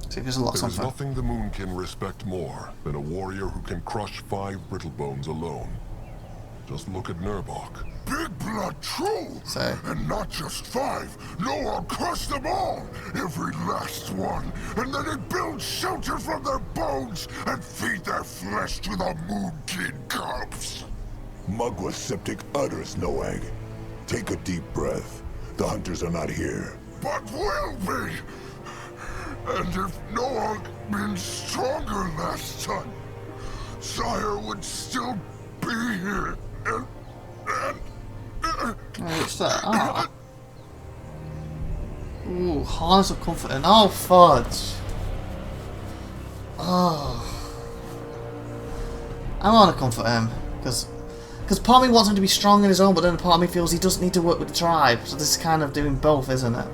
See if there's a lot of There is something. nothing the moon can respect more than a warrior who can crush 5 Brittlebones alone. Just look at Nurbok. Big blood true! So, And not just 5. No, I'll crush them all! Every last one! And then it builds shelter from their bones and feed their flesh to the Moon King cubs! Mugwa's septic utters, Noag. Take a deep breath. The hunters are not here. But will be! And if Noah been stronger last time, Sire would still be here, and what's that? Ah. Ooh, Harness of Comfort and oh fudge. Oh. I want to comfort him, because part of me wants him to be strong in his own, but then part of me feels he doesn't need to work with the tribe, so this is kind of doing both, isn't it?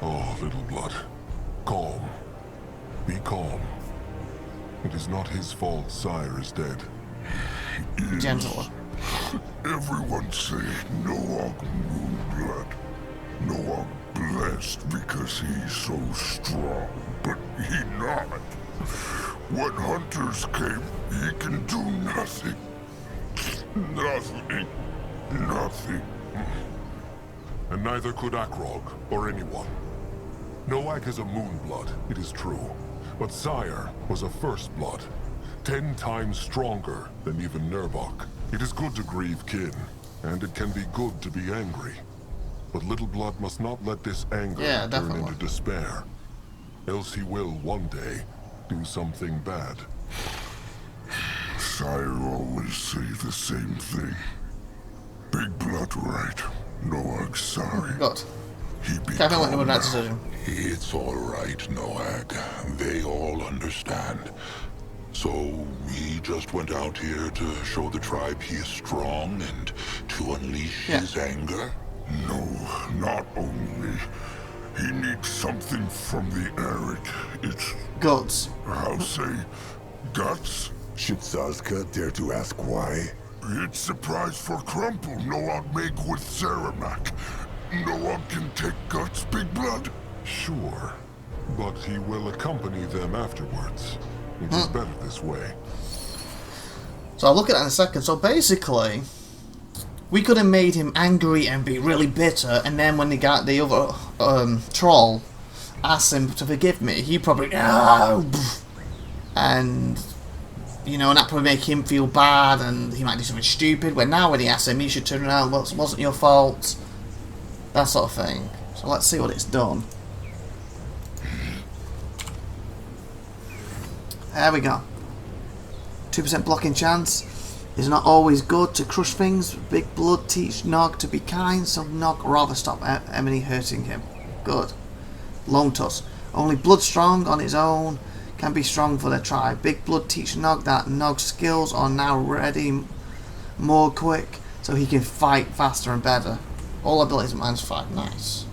Oh, little blood. Calm. Be calm. It is not his fault Sire is dead. Gentler. everyone say Noah Moonblood. Noah blessed because he's so strong, but he not. When hunters came, he can do nothing. Nothing. Nothing. And neither could Akrog, or anyone. Noak is a Moonblood, it is true. But Sire was a First Blood, 10 times stronger than even Nurbok. It is good to grieve kin, and it can be good to be angry. But Little Blood must not let this anger turn into despair. Else he will, one day, do something bad. Sire always say the same thing. Big Blood right. Noag sorry. Good. He be Kevin went with that decision. It's all right, Noag. They all understand. So we just went out here to show the tribe he is strong and to unleash his anger? No, not only. He needs something from the Eric. It's... guts. I'll say... guts? Should Sazka dare to ask why? It's a prize for Crumple Noah make with Saramak. Noah can take guts, Big Blood? Sure. But he will accompany them afterwards. It is better this way. So I'll look at that in a second. So basically, we could have made him angry and be really bitter, and then when the other troll asked him to forgive me, he probably no, and you know, and that probably make him feel bad, and he might do something stupid. When he asks him, he should turn around. Well, it wasn't your fault. That sort of thing. So let's see what it's done. There we go. 2% blocking chance. It's not always good to crush things. Big Blood teach Nog to be kind, so Nog rather stop Emily hurting him. Good. Lone Tusk. Only Blood strong on its own can be strong for their tribe. Big Blood teach Nog that Nog's skills are now ready more quick, so he can fight faster and better. All abilities -5. Nice.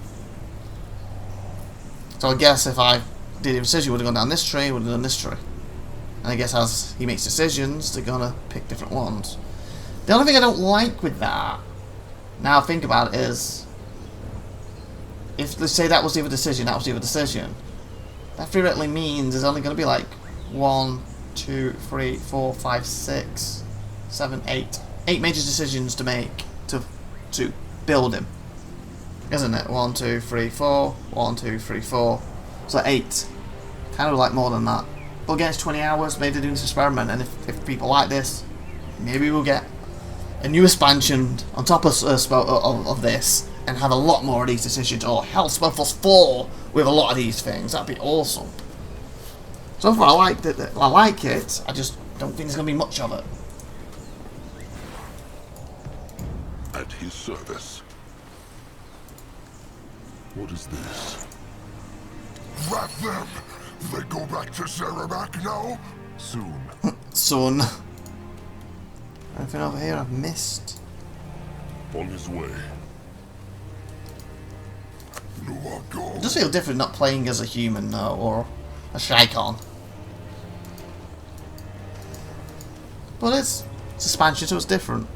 So I guess if I did a decision, would have gone down this tree, would have done this tree. And I guess as he makes decisions, they're gonna pick different ones. The only thing I don't like with that, now I think about it, is if let's say that was the other decision, that theoretically means there's only gonna be like 1, 2, 3, 4, 5, 6, 7, 8. 8 major decisions to make to build him. Isn't it? 1, 2, 3, 4, 1, 2, 3, 4. So 8. Kind of like more than that. But again, it's 20 hours, maybe they're doing this experiment, and if people like this, maybe we'll get a new expansion on top of this, and have a lot more of these decisions, or hell, SpellForce 4 with a lot of these things. That'd be awesome. So far, I like it, I just don't think there's going to be much of it. At his service. What is this? Rat them! They go back to Saramak now? Soon. Son. Anything over here I've missed? On his way. Noah, go. It does feel different not playing as a human now, or a Shaikon. But it's expansion, so it's different.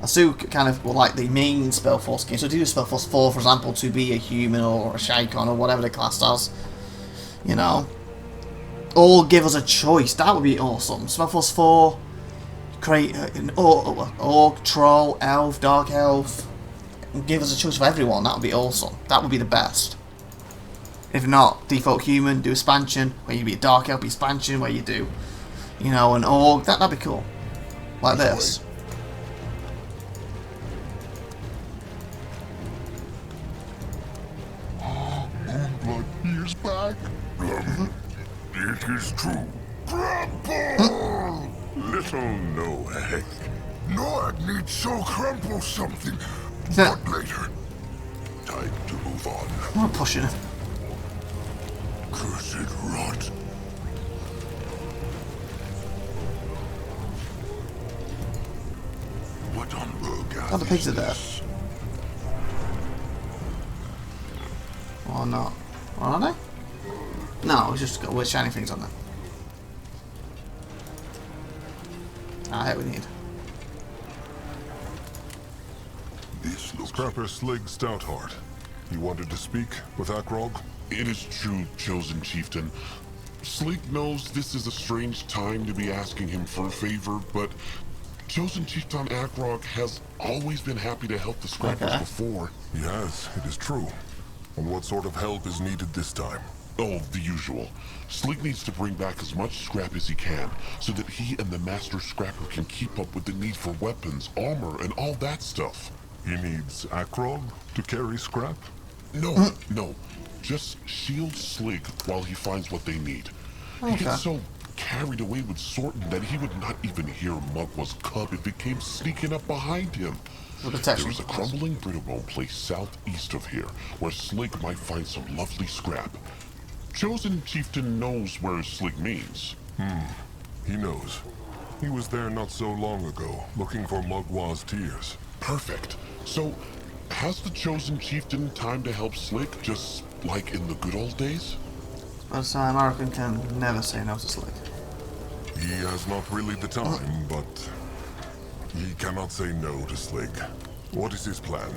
Asuk kind of like the main SpellForce game. So do SpellForce 4, for example, to be a human or a Shaikon or whatever the class does. You know. Or give us a choice. That would be awesome. SpellForce 4, create an Orc, Troll, Elf, Dark Elf. Give us a choice of everyone. That would be awesome. That would be the best. If not, default human, do expansion, where you be a Dark Elf, expansion, where you do, you know, an Orc. That'd be cool. Like this. Moonblood, he is back. It is true. Crumple! Little Noag. Noag needs so crumple something. But later. Time to move on. I'm not pushing it. Cursed rot. What on Burgath? Oh, the pigs are there. Or not. Or are they? No, it's just got weird shiny things on them. Ah, here we need. This looks... Scrapper Slig Stoutheart. You wanted to speak with Akrog? It is true, Chosen Chieftain. Slig knows this is a strange time to be asking him for a favor, but Chosen Chieftain Akrog has always been happy to help the Scrappers before. He has, it is true. And what sort of help is needed this time? Oh, the usual. Slig needs to bring back as much scrap as he can, so that he and the Master Scrapper can keep up with the need for weapons, armor, and all that stuff. He needs Akrog to carry scrap? No, no. Just shield Slig while he finds what they need. He gets so carried away with sorting that he would not even hear Mugwa's cub if it came sneaking up behind him. There is a crumbling brittlebone place southeast of here, where Slig might find some lovely scrap. Chosen Chieftain knows where Slig means. He knows. He was there not so long ago, looking for Mugwa's tears. Perfect. So, has the Chosen Chieftain time to help Slig, just like in the good old days? But American can never say no to Slig. He has not really the time, but he cannot say no to Slig. What is his plan?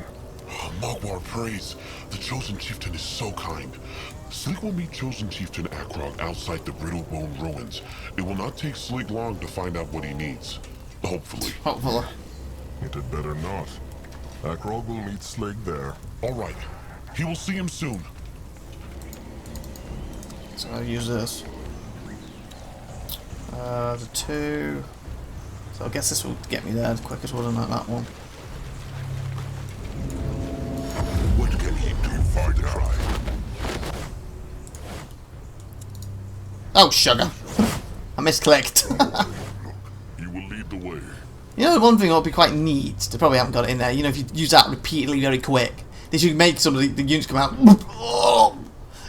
Mugwar prays. The Chosen Chieftain is so kind. Slig will meet Chosen Chieftain Akrog outside the Brittlebone ruins. It will not take Slig long to find out what he needs. Hopefully. Hopefully. It had better not. Akrog will meet Slig there. All right. He will see him soon. So I'll use this. The 2. So I guess this will get me there the quickest, wouldn't it, that one? What can he do for the tribe? Oh, sugar. I misclicked. He will lead the way. You know, one thing that would be quite neat, they probably haven't got it in there, you know, if you use that repeatedly very quick, they should make some of the units come out,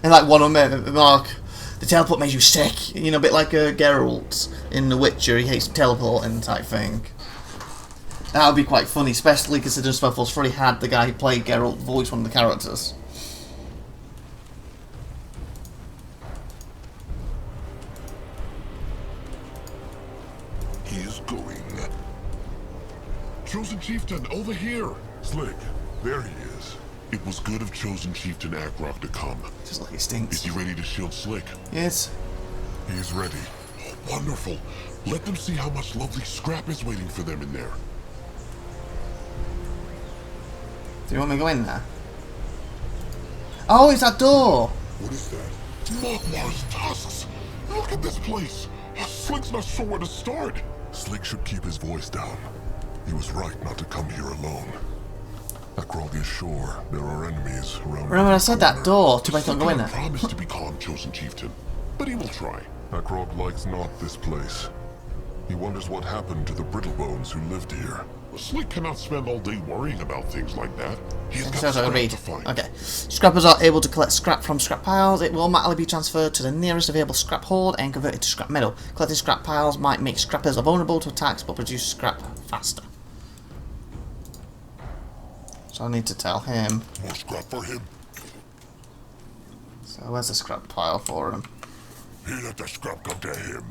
and like one of them, Mark, the teleport makes you sick, you know, a bit like Geralt in The Witcher, he hates teleporting type thing. That would be quite funny, especially considering SpellForce already had the guy who played Geralt voice one of the characters. He is going. Chosen Chieftain, over here! Slig, there he is. It was good of Chosen Chieftain Akrog to come. Just like he stinks. Is he ready to shield Slig? Yes. He is ready. Oh, wonderful. Let them see how much lovely scrap is waiting for them in there. Do you want me to go in there? Oh, it's that door! What is that? Mugwar's tusks! Look at this place! Slig's not sure where to start! Slig should keep his voice down. He was right not to come here alone. Akrog is sure there are enemies around. Remember I said that door to make them go in there? Promise to be calm, Chosen Chieftain, but he will try. Akrog likes not this place. He wonders what happened to the Brittlebones who lived here. Slig cannot spend all day worrying about things like that. He's got scrap to find. Okay. Scrappers are able to collect scrap from scrap piles. It will automatically be transferred to the nearest available scrap hoard and converted to scrap metal. Collecting scrap piles might make scrappers vulnerable to attacks but produce scrap faster. So I need to tell him. More scrap for him. So where's the scrap pile for him? He let the scrap come to him.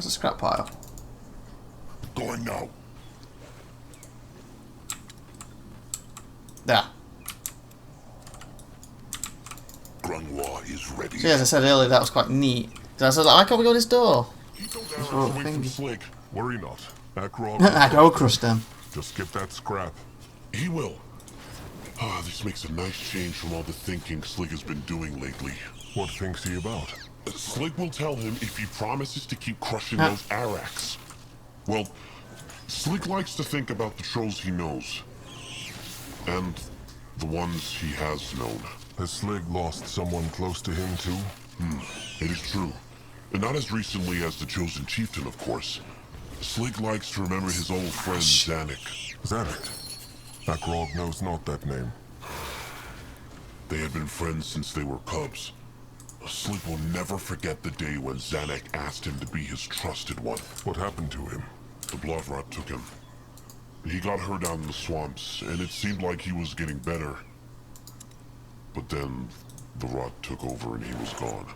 There's a scrap pile. Going now. There. Grimlore is ready. See, as I said earlier, that was quite neat. I said, like, why can't we go this door? Away from Slig. Worry not. Akrog. I go crush them. Just get that scrap. He will. Ah, this makes a nice change from all the thinking Slig has been doing lately. What thinks he about? Slig will tell him if he promises to keep crushing those Araks. Well, Slig likes to think about the trolls he knows. And the ones he has known. Has Slig lost someone close to him too? It is true. And not as recently as the Chosen Chieftain, of course. Slig likes to remember his old friend Zanuck. Zanuck? Akrog knows not that name. They had been friends since they were cubs. Slig will never forget the day when Zanuck asked him to be his trusted one. What happened to him? The blood rot took him. He got hurt out in the swamps, and it seemed like he was getting better. But then, the rot took over and he was gone.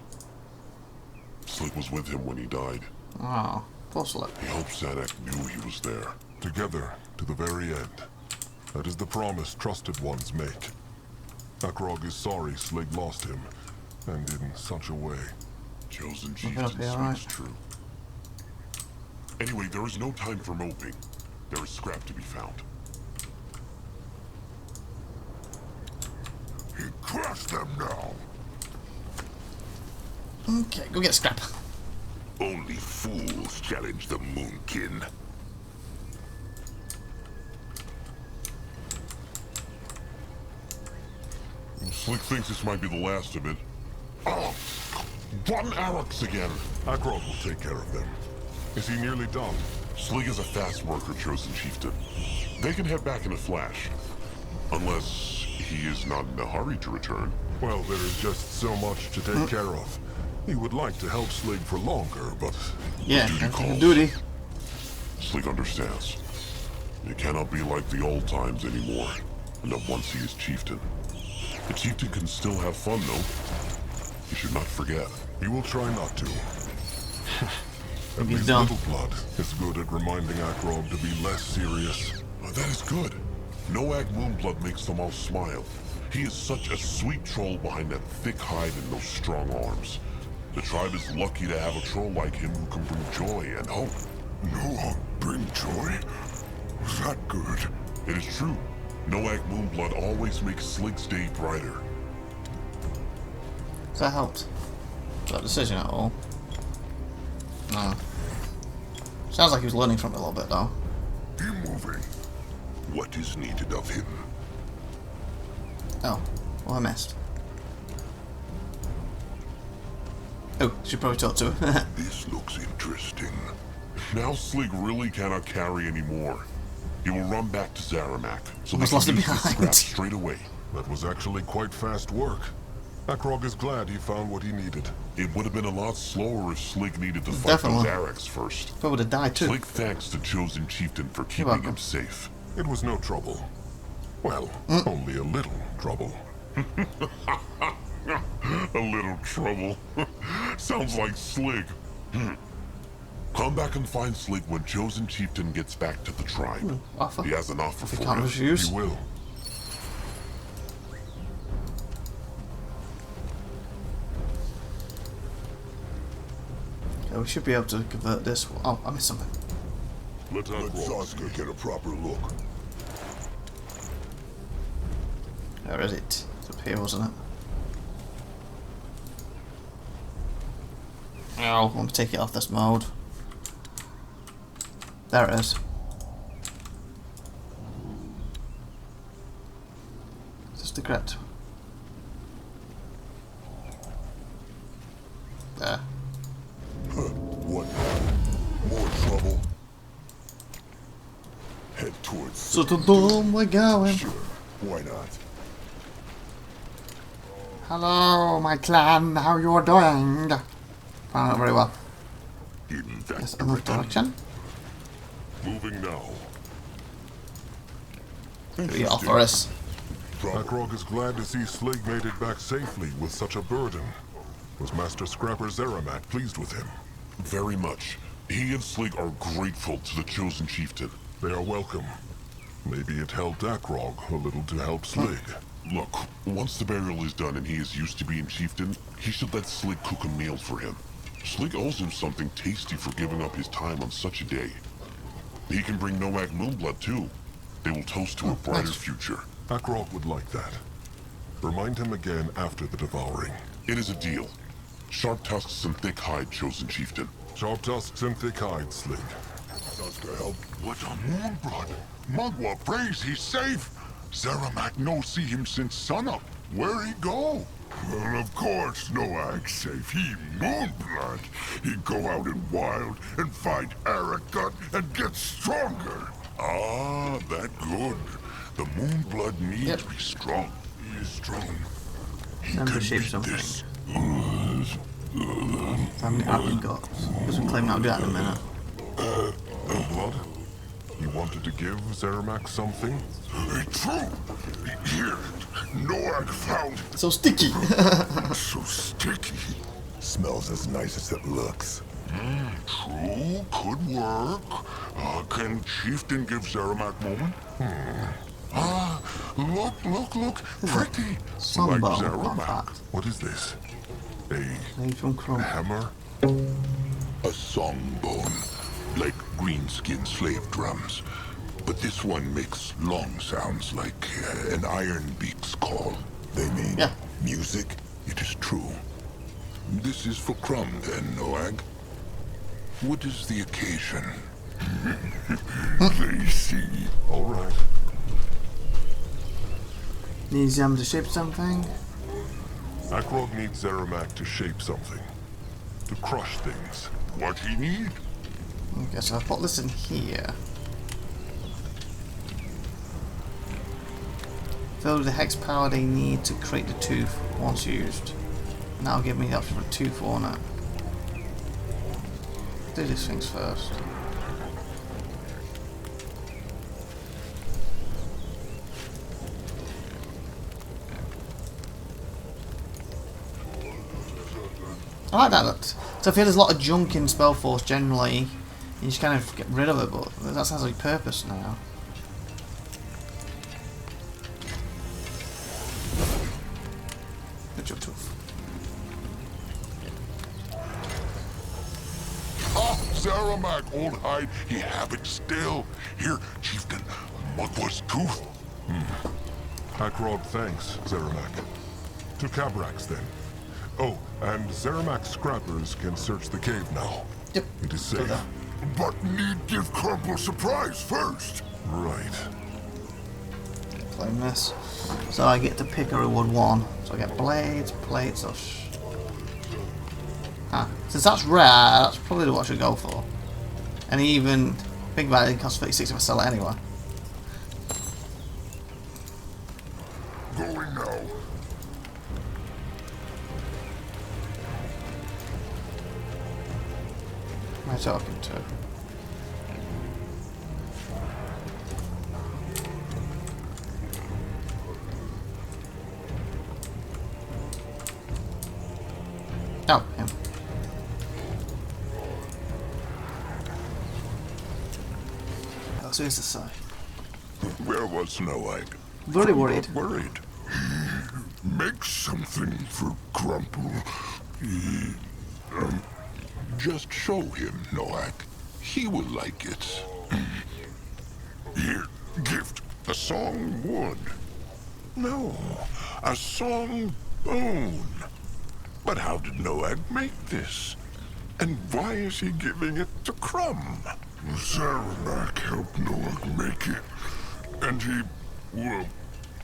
Slig was with him when he died. Oh, poor Slig. He hoped Zanuck knew he was there. Together, to the very end. That is the promise trusted ones make. Akrog is sorry Slig lost him, and in such a way. Chosen Chieftain speaks true. Anyway, there is no time for moping. There is scrap to be found. He crushed them now. Okay, go get scrap. Only fools challenge the Moonkin. Slig thinks this might be the last of it. Oh, one Arax again. Akrog will take care of them. Is he nearly done? Slig is a fast worker, Chosen Chieftain. They can head back in a flash. Unless he is not in a hurry to return. Well, there is just so much to take care of. He would like to help Slig for longer, but... Yeah, duty calls. Duty. Slig understands. It cannot be like the old times anymore. Not once he is chieftain. The chieftain can still have fun, though. He should not forget. He will try not to. At least done. Little Blood is good at reminding Akrog to be less serious. Oh, that is good. Noag Moonblood makes them all smile. He is such a sweet troll behind that thick hide and those strong arms. The tribe is lucky to have a troll like him who can bring joy and hope. Noag bring joy? Was that good? It is true. Noag Moonblood always makes Slig's day brighter. Has that helped? That decision at all? No. Sounds like he was learning from it a little bit, though. Be moving. What is needed of him? Oh, well, I missed. Oh, should probably talk to her. This looks interesting. Now Slig really cannot carry anymore. He will run back to Zaramak, so they Lost can it use the behind. scrap straight away. That was actually quite fast work. Akrog is glad he found what he needed. It would have been a lot slower if Slig needed to fight those Araks first. Probably would have died too. Slig thanks the Chosen Chieftain for keeping him safe. It was no trouble. Well, only a little trouble. A little trouble. Sounds like Slig. Come back and find Slig when Chosen Chieftain gets back to the tribe. Offer. He has an offer for Can't him. refuse. He will. Okay, we should be able to convert this. Oh, I missed something. Let Zaska get a proper look. Where is it? It's up here, wasn't it? Oh, let me take it off this mode. There it is. Is this the correct? There. What now? More trouble? Head towards... So to Dome we're going. Sure, why not? Hello, my clan. How you're doing? Not very well. In that Yes, another direction. Moving now. What do you offer us? Akrog is glad to see Slig made it back safely with such a burden. Was Master Scrapper Zaramak pleased with him? Very much. He and Slig are grateful to the chosen chieftain. They are welcome. Maybe it helped Akrog a little to help Slig. Look, once the burial is done and he is used to being chieftain, he should let Slig cook a meal for him. Slig owes him something tasty for giving up his time on such a day. He can bring Noag Moonblood too. They will toast to a brighter future. Akrog would like that. Remind him again after the devouring. It is a deal. Sharp tusks and thick hide, chosen chieftain. Sharp tusks and thick hide, Slig. Tusker help. What a Moonblood! Mugwa prays he's safe! Zeramak no see him since sunup. Where he go? Well, of course Noag's safe. He Moonblood. He'd go out in wild and fight Aracut and get stronger. Ah, that good. The Moonblood needs to be strong. He is strong. He Time to can shape beat something. this. How many arrows got? Doesn't claim I'll do that in a minute. Blood? You wanted to give Zeramak something? True. Here, Noag found So sticky. so sticky. Smells as nice as it looks. True, could work. Can Chieftain give Zeramak moment? Look, pretty. Sunbone, like not Zeramak. that. What is this? Made from chrome. Hammer? A songbone, like greenskin slave drums. But this one makes long sounds like an iron beak's call. They mean music? It is true. This is for Crumb then, Noag. What is the occasion? They see. All right. Needs him to shape something. Akrog needs Zeramak to shape something. To crush things. What he need? Okay, so I'll put this in here. Fill with the hex power they need to create the tooth once used. And that'll give me the option for a tooth on it. Do these things first. I like that. So I feel there's a lot of junk in SpellForce generally, you just kind of get rid of it, but that sounds like purpose now. Good job, Tooth. Zeramak, old hide, he have it still. Here, Chieftain, Mugwa's tooth. Akrog thanks, Zeramak. To Cabrax then. Oh, and Zeramak's scrappers can search the cave now. Yep. It is safe. But need give Crumple surprise first. Right. Claim this. So I get to pick a reward 1. So I get blades, plates, or since that's rare, that's probably what I should go for. And even think about it, it costs 36 if I sell it anyway. Going now. Who am I talking to? Oh, him. So here's the side. Where was Noag? Very worried. Worried. Make something for Crumple. Just show him, Noag. He will like it. Here, gift. A song wood. No, a song bone. But how did Noag make this? And why is he giving it to Crumb? Zeramak helped Noag make it. And he, well,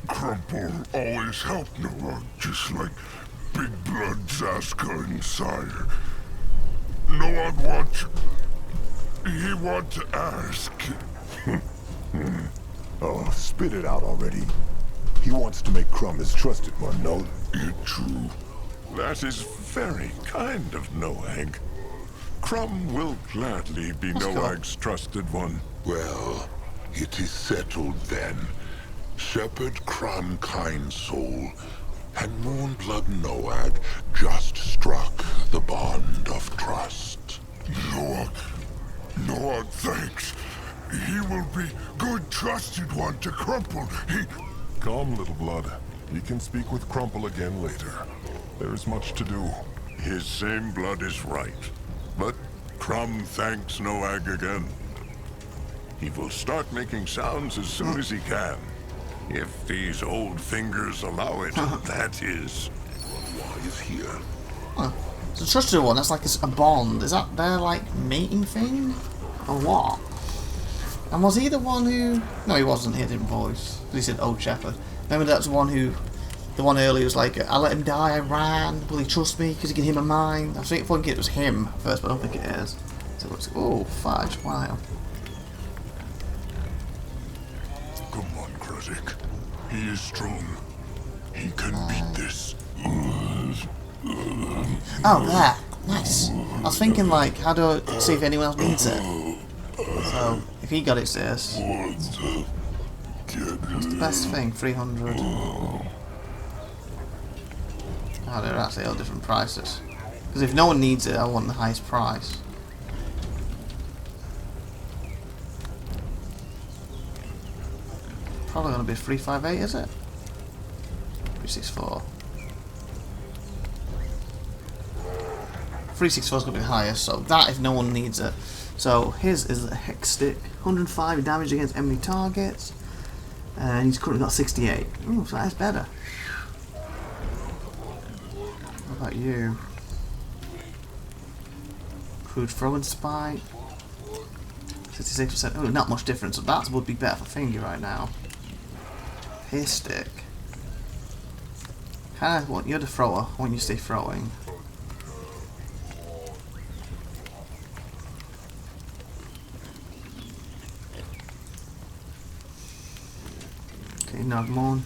Crumple always helped Noag, just like Big Blood Zaska and Sire. Noag he want to ask. Oh, spit it out already. He wants to make Crumb his trusted one, no? It's true. That is very kind of Noag. Crumb will gladly be Noag's trusted one. Well, it is settled then. Shepherd Crumb kind soul and Moonblood Noag just struck the bond of trust. Noag, No, thanks. He will be good trusted one to Crumple. He... Come, little blood. You can speak with Crumple again later. There is much to do. His same blood is right. But Crumb thanks Noag again. He will start making sounds as soon as he can. If these old fingers allow it, that is. Why is here? Huh. So trusted one, that's like a bond. Is that their like mating thing? Or what? And was he the one who... No, he wasn't. He had a different voice. He said Old Shepherd. Remember that's the one who... The one earlier was like, I let him die, I ran. Will he trust me? Because he can hear my mind. I think it was him first, but I don't think it is. So it looks... Oh, fudge. Wow. Come on, Krezzik. He is strong. He can beat this. Oh, there. Nice. I was thinking, like, how do I see if anyone else needs it? So, if he got it, sis. What's the best thing? 300. Oh, they're actually all different prices. Because if no one needs it, I want the highest price. Probably going to be 358, is it? 364. 364 is going to be the highest, so that if no one needs it. So his is a hex stick, 105 damage against enemy targets, and he's currently got 68. Ooh, so that's better. What about you? Crude throwing spike, 66%. Oh, not much difference. So that would be better for Finger right now. His stick. Kind of want you're the thrower. I want you to stay throwing. Okay, Nagmon.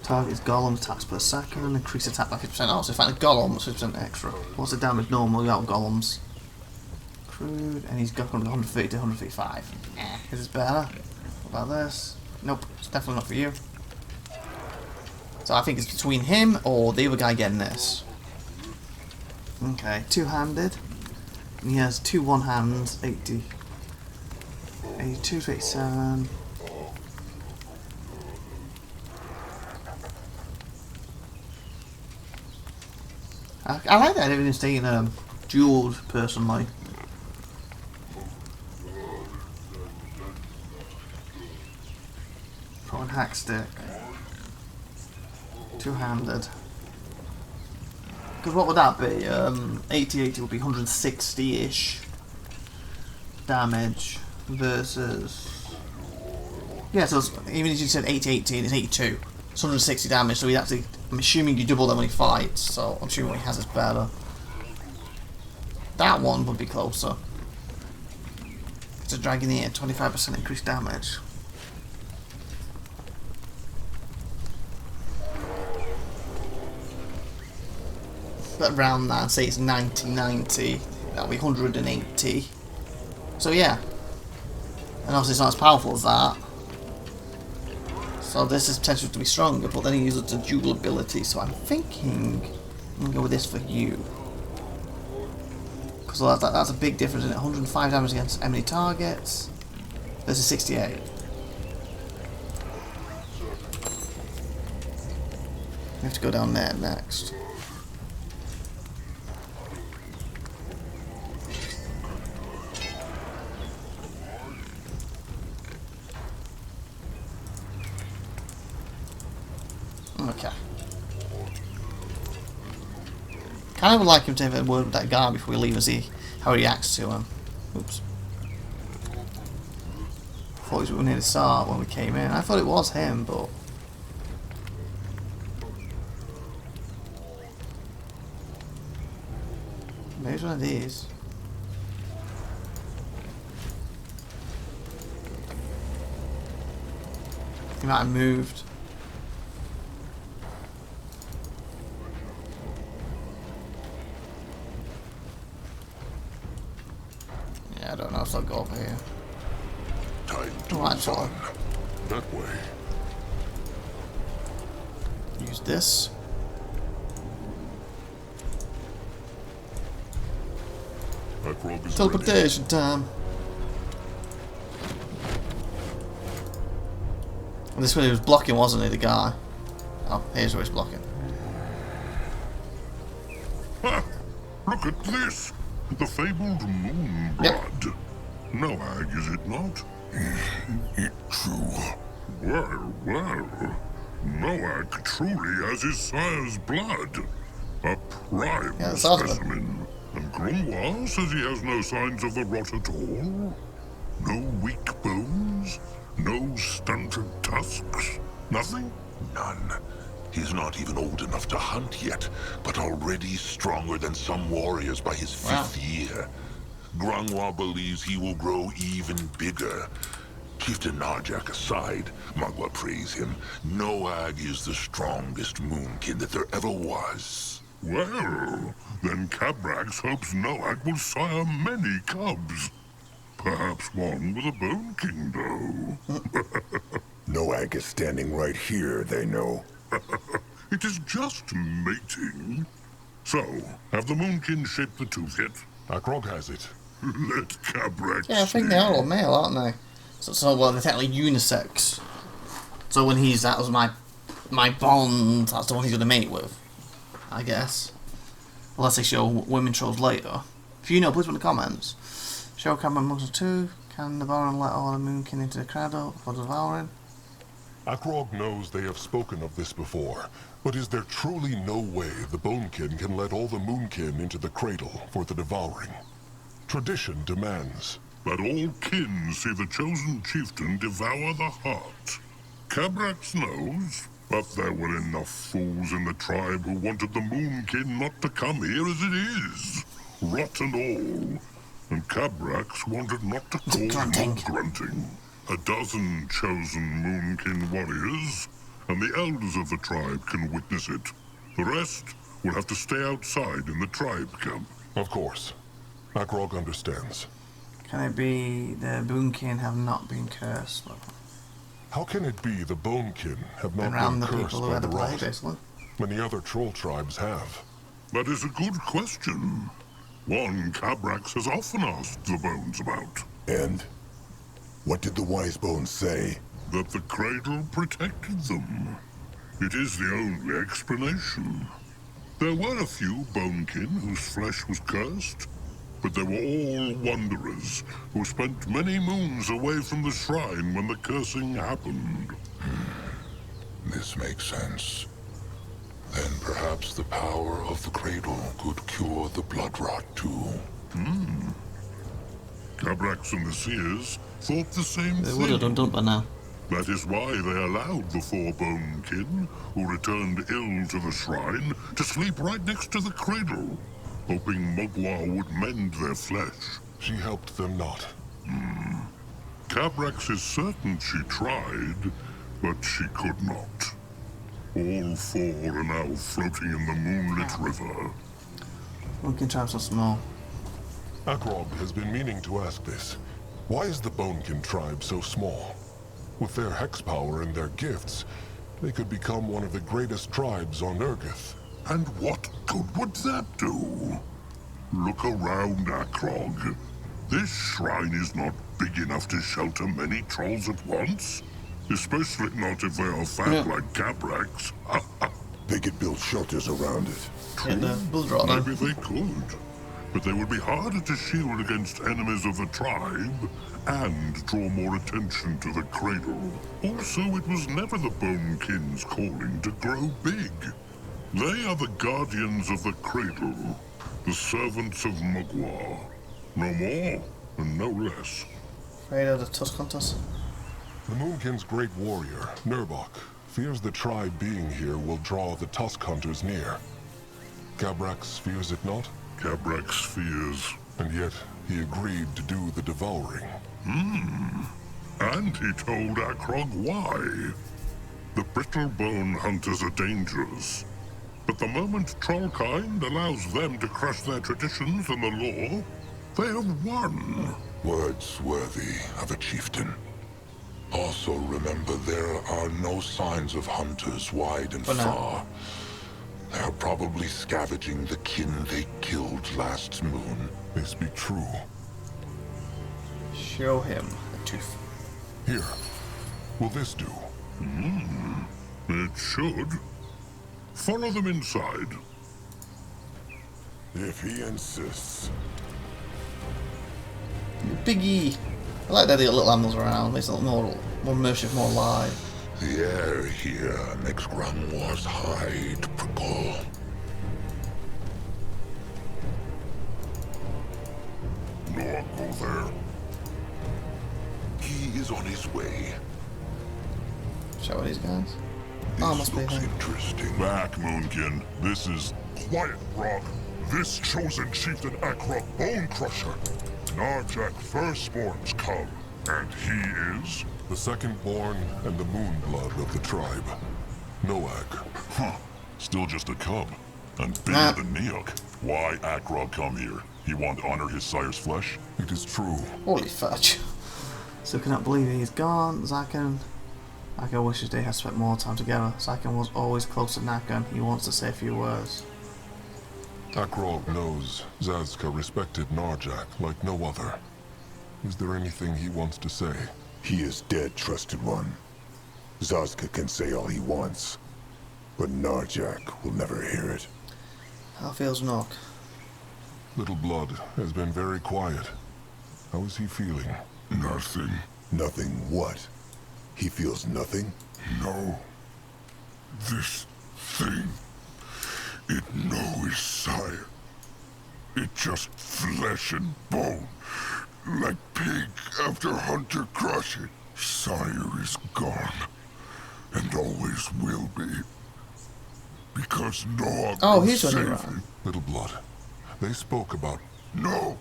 Target is Golem, attacks per second, increase attack by 50%. Oh, so if I find a Golem, it's 50% extra. What's the damage normally without Golems? Crude, and he's got 130 to 135. Is this better? What about this? Nope, it's definitely not for you. So I think it's between him or the other guy getting this. Okay, two-handed. And he has two one-hands, 80. 82 to 87. I like that everything's taking dueled personally. One hack stick. Two-handed. Because what would that be? 80 would be 160-ish damage versus... Yeah, so even if you said 80 and it's 82, it's 160 damage, so he actually... I'm assuming you double that when he fights, so I'm assuming when he has is better. That one would be closer. It's a Dragoneer, 25% increased damage. But around that, say it's 90, that'll be 180. So yeah. And obviously it's not as powerful as that. So this is potential to be stronger, but then he uses the dual ability, so I'm thinking I'm going to go with this for you. Because that's a big difference in it. 105 damage against enemy targets versus 68. We have to go down there next. Okay. Kind of would like him to have a word with that guy before we leave and see how he reacts to him. Oops. Thought we were near the start when we came in. I thought it was him, but... Maybe it's one of these. He might have moved. I don't know if I'll go over here. Time to actually. That way. Use this. Akrog is ready. Teleportation time. And this one he was blocking, wasn't he, the guy? Oh, here's where he's blocking. Ha! Look at this! The fabled moon blood. Noag, is it not? It's true. Well, well. Noag truly has his sire's blood. A prime specimen. And Grimlore says he has no signs of the rot at all. No weak bones. No stunted tusks. Nothing? None. He's not even old enough to hunt yet, but already stronger than some warriors by his 5th year. Grimlore believes he will grow even bigger. Chieftain Narjak aside, Magua praise him. Noag is the strongest moonkin that there ever was. Well, then Cabrax hopes Noag will sire many cubs. Perhaps one with a Bone King, though. Noag is standing right here, they know. It is just mating. So, have the Moonkin shaped the tooth yet? Akrog has it. Let Cabrax Yeah, I think they are all male, aren't they? So well, they're technically unisex. So when that was my bond, that's the one he's going to mate with, I guess. Unless they show women trolls later. If you know, please put in the comments. Show Cameron Mugs 2. Can the Baron let all the Moonkin into the cradle for devouring? Akrog knows they have spoken of this before, but is there truly no way the Bonekin can let all the Moonkin into the cradle for the devouring? Tradition demands that all kin see the chosen chieftain devour the heart. Cabrax knows, but there were enough fools in the tribe who wanted the Moonkin not to come here as it is. Rot and all. And Cabrax wanted not to call him grunting. A dozen chosen Moonkin warriors, and the elders of the tribe can witness it. The rest will have to stay outside in the tribe camp. Of course. Akrog understands. Can it be the Boonkin have not been cursed? How can it be the Bonekin have not around been the cursed people who by had the the plague, rot? basically. Many other troll tribes have. That is a good question. One Cabrax has often asked the bones about. And? What did the wise bones say? That the cradle protected them. It is the only explanation. There were a few Bonekin whose flesh was cursed, but they were all wanderers who spent many moons away from the shrine when the cursing happened. This makes sense. Then perhaps the power of the cradle could cure the blood rot too. Cabrax and the Seers thought the same They thing. would have done by now. That is why they allowed the 4 Bonekin, who returned ill to the shrine, to sleep right next to the cradle, hoping Mugwa would mend their flesh. She helped them not. Cabrax is certain she tried, but she could not. All 4 are now floating in the moonlit river. Boonkin tribes are small. Akrog has been meaning to ask this. Why is the Bonekin tribe so small? With their hex power and their gifts, they could become one of the greatest tribes on Urgith. And what good would that do? Look around, Akrog. This shrine is not big enough to shelter many trolls at once. Especially not if they are fat like Cabrax. They could build shelters around it. Yeah, the blood rot, though. Maybe they could. But they would be harder to shield against enemies of the tribe, and draw more attention to the cradle. Also, it was never the Bonekin's calling to grow big. They are the guardians of the cradle, the servants of Mugwa. No more, and no less. Afraid of the Tusk Hunters? The Moonkin's great warrior, Nurbok, fears the tribe being here will draw the Tusk Hunters near. Cabrax fears it not? Cabrax fears. And yet, he agreed to do the devouring. And he told Akrog why. The brittle-bone hunters are dangerous. But the moment Trollkind allows them to crush their traditions and the law, they have won. Words worthy of a chieftain. Also remember there are no signs of hunters wide and far. They're probably scavenging the kin they killed last moon. They speak true. Show him the tooth. Here. Will this do? It should. Follow them inside. If he insists. Biggie. I like that they got little animals around. Makes it look more immersive, more alive. The air here makes Grimlore's hide prickle. Not go there. He is on his way. Show these guys. Oh, must be Looks him. interesting. Back, Moonkin. This is... Quiet, Grog. This chosen chieftain Akrog Bone Crusher. Narjak Firstborn's cub. And he is... The second-born and the moonblood of the tribe. Noak. Huh. Still just a cub. And bigger than Neok. Why Akrog come here? He want to honor his sire's flesh? It is true. Holy fudge. So cannot believe he's gone. Zaken wishes they had spent more time together. Zaken was always close to Nakan. He wants to say a few words. Akrog knows Zazka respected Narjak like no other. Is there anything he wants to say? He is dead, trusted one. Zazka can say all he wants, but Narjak will never hear it. How feels Nock? Little Blood has been very quiet. How is he feeling? Nothing. Nothing what? He feels nothing? No. This thing. It knows sire. It just flesh and bone. Like pig after hunter crush it. Sire is gone. And always will be. Because Noah will he's save running around. him. Little Blood. They spoke about... No.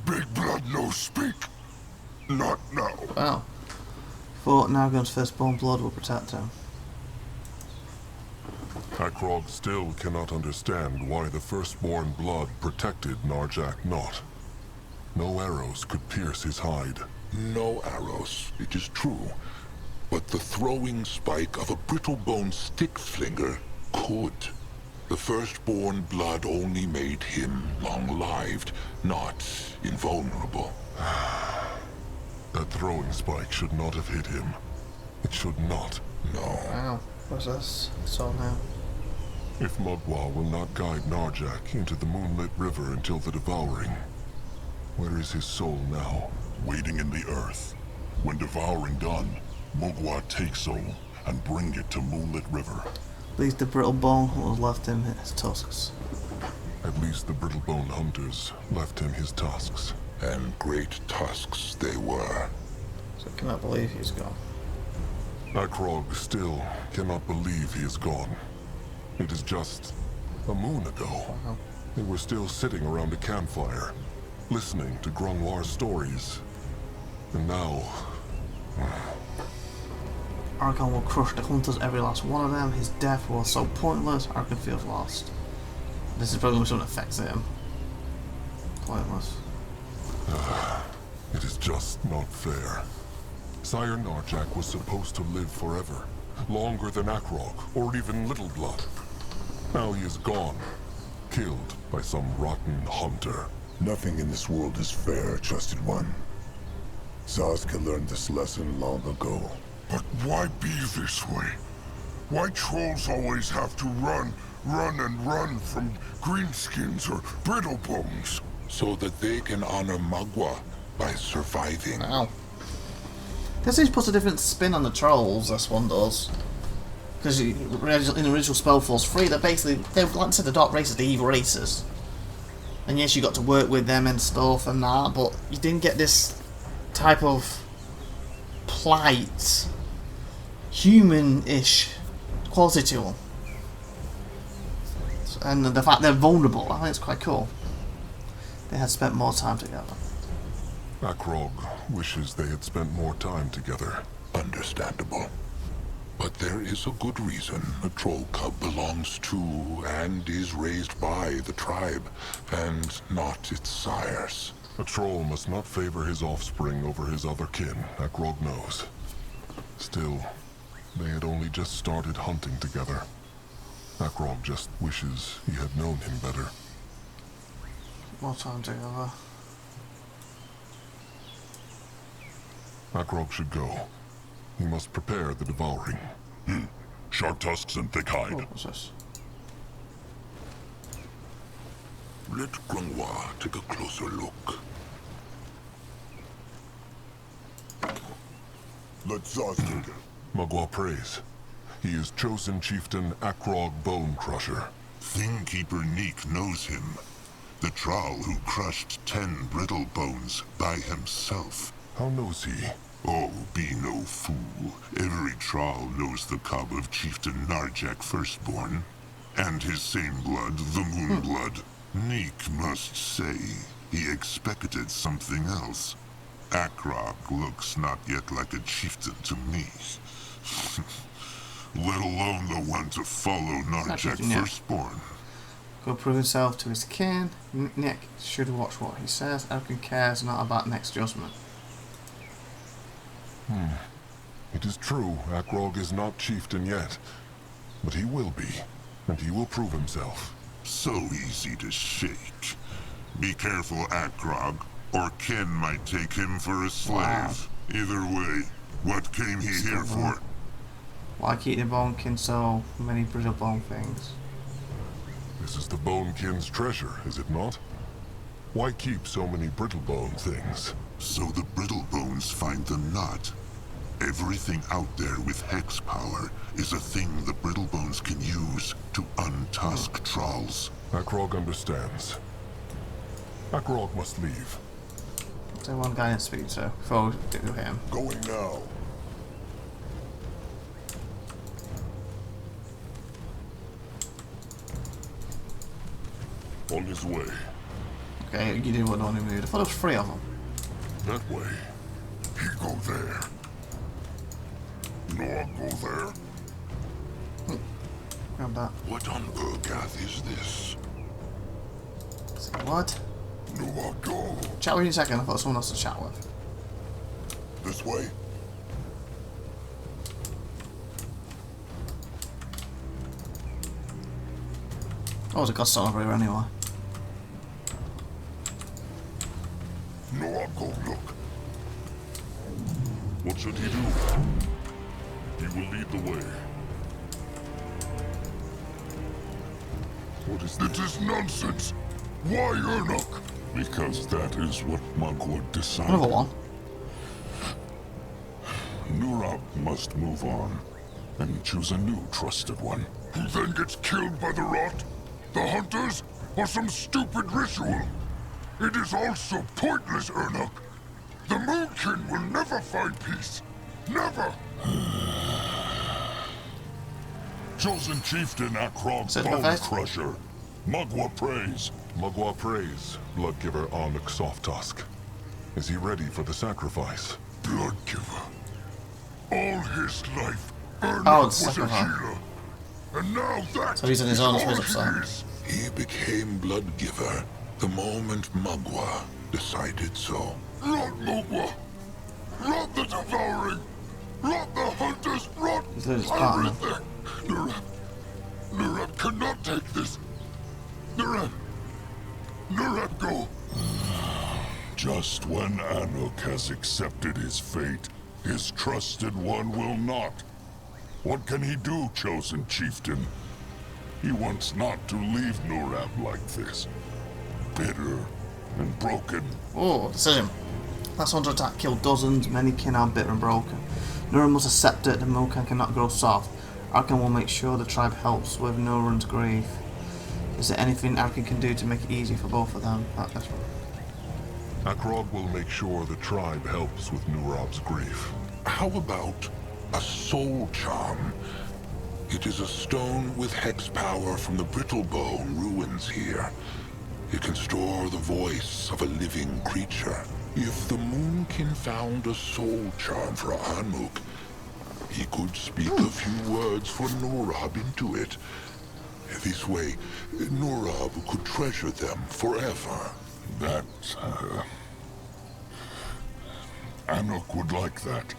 Big Blood no speak. Not now. Wow. Thought Nagan's firstborn blood will protect him. Akrog still cannot understand why the firstborn blood protected Narjak not. No arrows could pierce his hide. No arrows, it is true. But the throwing spike of a brittle-boned stick-flinger could. The firstborn blood only made him long-lived, not invulnerable. That throwing spike should not have hit him. It should not. No. Wow. What's this? So now. If Mugwa will not guide Narjak into the moonlit river until the devouring, where is his soul now? Waiting in the earth. When devouring done, Mugwa take soul and bring it to Moonlit River. At least the brittle bone was left him his tusks. At least the brittle-boned hunters left him his tusks. And great tusks they were. So I cannot believe he's gone. Akrog still cannot believe he is gone. It is just a moon ago. Wow. They were still sitting around a campfire, listening to Grimlore's stories. And now... Argon will crush the hunters, every last one of them. His death was so pointless, Argon feels lost. This is probably something that affects him. Pointless. It is just not fair. Sire Narjak was supposed to live forever. Longer than Akrog, or even Little Blood. Now he is gone. Killed by some rotten hunter. Nothing in this world is fair, trusted one. Zazka learned this lesson long ago. But why be this way? Why trolls always have to run and run from greenskins or brittle bones? So that they can honor Mugwa by surviving. Wow. Guess he puts a different spin on the trolls, this one does. Because in the original SpellForce 3, they're basically, like I said, the dark races, the evil races. And yes, you got to work with them and stuff and that, but you didn't get this type of plight, human-ish quality to them. And the fact they're vulnerable, I think it's quite cool. They had spent more time together. Akrog wishes they had spent more time together. Understandable. But there is a good reason a troll cub belongs to and is raised by the tribe, and not its sires. A troll must not favor his offspring over his other kin, Akrog knows. Still, they had only just started hunting together. Akrog just wishes he had known him better. More time together. Akrog should go. He must prepare the devouring. Sharp tusks and thick hide. What was this? Let Grimlore take a closer look. Let Zaz take it. Magua prays. He is chosen chieftain Akrog Bone Crusher. Thingkeeper Neek knows him. The Troll who crushed 10 brittle bones by himself. How knows he? Oh, be no fool. Every Troll knows the cub of Chieftain Narjek Firstborn. And his same blood, the Moon Blood. Neek must say he expected something else. Akrog looks not yet like a chieftain to me. Let alone the one to follow Narjek Firstborn. Could prove himself to his kin. Nick should watch what he says. Everyone cares not about next judgment. It is true, Akrog is not chieftain yet. But he will be, and he will prove himself. So easy to shake. Be careful, Akrog, or Ken might take him for a slave. Wow. Either way, what came he here for? Why keep the Bonekin so many brittle bone things? This is the Bonekin's treasure, is it not? Why keep so many brittle bone things? So the brittle bones find them not. Everything out there with hex power is a thing the brittle bones can use to untusk trolls. Akrog understands. Akrog must leave. So one guy to speak to before we do him. Going now. On his way. Okay, you did what only moved. I thought there was 3 of them. That way. He go there. No, I'll go there. Grab that. What on Urgath is this? Say what? No, I'll go. Chat with you in a second. I thought someone else to chat with. This way. Oh, there's a godstone over here anyway. No, I'll go look. What should he do? He will lead the way. What is this? It is nonsense. Why Ernok? Because that is what Magua decided. Another one. Nurab must move on and choose a new trusted one. Who then gets killed by the rot? The hunters? Or some stupid ritual? It is all so pointless, Ernok. The Moonkin will never find peace. Never! Chosen chieftain Akrog Said Bone what? Crusher. Magua prays. Magua prays, Bloodgiver Arnik Softtusk. Is he ready for the sacrifice? Bloodgiver. All his life, Ernok Oh, was it's a sacrifice. healer. And now that So he's in his own is all space he upside. is. He became Bloodgiver the moment Magua decided so. Rot Mugwa! Rot the devouring! Rot the hunters! Rot He's losing his partner. everything! Nurab cannot take this! Nurab, go! Just when Anuk has accepted his fate, his trusted one will not. What can he do, chosen chieftain? He wants not to leave Nurab like this. Bitter and broken. Oh, decision. Last hunter attack killed dozens, many kin are bitter and broken. Nuran must accept it, the Moonkin cannot grow soft. Arkan will make sure the tribe helps with Nuran's grief. Is there anything Arkan can do to make it easy for both of them? That's one. Akrog will make sure the tribe helps with Nurab's grief. How about a soul charm? It is a stone with hex power from the Brittlebone ruins here. It can store the voice of a living creature. If the Moonkin found a soul charm for Anuk, he could speak a few words for Nurab into it. This way, Nurab could treasure them forever. That, Anuk would like that.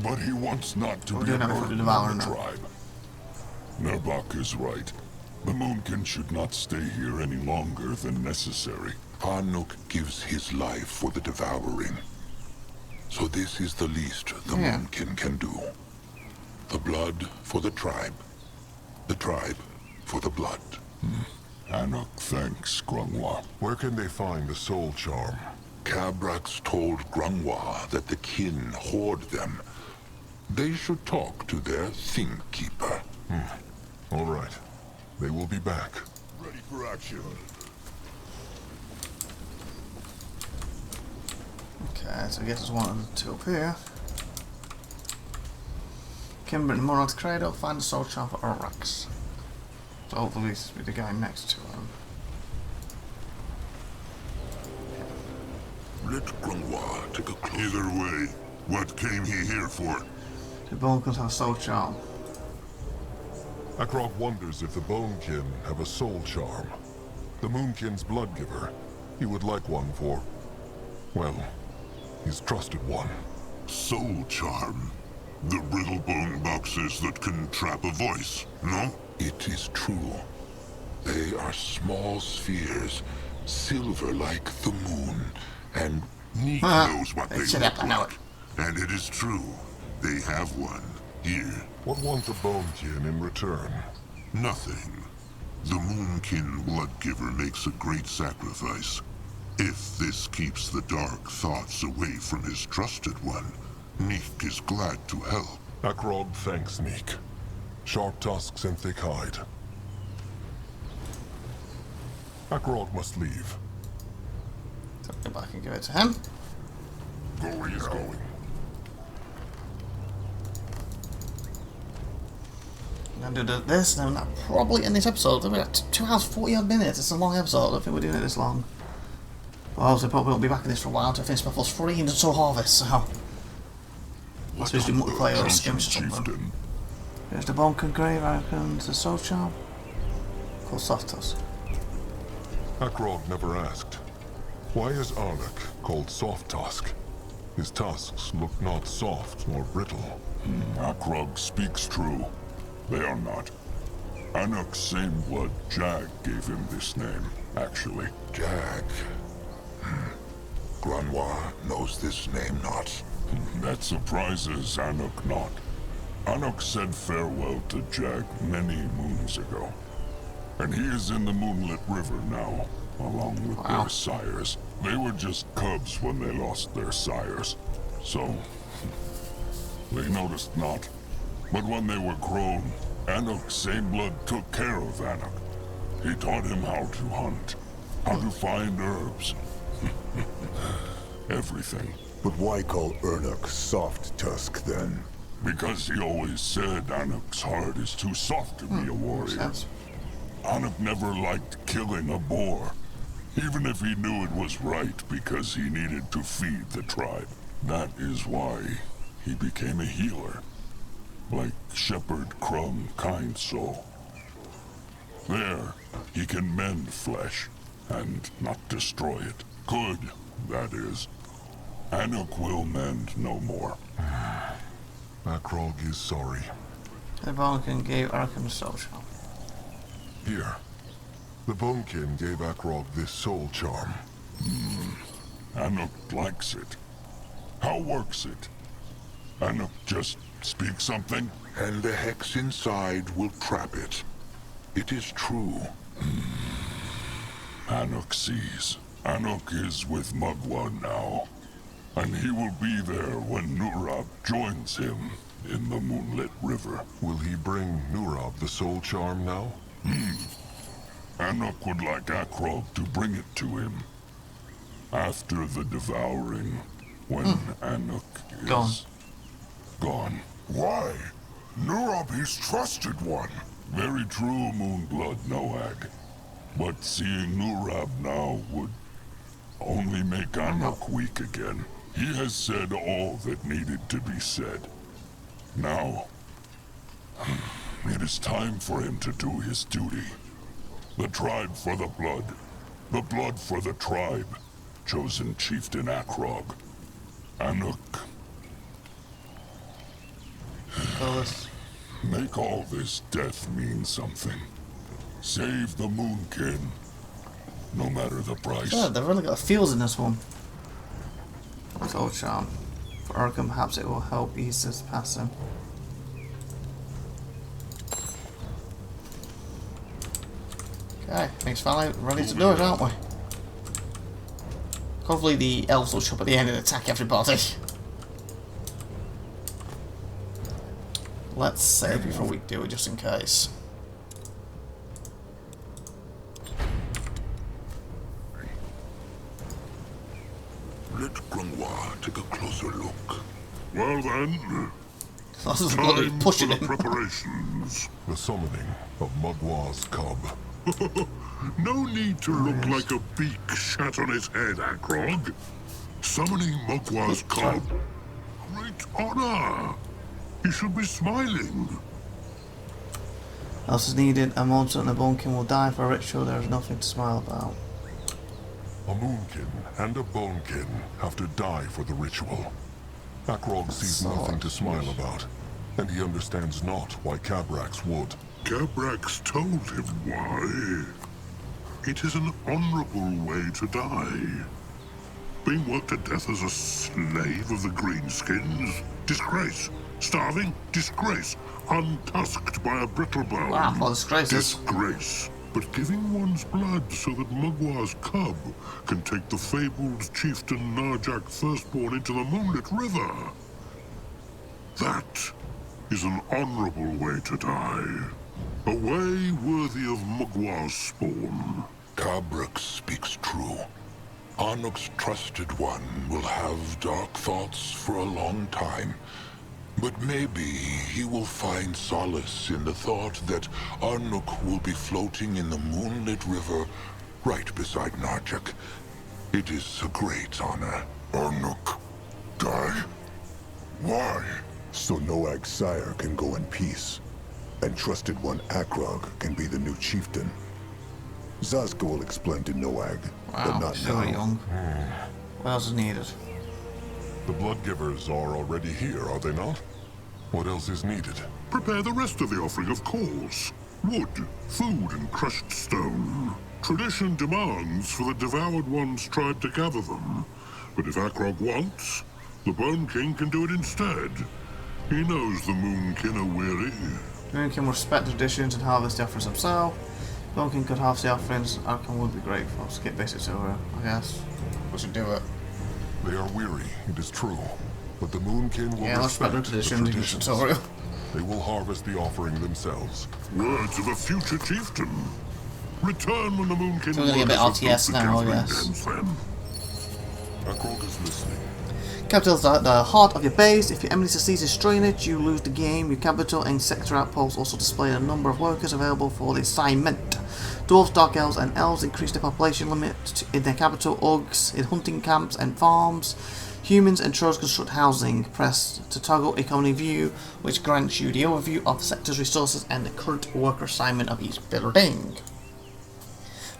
But he wants not to We're be a doing that for the burden on devourer the now. tribe. Nerbok is right. The Moonkin should not stay here any longer than necessary. Anuk gives his life for the devouring. So this is the least the Moonkin can do. The blood for the tribe for the blood. Anuk thanks Grungwa. Where can they find the soul charm? Cabrax told Grungwa that the kin hoard them. They should talk to their Thing Keeper. All right. They will be back. Ready for action. Okay, so I guess there's one of the two up here. Kimber and Monarch's Cradle, find the soul charm for Orax. So hopefully this will be the guy next to him. Let Grungwa take a closer. Either way, what came he here for? The Bonkins have a soul charm. Akrog wonders if the Bonekin have a soul charm. The Moonkin's blood giver. He would like one for, well, his trusted one. Soul charm? The brittle bone boxes that can trap a voice, no? It is true. They are small spheres, silver like the moon, and Neek knows what they Shut look up, I know like. And it is true. They have one. Here. What wants a Bonekin in return? Nothing. The Moonkin Bloodgiver makes a great sacrifice. If this keeps the dark thoughts away from his trusted one, Neek is glad to help. Akrog thanks Neek. Sharp tusks and thick hide. Akrog must leave. So go back and give it to him. Going is going. I'm going to do this, and then that probably end this episode. We're at 2 hours 40 odd minutes. It's a long episode. I don't think we're doing it this long. But obviously, probably won't be back in this for a while to finish SpellForce 3 and so Harvest. So, let's just do multiplayer or skirmish or something. There's the Bonkin Grave, I reckon. The Soul Charm. Called Soft Tusk. Akrog never asked. Why is Arnak called Soft Tusk? His tusks look not soft nor brittle. Akrog speaks true. They are not. Anuk's same blood Jag gave him this name, actually. Jag. Grunwa knows this name not. That surprises Anuk not. Anuk said farewell to Jag many moons ago. And he is in the Moonlit River now, along with their sires. They were just cubs when they lost their sires. So, they noticed not. But when they were grown, Anuk's same blood took care of Anuk. He taught him how to hunt, how to find herbs. Everything. But why call Ernuk Soft Tusk then? Because he always said Anuk's heart is too soft to be a warrior. Anuk never liked killing a boar, even if he knew it was right because he needed to feed the tribe. That is why he became a healer. Like Shepherd Crumb Kind Soul. There, he can mend flesh, and not destroy it. Good, that is. Anuk will mend no more. Akrog is sorry. The Bonkin gave Arkham a Soul Charm. Here. The Bonekin gave Akrog this soul charm. Anuk likes it. How works it? Anuk just speaks something? And the hex inside will trap it. It is true. Anuk sees. Anuk is with Mugwa now. And he will be there when Nurab joins him in the Moonlit River. Will he bring Nurab the soul charm now? Anuk would like Akrog to bring it to him. After the devouring, when Anuk is gone. Why? Nurab his trusted one. Very true, Moonblood Noag. But seeing Nurab now would only make Anuk weak again. He has said all that needed to be said. Now, it is time for him to do his duty. The tribe for the blood for the tribe. Chosen Chieftain Akrog. Anuk. Make all this death mean something. Save the Moonkin. No matter the price. Yeah, they've really got feels in this one. Soul Charm. For Urkin, perhaps it will help ease this passing. Okay, thanks finally ready to do it, aren't we? Hopefully the elves will show up at the end and attack everybody. Let's save before we do it, just in case. Let Grimlore take a closer look. Well then, This is bloody time pushing for the him. preparations. The summoning of Mugwa's cub. No need to look like a beak shat on his head, Akrog. Summoning Mugwa's cub. Great honor. He should be smiling. Else is needed. A monster and a Bonekin will die for a ritual. There is nothing to smile about. A Moonkin and a Bonekin have to die for the ritual. Akrog sees nothing to smile about, and he understands not why Cabrax would. Cabrax told him why. It is an honorable way to die. Being worked to death as a slave of the Greenskins. Disgrace. Starving. Disgrace. Untusked by a brittlebone. Wow, well, disgraces. Disgrace. But giving one's blood so that Mugwa's cub can take the fabled chieftain Narjak Firstborn into the Moonlit River. That is an honorable way to die. A way worthy of Mugwa's spawn. Cabrax speaks true. Arnuk's trusted one will have dark thoughts for a long time. But maybe he will find solace in the thought that Arnuk will be floating in the moonlit river right beside Narjak. It is a great honor. Arnuk die? Why? So Noag's sire can go in peace, and trusted one Akrog can be the new chieftain. Zazka will explain to Noag, but Wow, not so now. young. What else is needed? The Bloodgivers are already here, are they not? What else is needed? Prepare the rest of the offering, of course. Wood, food, and crushed stone. Tradition demands for the Devoured One's tribe to gather them. But if Akrog wants, the Bone King can do it instead. He knows the Moonkin are weary. Moonkin will respect the traditions and harvest the offerings himself. Bonekin could harvest the offerings. Arkham would be grateful. Skip basic silver, I guess. We should do it. They are weary, it is true. But the Moonkin will respect the traditions. Sorry. They will harvest the offering themselves. Words of a future chieftain. Return when the Moonkin So we're gonna get a bit RTS now, I guess. Akrog is listening. Capital is at the heart of your base. If your enemy succeeds in destroying it, you lose the game. Your capital and sector outposts also display a number of workers available for the assignment. Dwarves, Dark Elves, and Elves increase their population limit in their capital. Orcs in hunting camps and farms. Humans and Trolls construct housing. Press to toggle economy view, which grants you the overview of the sector's resources and the current worker assignment of each building.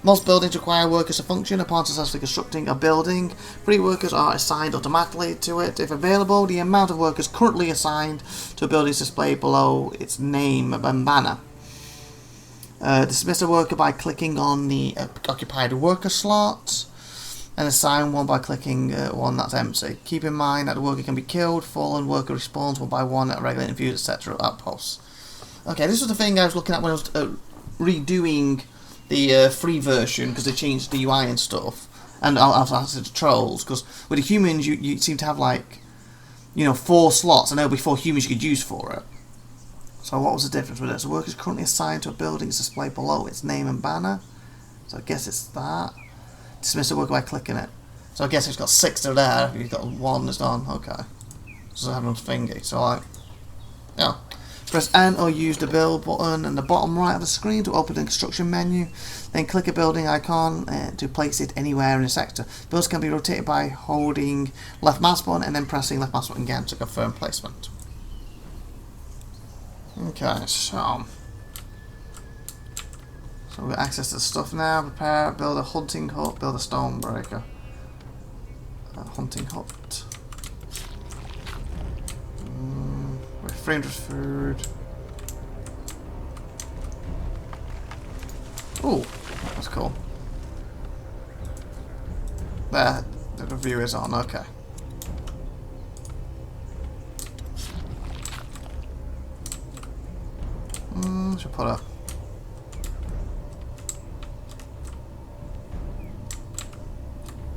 Most buildings require workers to function. Upon successfully constructing a building, 3 workers are assigned automatically to it. If available, the amount of workers currently assigned to a building is displayed below its name and banner. Dismiss a worker by clicking on the occupied worker slot, and assign one by clicking one that's empty. Keep in mind that the worker can be killed. Fallen worker respawns one by one at regular interviews, etc. outposts. Okay, this was the thing I was looking at when I was redoing the free version, because they changed the UI and stuff, and I've added the Trolls, because with the humans you seem to have like, 4 slots, and there'll be 4 humans you could use for it. So what was the difference with it? So workers currently assigned to a building is displayed below its name and banner, so I guess it's that. Dismiss a worker by clicking it. So I guess it's got 6 that are there, you've got 1 that's gone, okay. So I have no thingy, so like, yeah. Press N or use the build button in the bottom right of the screen to open the construction menu. Then click a building icon to place it anywhere in the sector. Builds can be rotated by holding left mouse button and then pressing left mouse button again to confirm placement. Okay, so we've got access to the stuff now. Prepare, build a hunting hut, build a stone breaker. Hunting hut. 300 food. Ooh, that's cool. There, the review is on, okay. Should put a...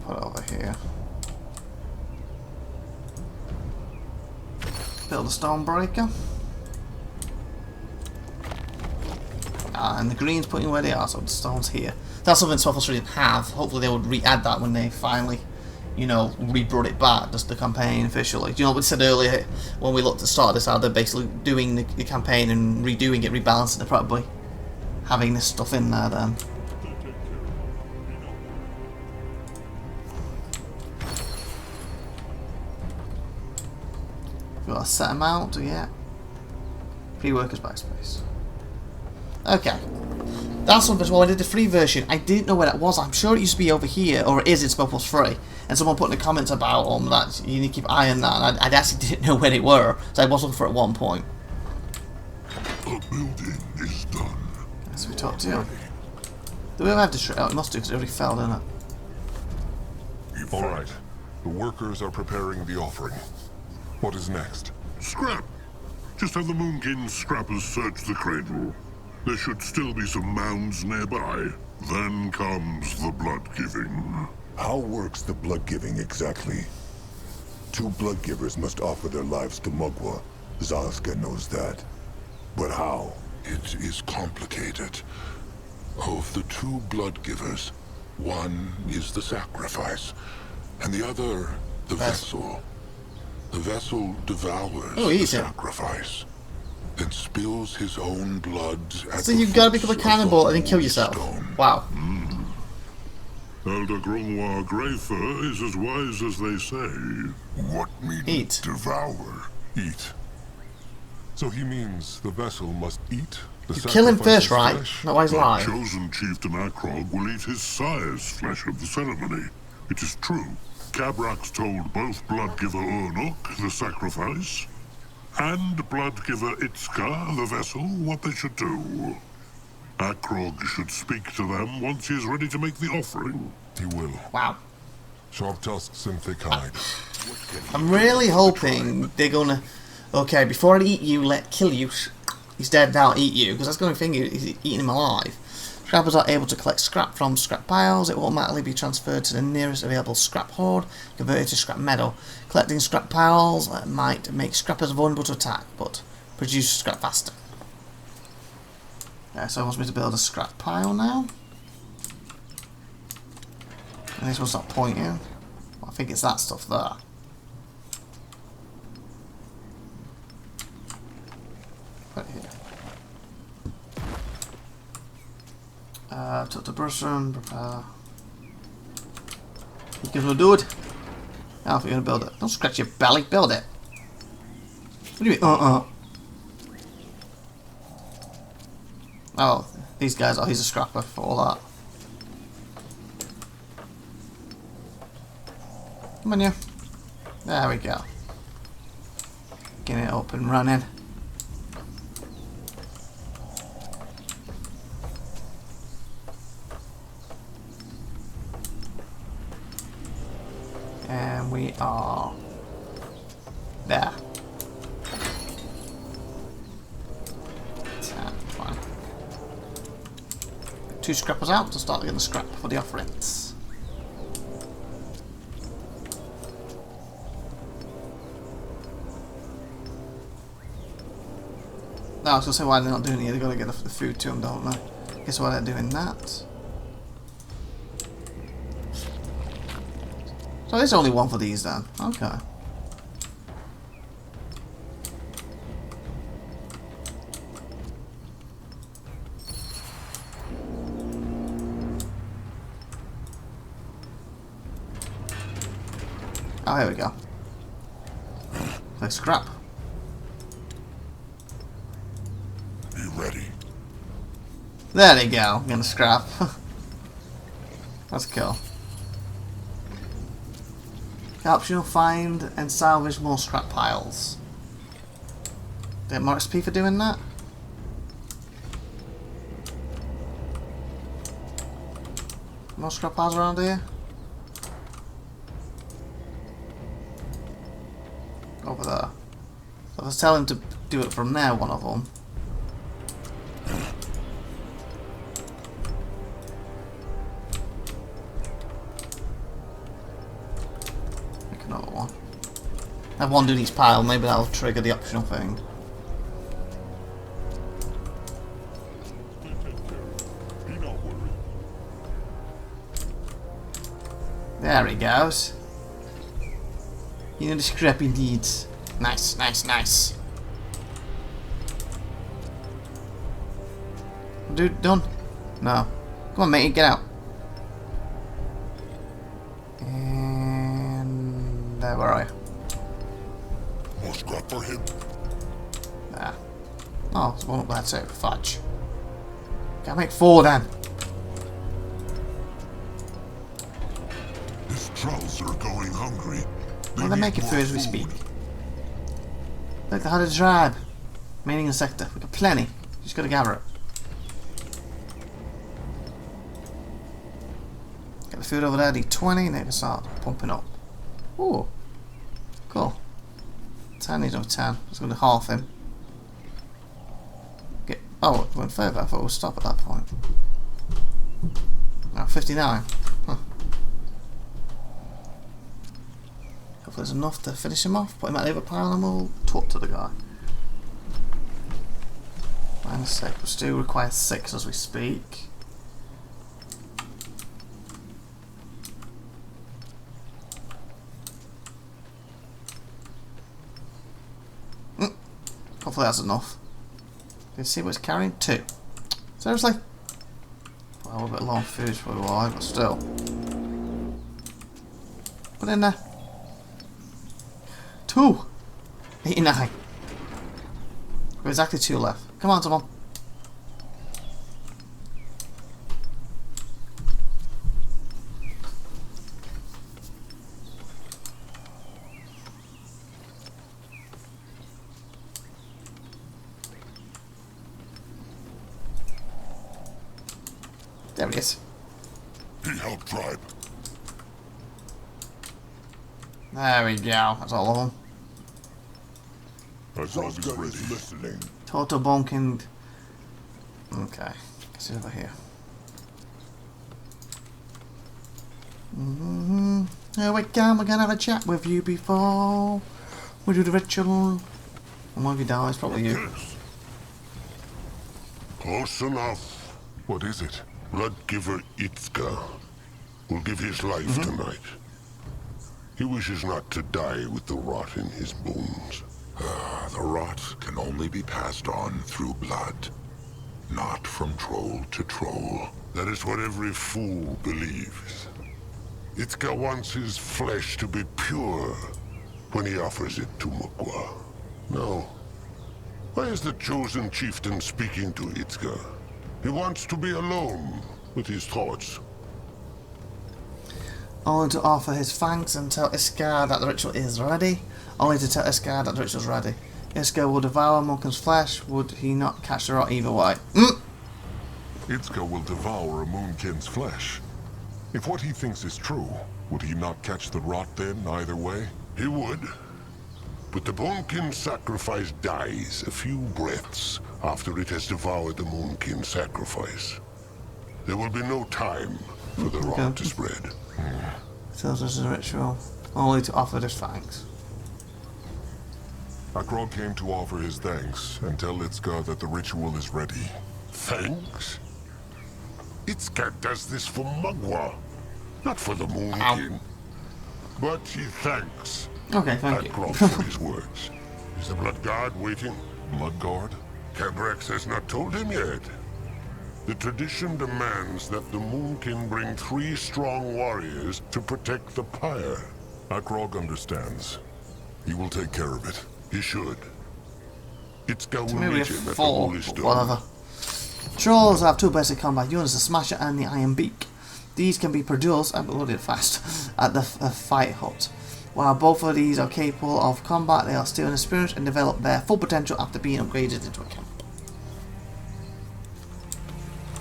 Put it over here. Build a stone breaker. And the green's putting where they are, so the stone's here. That's something SpellForce didn't have. Hopefully they would re-add that when they finally, you know, re-brought it back, just the campaign officially. Do you know what we said earlier when we looked at the start of this, how they're basically doing the campaign and redoing it, rebalancing it, probably having this stuff in there then. We've got a set amount, yeah. Free workers backspace. Okay. That's something as well. I did the free version. I didn't know where that was. I'm sure it used to be over here, or it is in SpellForce free. And someone put in the comments about that you need to keep an eye on that, and I actually didn't know where they were, so I was looking for it at one point. The building is done. That's what we talked to. Do we ever have to destroy? Oh, it must do, because it already fell, didn't it? Alright. The workers are preparing the offering. What is next? Scrap. Just have the Moonkin scrappers search the cradle. There should still be some mounds nearby. Then comes the blood giving. How works the blood giving exactly? 2 blood givers must offer their lives to Mugwa. Zalska knows that. But how? It is complicated. Of the 2 blood givers, one is the sacrifice, and the other the vessel. The vessel devours the sacrifice, then spills his own blood at so you've got to become a cannibal and then kill yourself. Wow. Elder Grimlore Greyfur is as wise as they say. What mean Eat. Devour? Eat. So he means the vessel must eat the You kill him first, right? flesh? Not why he's The alive. chosen chieftain Akrog will eat his sire's flesh at the ceremony. It is true. Cabrax told both Bloodgiver Urnuk, the sacrifice, and Bloodgiver Itzka, the vessel, what they should do. Akrog should speak to them once he is ready to make the offering. He will. Wow. Sharp tusks and thick hide. I'm really hoping they're gonna... Okay, before I eat you, kill you. He's dead now, I'll eat you. Because that's the only thing, is eating him alive. Scrappers are able to collect scrap from scrap piles. It will automatically be transferred to the nearest available scrap hoard, converted to scrap metal. Collecting scrap piles might make scrappers vulnerable to attack, but produce scrap faster. Yeah, so it wants me to build a scrap pile now. And this one's not pointing. Well, I think it's that stuff there. Put it here. Took the brush room, prepare. You gonna do it? Now if you're gonna build it. Don't scratch your belly, build it. What do you mean, Oh, these guys, he's a scrapper for all that. Come on, you. There we go. Getting it up and running. And we are there. Fine. 2 scrappers out to start getting the scrap for the offerings. No, I was going to say why they're not doing it. They've got to get the food to them, don't they? Guess why they're doing that. So there's only one for these then. Okay. Oh, here we go. Let's scrap. Be ready. There they go. I'm gonna scrap. Let's go. Optional find and salvage more scrap piles. Get more XP for doing that? More scrap piles around here? Over there. So if I was telling him to do it from there, one of them. Make another one. Have one do each pile, maybe that'll trigger the optional thing. There he goes. You know the scrappy deeds. Nice, nice, nice. Dude, done? No. Come on, mate, get out. And there, where are you? More scrap for him. There. Oh, there's one up there too. Fudge. Can I make 4 then? His trolls are going hungry. Well, they're making food as we speak. Look, they had a tribe. Mining a sector. We got plenty. Just gotta gather it. Get the food over there. Need 20. Need to start pumping up. Ooh. Cool. 10 needs another 10. It's gonna half him. Get. Oh, it went further. I thought we'd stop at that point. No, 59. Huh. If there's enough to finish him off, put him at the other pile and we'll talk to the guy. -6. We still require 6 as we speak. Hopefully that's enough. Can you see what it's carrying? 2. Seriously? Well, we're a bit low on food for a while, but still. Put it in there. 2! 89. We've exactly 2 left. Come on, someone. There he is. He helped tribe. There we go. That's all of them. Azog is listening. Total bonking. Okay. Let's see over here. Here we go. We're gonna have a chat with you before we do the ritual. And one of you dies, probably you. Close enough. What is it? Bloodgiver Itzka will give his life tonight. He wishes not to die with the rot in his bones. The rot can only be passed on through blood, not from troll to troll. That is what every fool believes. Itzka wants his flesh to be pure when he offers it to Mugwa. No. Why is the chosen chieftain speaking to Itzka? He wants to be alone with his thoughts. Only to offer his thanks and tell Iskar that the ritual is ready. Only to tell Iskar that the ritual is ready. Iskar will devour Munken's flesh. Would he not catch the rot either way? Itzka will devour a Moonkin's flesh. If what he thinks is true, would he not catch the rot then, either way? He would. But the Moonkin sacrifice dies a few breaths after it has devoured the Moonkin sacrifice. There will be no time for the rot to spread. Tells us the ritual. Only to offer his thanks. Akrog came to offer his thanks and tell Itzka that the ritual is ready. Thanks? Itzka does this for Mugwa, not for the Moonkin. But he thanks Okay, thank Akrog you. for his words. Is the Blood Guard waiting? Blood Guard? Cabrex has not told him yet. The tradition demands that the Moonkin bring 3 strong warriors to protect the pyre. Akrog understands. He will take care of it. He should. Itzka will Maybe meet him at the 4, Holy but Stone. whatever. Trolls have 2 basic combat units, the Smasher and the Iron Beak. These can be produced, I loaded fast, at the Fight Hut. While both of these are capable of combat, they are still inexperienced and develop their full potential after being upgraded into a camp.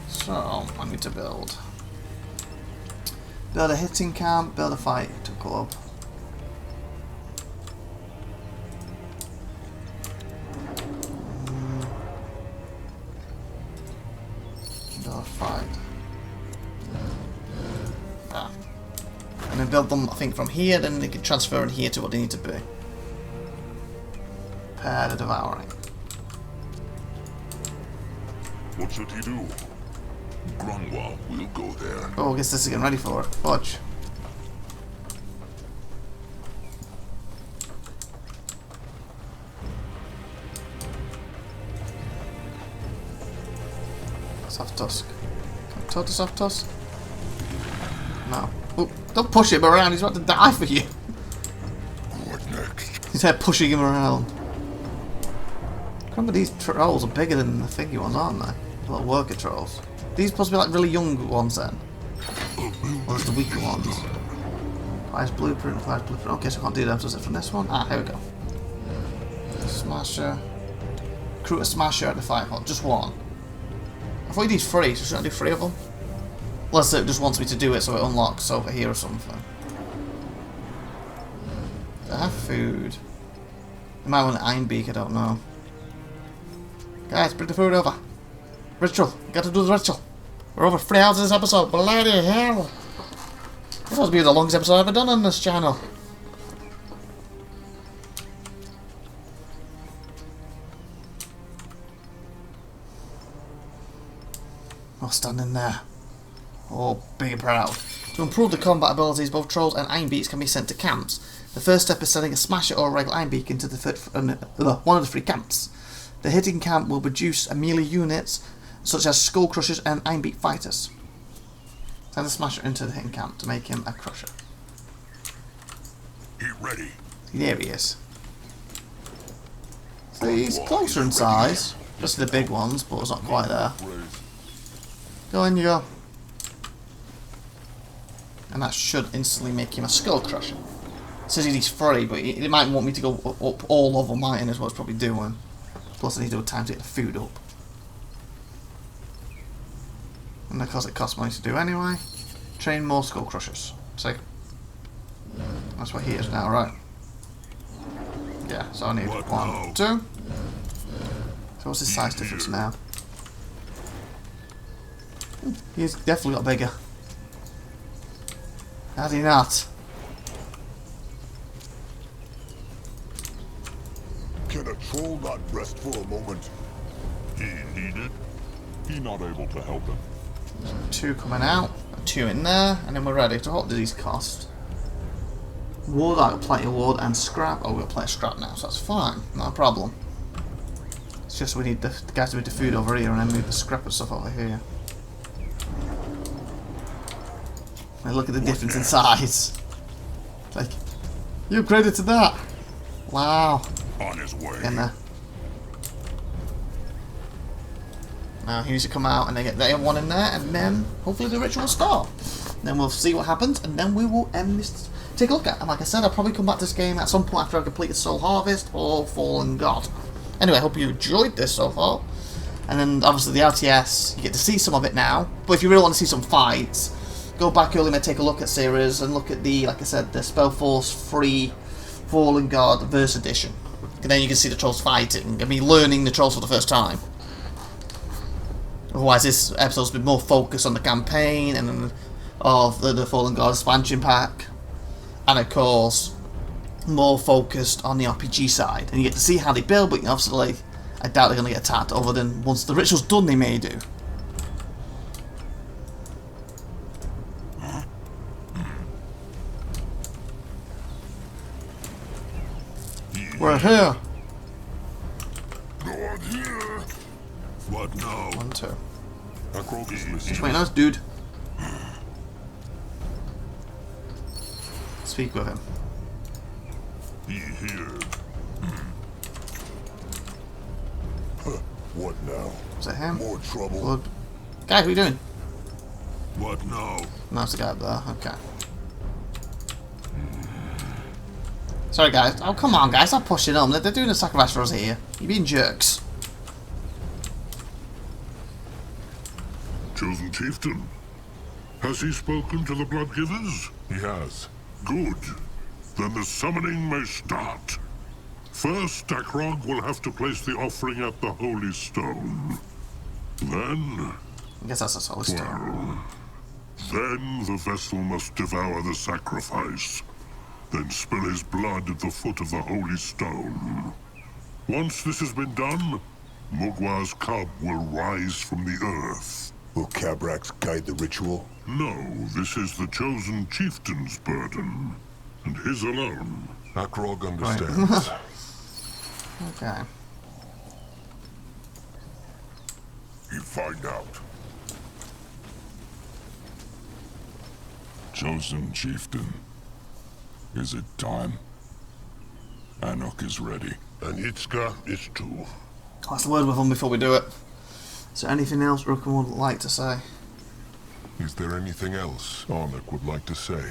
So, I need to build Build a hitting camp, build a fight club. Build a fight. Ah. And then build them, I think, from here, then they can transfer in here to what they need to be. Prepare the devouring. What should he do? Grimlore will go there. Oh, I guess this is getting ready for it. Watch. Soft tusk. Can I talk to soft tusk? No. Oh, don't push him around. He's about to die for you. What next? He's there pushing him around. Remember, these trolls are bigger than the figure ones, aren't they? Little worker trolls. These supposed to be like really young ones then. Or just the weaker ones. Fires blueprint, fires blueprint. Okay, so I can't do them. So is it from this one? Ah, here we go. Smasher. Recruit a smasher at the fight hall. Just one. I thought you did 3, so shouldn't I do 3 of them? Unless it just wants me to do it so it unlocks over here or something. Do I have food? I might want an iron beak, I don't know. Guys, bring the food over. Ritual. Gotta do the ritual. We're over 3 hours in this episode. Bloody hell. This must be the longest episode I've ever done on this channel. Oh, standing there. Oh, big and proud. To improve the combat abilities, both trolls and iron beaks can be sent to camps. The first step is sending a smasher or a regular iron beak into one of the 3 camps. The hitting camp will produce a melee units such as skull crushers and iron beak fighters. Send a smasher into the hitting camp to make him a crusher. He ready. There he is. So he's closer in size. Just the big ones, but it's not quite there. Go in you go. And that should instantly make him a skull crusher. It says he's 3, but it might want me to go up all over mine is what it's probably doing. Plus I need to do time to get the food up. And because it costs money to do anyway. Train more skull crushers. See? That's what he is now, right? Yeah, so I need 1, 2. So what's his size difference now? He's definitely got bigger. Has he not? Can a troll not rest for a moment? He needed. He not able to help him. 2 coming out, 2 in there, and then we're ready. So what do these cost? Wood, I got plenty of wood, and scrap. Oh, we've got plenty of scrap now, so that's fine. Not a problem. It's just we need the guys to move the food over here and then move the scrap and stuff over here. And look at the difference in size. Like, you upgraded to that. Wow. On his way. In there. Now he needs to come out and then get the one in there, and then hopefully the ritual will start. Then we'll see what happens, and then we will end this. Take a look at. And like I said, I'll probably come back to this game at some point after I've completed Soul Harvest or Fallen God. Anyway, I hope you enjoyed this so far. And then obviously the RTS, you get to see some of it now. But if you really want to see some fights, go back earlier and take a look at series and look at the, like I said, the SpellForce free Fallen God Verse Edition. And then you can see the trolls fighting and me learning the trolls for the first time. Otherwise, this episode's been more focused on the campaign and of the Fallen God expansion pack, and of course, more focused on the RPG side. And you get to see how they build, but obviously, I doubt they're going to get attacked. Other than once the ritual's done, they may do. We're here. Not here. What now? 1, 2. Akrog is Just listening. wait, nice dude. Speak with him. He here. What now? Is that him? More trouble? Blood. Guy, what are you doing? What now? No, it's the guy up there. Okay. Sorry, guys. Oh, come on, guys. Stop pushing them. They're doing a sacrifice for us here. You're being jerks. Chosen chieftain. Has he spoken to the Bloodgivers? He has. Good. Then the summoning may start. First, Akrog will have to place the offering at the Holy Stone. Then... I guess that's a Holy Stone. Then the vessel must devour the sacrifice. Then spill his blood at the foot of the Holy Stone. Once this has been done, Mugwa's cub will rise from the earth. Will Cabrax guide the ritual? No, this is the chosen chieftain's burden, and his alone. Akrog understands. Okay. You find out. Chosen chieftain. Is it time? Anuk is ready. And Itzka is too. Last word with them before we do it. Is there anything else Rookham would like to say? Is there anything else Arnak would like to say?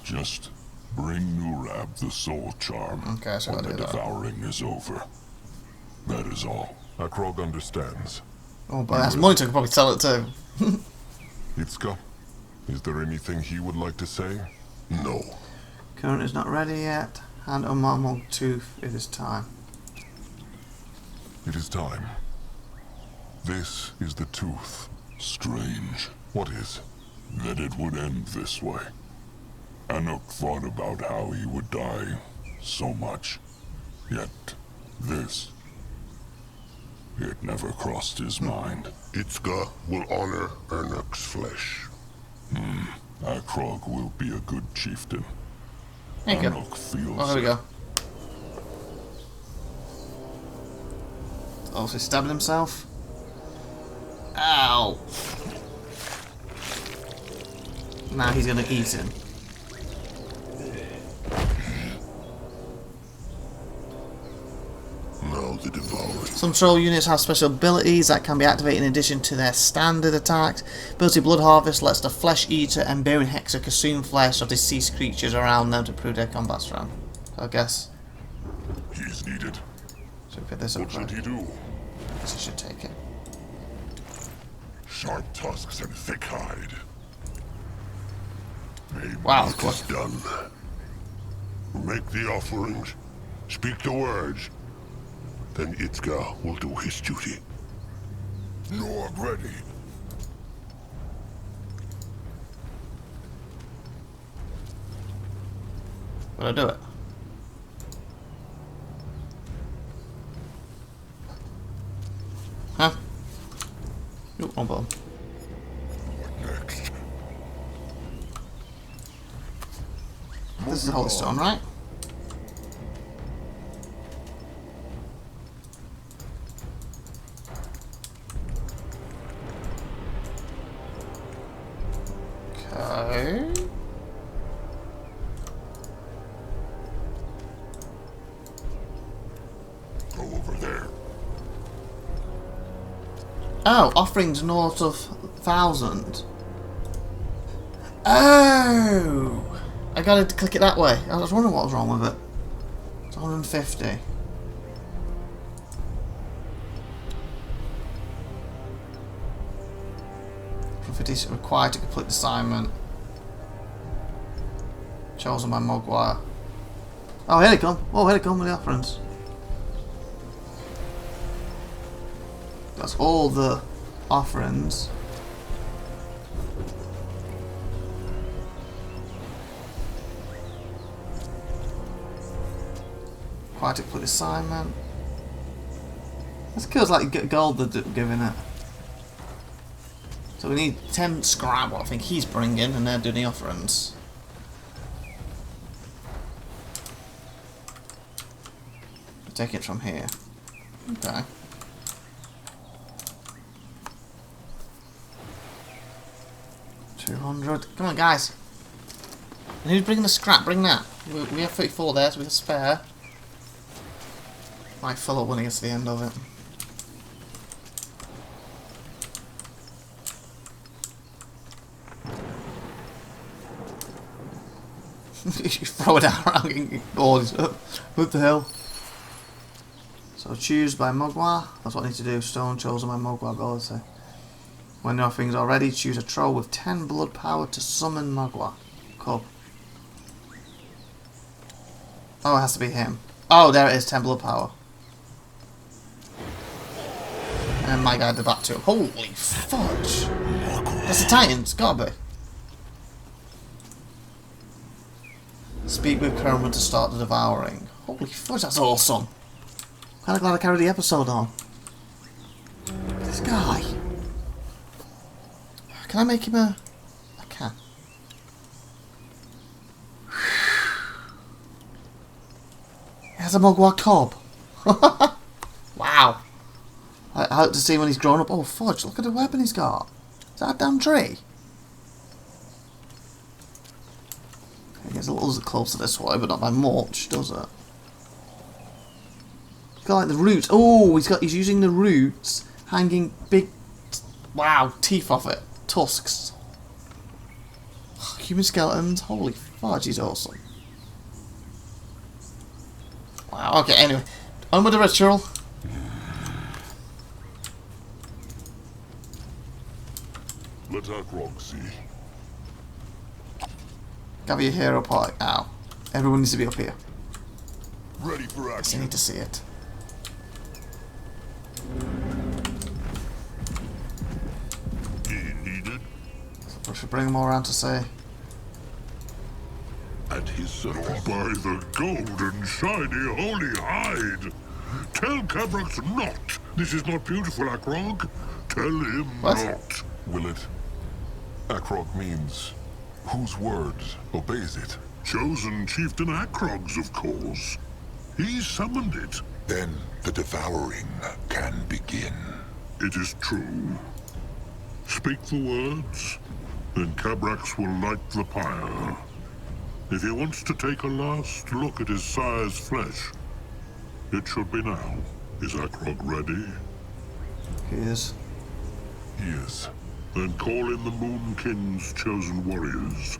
Just bring Nurab the soul charm Okay, so when I'll the do that. devouring is over. That is all. Akrog understands. Oh, but that's money to probably tell it too. Itzka, is there anything he would like to say? No. Current is not ready yet. Hand on Marmog Tooth, it is time. It is time. This is the tooth. Strange What is? that it would end this way. Anuk thought about how he would die so much. Yet, this... it never crossed his mind. Itzka will honor Anuk's flesh. Akrog will be a good chieftain. There you go. Anuk feels Oh, there we it. go. Oh, so he's stabbing himself? Ow! Now he's gonna eat him. Now the devouring. Some troll units have special abilities that can be activated in addition to their standard attacks. Ability Blood Harvest lets the Flesh Eater and Bearing Hexer consume flesh of deceased creatures around them to improve their combat strength. So I guess. He's needed. So we pick this up. What should he do? So should take it. Sharp tusks and thick hide. Maybe Wow, it is done. Make the offerings, speak the words, then Itzka will do his duty. Nord ready. Will I do it? Huh? Ooh, one button. Next. This is the Holy Stone, right? Okay. Go over there. Oh, offerings north of 1,000. Oh! I gotta click it that way. I was wondering what was wrong with it. It's 150. Proficiency required to complete the assignment. Chosen by Mogwai. Oh, here they come. Oh, here they come with the offerings. That's all the offerings. Quite to put assignment. That's cool. It's like gold they're giving it. So we need 10 scrap. What I think he's bringing, and they're doing the offerings. Take it from here. Okay. $200. Come on, guys. And who's bringing the scrap? Bring that. We have 34 there, so we can spare. Might fill up when it gets to the end of it. You throw it out around getting bored. What the hell? So choose by Mogwai. That's what I need to do. Stone chosen by Mogwai ability. When nothing's already, choose a troll with 10 blood power to summon Magua. Cool. Oh, it has to be him. Oh, there it is, 10 blood power. And my guy did that too. Holy fudge! That's the Titans, gotta be. Speak with Kermit to start the devouring. Holy fudge, that's awesome. Kinda glad I carried the episode on. This guy. Can I make him a... I can. He has a Mogwai cob. Wow. I hope to see when he's grown up. Oh fudge, look at the weapon he's got. Is that a damn tree? It gets a little closer this way, but not by much, does it? He's got like the roots. Oh, he's using the roots, hanging big, wow, teeth off it, tusks. Human skeletons. Holy fudge, he's awesome. Wow. Okay. Anyway, on with the ritual. Let Akrog see. Gather your hero party. Ow. Everyone needs to be up here. Ready for Guess I action. need to see it. Needed. So we should bring them all around to say. At his service. By the golden, shiny, holy hide! Tell Cabrax not! This is not beautiful, Akrog. Tell him What? not. Will it? Akrog means whose words obeys it? Chosen Chieftain Akrog's, of course. He summoned it. Then the devouring can begin. It is true. Speak the words, then Cabrax will light the pyre. If he wants to take a last look at his sire's flesh, it should be now. Is Akrog ready? He is. He is. Then call in the Moon King's chosen warriors.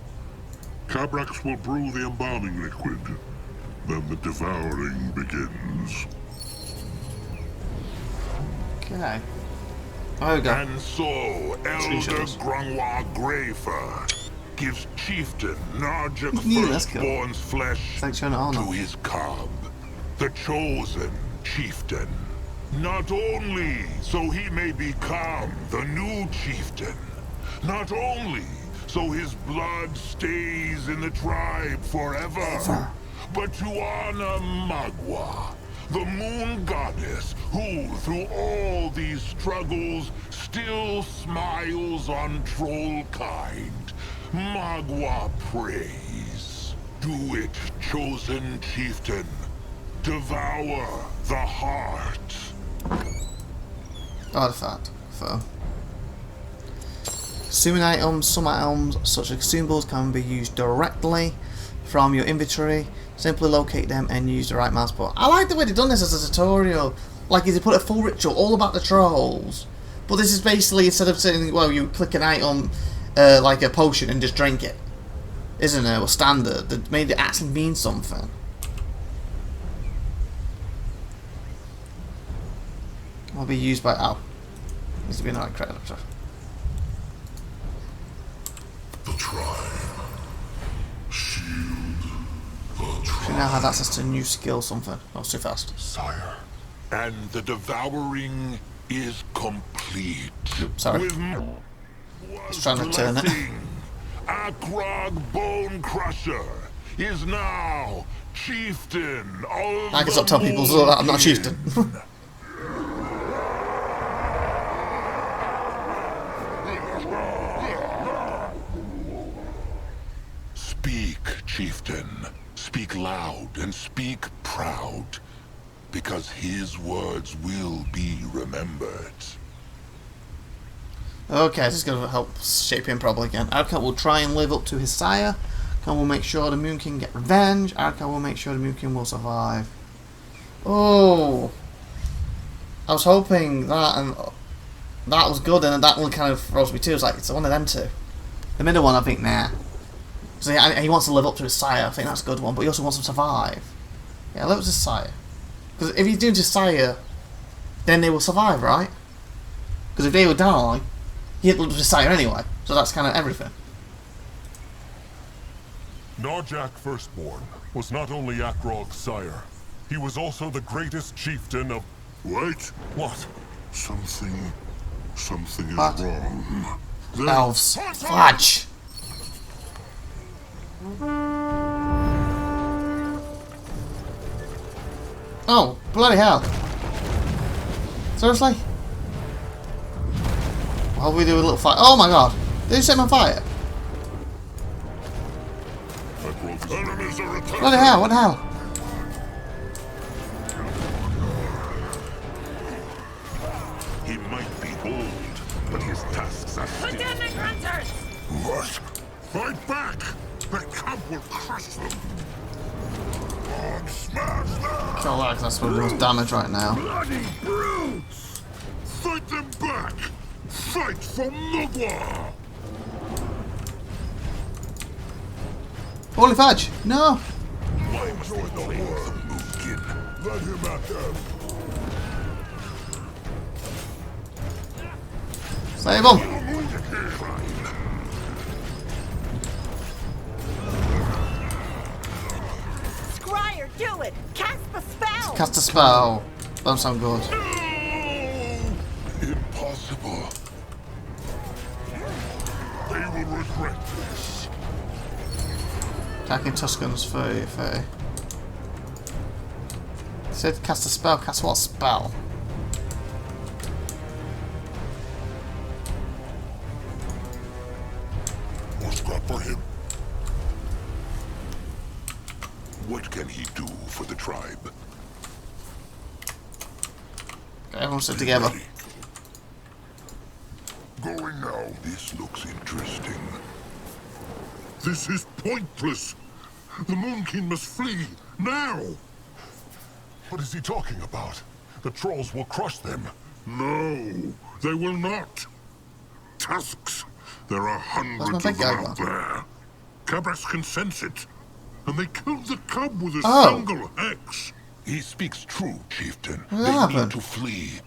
Cabrax will brew the embalming liquid. Then the devouring begins. Okay. There we go. And so, Elder shows. Grimlore Greyfur gives Chieftain Narjik Yeah, that's cool. Firstborn's flesh It's like showing it on to him. his cub, the chosen chieftain. Not only so he may become the new chieftain, not only so his blood stays in the tribe forever, but to honor Magua, the moon goddess who, through all these struggles, still smiles on trollkind. Magua prays. Do it, chosen chieftain. Devour the heart. Artifact. So. Consuming items. Some items, such as consumables, can be used directly from your inventory. Simply locate them and use the right mouse button. I like the way they've done this as a tutorial. Like, they put a full ritual all about the trolls. But this is basically, instead of saying, well, you click an item, like a potion, and just drink it. Isn't it? Or standard. They made it actually mean something. Will be used by... Oh. Needs to be an right creditor. The tribe. Shield. The She tribe. now has access to a new skill something. Oh, it's too fast. Sire. And the devouring is complete. Sorry. With Just trying to turn it. Akrog Bone Crusher is now chieftain of I can stop telling people so that I'm not a chieftain. Speak, chieftain. Speak loud and speak proud, because his words will be remembered. Okay, this is going to help shape him probably again. Arca will try and live up to his sire. Arca will make sure the Moon King get revenge. Arca will make sure the Moon King will survive. Oh, I was hoping that, and that was good, and that one kind of throws me too. It's like, it's one of them two. The middle one, I think, nah. So he wants to live up to his sire. I think that's a good one, but he also wants to survive. Yeah, live up to his sire. Because if he's doing to his sire, then they will survive, right? Because if they will die, He had the sire anyway, so that's kind of everything. Narjak Firstborn was not only Akrog's sire, he was also the greatest chieftain of... Wait! What? Something is What? wrong. Elves. Fudge! Oh, bloody hell. Seriously? How do we do a little fight? Oh my god! Did you set him on fire? Enemies are attacking. Bloody hell, what the hell? He might be old, but his tusks are still... Pandemic hunters! What? Fight back! The cub will crush them. On, smash them! Kill that, 'cause that's what does damage right now. Bloody brutes! Fight them back! Fight for Mugwa! Holy fudge! No! Why must they play with the Moonkin? Let him at them! Save him! Scryer, do it! Cast the spell! Cast a spell. Don't sound good. Impossible. They will regret this. Attacking Tuscans 30. Said cast a spell. Cast what spell? More scrap for him. What can he do for the tribe? Okay, everyone sit together. Ready. Going now. This looks interesting. This is pointless. The Moonkin must flee now. What is he talking about? The trolls will crush them. No, they will not. Tusks. There are hundreds Where's of my big them guy out there. Cabras can sense it. And they killed the cub with a Oh. single hex. He speaks true, chieftain. What They happened? need to flee.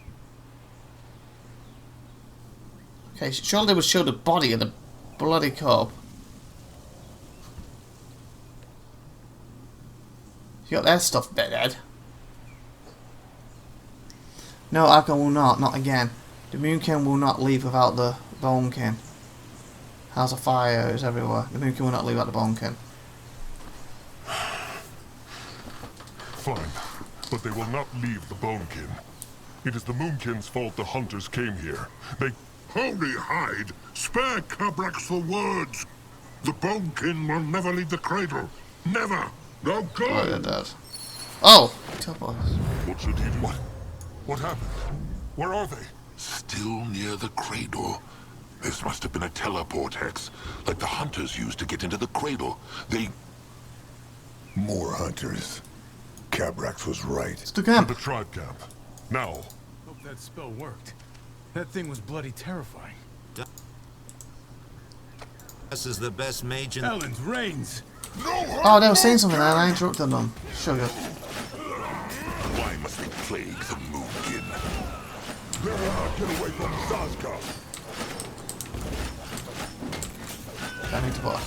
Okay, surely they would show the body of the bloody cub. You got their stuff dead. No, Argon will not again. The Moonkin will not leave without the Bonekin. House of Fire is everywhere. The Moonkin will not leave without the Bonekin. Fine, but they will not leave the Bonekin. It is the Moonkin's fault the hunters came here. They... Holy hide! Spare Cabrax the words! The Bonekin will never leave the cradle. Never! Now go! Oh, they're dead. Oh! Top us. What should he do? What happened? Where are they? Still near the cradle. This must have been a teleport hex, like the hunters used to get into the cradle. They... More hunters. Cabrax was right. It's the To camp. the tribe camp. Now. Hope that spell worked. That thing was bloody terrifying. This is the best mage in... Ellen's reigns! Oh, they were saying something and I interrupted them. Sugar. Why must they plague the Moonkin? They will not get away from Sazka! I need to put.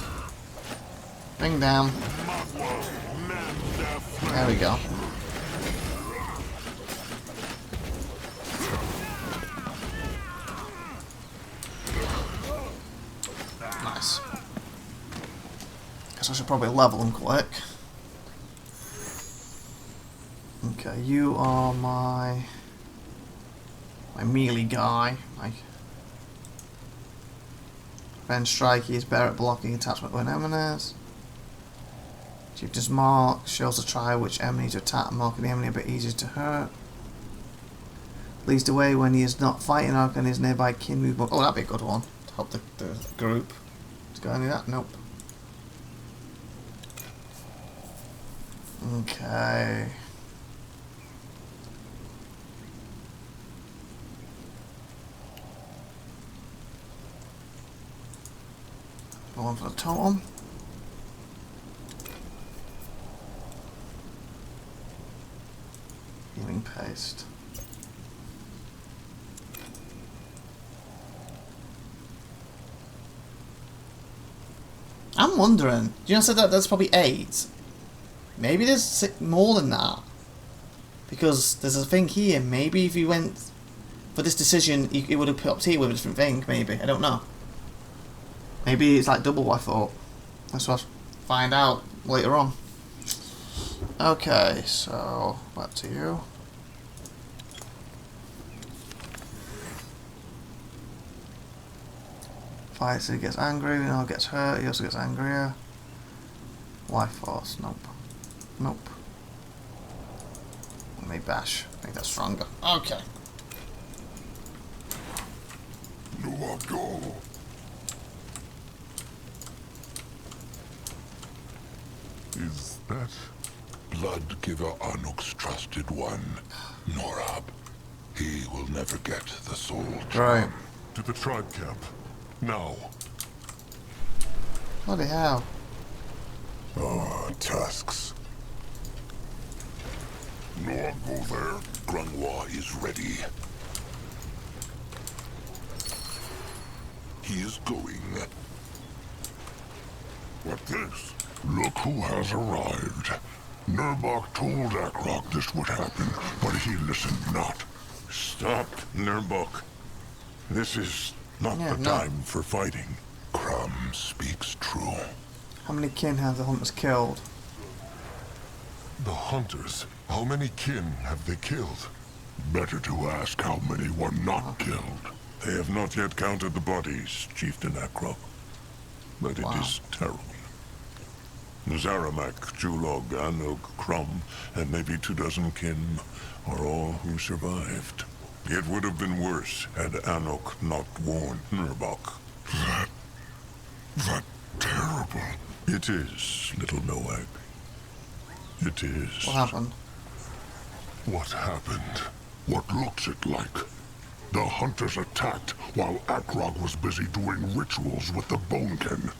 Bring down. There we go. Nice. Guess I should probably level them quick. Okay, you are my melee guy. My Revenge Strike is better at blocking attachment when enemies. Chieftain's Mark shows the tribe which enemy to attack, marking the enemy a bit easier to hurt. Leads the way when he is not fighting Ark and his nearby kin move. Oh, that'd be a good one to help the group. Let's go any of that? Nope. Okay. One for the totem. Healing paste. I'm wondering, you know, I said that there's probably 8. Maybe there's more than that. Because there's a thing here, maybe if you went for this decision, it would have popped here with a different thing, maybe, I don't know. Maybe it's like double, I thought. Let's find out later on. Okay, so, back to you. Fights, he gets angry, now gets hurt, he also gets angrier. Life force, nope. Nope. Let me bash, make that stronger. Okay. No, go. Is that Bloodgiver Anuk's trusted one, Norab? He will never get the soul charm. Right. To the tribe camp. Now. Bloody hell. Oh, tusks. No, go there. Grimlore is ready. He is going. What this? Look who has arrived. Nurbok told Akrog this would happen, but he listened not. Stop, Nurbok. This is not the time for fighting. Crumb speaks true. How many kin have the hunters killed? The hunters? How many kin have they killed? Better to ask how many were not killed. They have not yet counted the bodies, Chieftain Akrog. But it is terrible. Zaramak, Julog, Anug, Crumb, and maybe 24 kin are all who survived. It would have been worse had Anuk not warned Nurbok. That terrible. It is, little Noag. It is. What happened? What happened? What looks it like? The hunters attacked while Akrog was busy doing rituals with the Bonekin.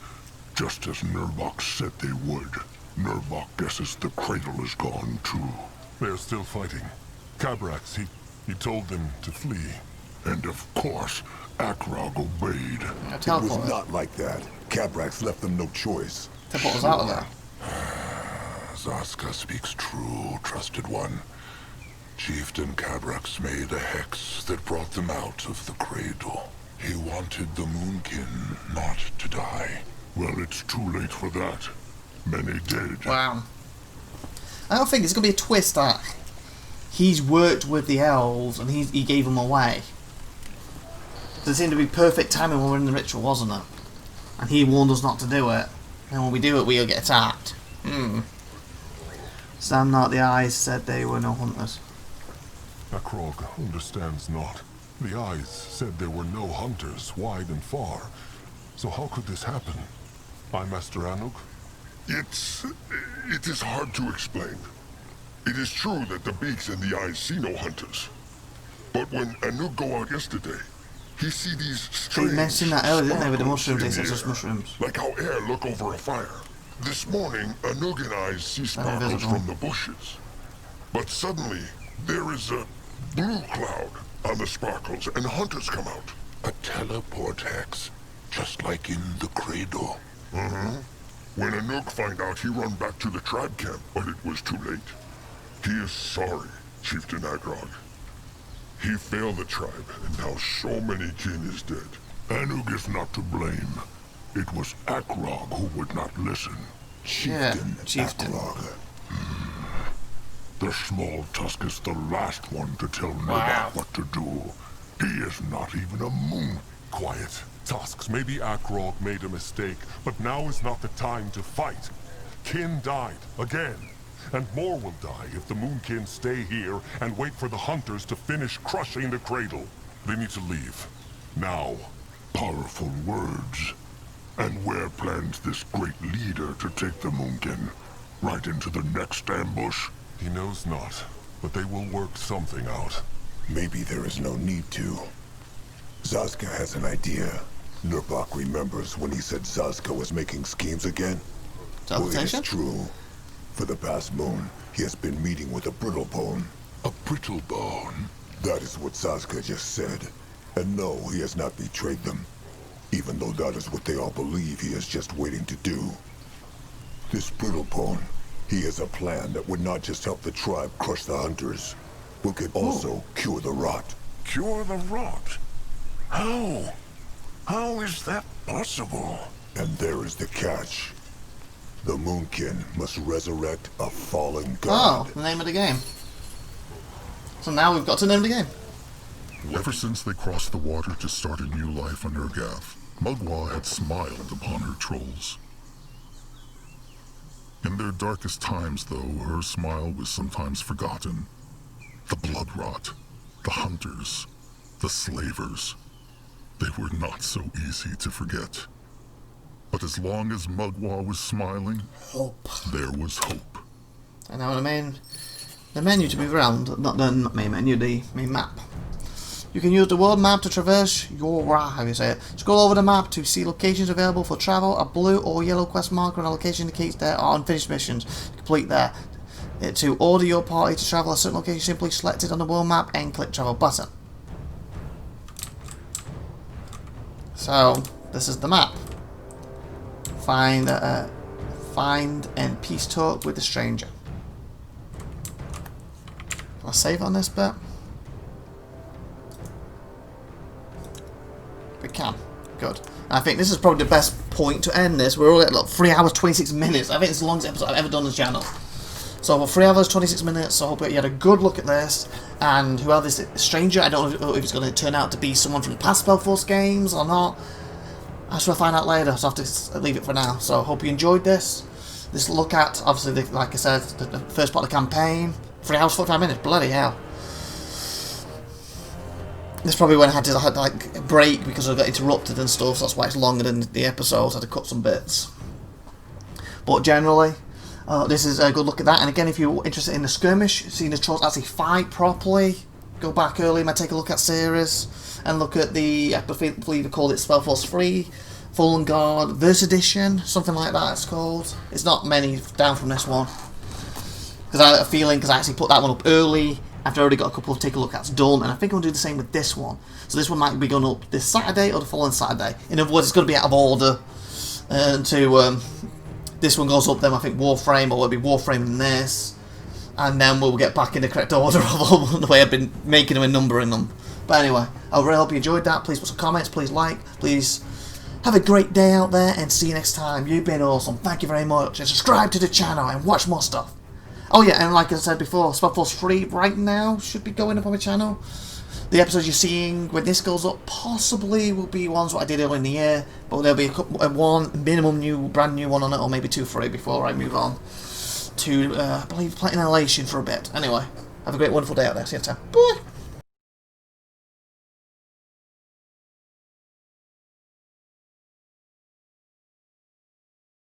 Just as Nurbok said they would. Nurbok guesses the cradle is gone too. They're still fighting. Cabrax, he told them to flee. And of course, Akrog obeyed. It was not like that. Cabrax left them no choice. What was out of there? Zaska speaks true, trusted one. Chieftain Cabrax made a hex that brought them out of the cradle. He wanted the Moonkin not to die. Well, it's too late for that. Many did. Wow. I don't think it's going to be a twist that he's worked with the elves and he gave them away. There seemed to be perfect timing when we were in the ritual, wasn't it? And he warned us not to do it. And when we do it, we'll get attacked. Sam Not the Eyes said they were no hunters. Akrog understands not. The eyes said there were no hunters, wide and far. So how could this happen? I'm Master Anuk? It is hard to explain. It is true that the beaks and the eyes see no hunters. But when Anuk go out yesterday, he see these strange They mentioned that earlier, didn't they, with the sparkles mushrooms? They in said the just air, mushrooms. like how air look over a fire. This morning, Anuk and I see sparkles invisible. from the bushes. But suddenly, there is a blue cloud on the sparkles, and hunters come out. A teleport hex, just like in the cradle. When Anuk find out, he run back to the tribe camp, but it was too late. He is sorry, Chieftain Akrog. He failed the tribe, and now so many kin is dead. Anuk is not to blame. It was Akrog who would not listen. Chieftain Akrog. The small tusk is the last one to tell Nurbok what to do. He is not even a moon. Quiet. Tusks, maybe Akrog made a mistake, but now is not the time to fight. Kin died, again. And more will die if the Moonkin stay here and wait for the hunters to finish crushing the cradle. They need to leave. Now. Powerful words. And where plans this great leader to take the Moonkin? Right into the next ambush? He knows not, but they will work something out. Maybe there is no need to. Zaska has an idea. Nurbok remembers when he said Zaska was making schemes again. Well, it is true. For the past moon, he has been meeting with a brittle bone. A brittle bone? That is what Zaska just said. And no, he has not betrayed them. even though that is what they all believe he is just waiting to do. This Brittlebone, he has a plan that would not just help the tribe crush the hunters, but could also cure the rot. Cure the rot? How? How is that possible? And there is the catch. The Moonkin must resurrect a fallen god. Oh, the name of the game. So now we've got to name the game. Ever since they crossed the water to start a new life on Urgath, Mugwa had smiled upon her trolls. In their darkest times, though, her smile was sometimes forgotten. The blood rot, the hunters, the slavers, they were not so easy to forget. But as long as Mugwa was smiling, hope. There was hope. And now the menu to move around, not the main menu, the main map. You can use the world map to traverse how you say it. Scroll over the map to see locations available for travel. A blue or yellow quest marker on a location indicates there are unfinished missions. Complete there. To order your party to travel a certain location, simply select it on the world map and click travel button. So this is the map. Find and peace talk with the stranger. Can I save on this bit? We can. Good. I think this is probably the best point to end this. We're all at like 3 hours 26 minutes. I think it's the longest episode I've ever done on the channel. So for 3 hours 26 minutes, so I hope you had a good look at this. And whoever this stranger, I don't know if it's going to turn out to be someone from the past SpellForce games or not. I just will find out later, so I have to leave it for now. So I hope you enjoyed this. This look at, obviously, like I said, the first part of the campaign. 3 hours 45 minutes, bloody hell. This is probably when I had to like break because I got interrupted and stuff, so that's why it's longer than the episodes. I had to cut some bits. But generally, this is a good look at that. And again, if you're interested in the skirmish, seeing the trolls actually fight properly, go back early, might take a look at series and look at the, I believe they called it SpellForce 3, Fallen Guard, Verse Edition, something like that it's called. It's not many down from this one. Because I had a feeling, because I actually put that one up early, after I already got a couple of take a look at's done, and I think I'll do the same with this one. So this one might be going up this Saturday or the following Saturday. In other words, it's going to be out of order. This one goes up then, I think Warframe, or it'll be Warframe and this. And then we'll get back in the correct order of the way I've been making them and numbering them. But anyway, I really hope you enjoyed that. Please put some comments, please like, please have a great day out there, and see you next time. You've been awesome. Thank you very much. And subscribe to the channel and watch more stuff. Oh yeah, and like I said before, SpellForce 3 right now should be going up on my channel. The episodes you're seeing when this goes up possibly will be ones that I did earlier in the year, but there'll be one minimum brand new one on it, or maybe 2 free before I move on to, I believe, Annihilation for a bit. Anyway, have a great, wonderful day out there. See you next time. Bye!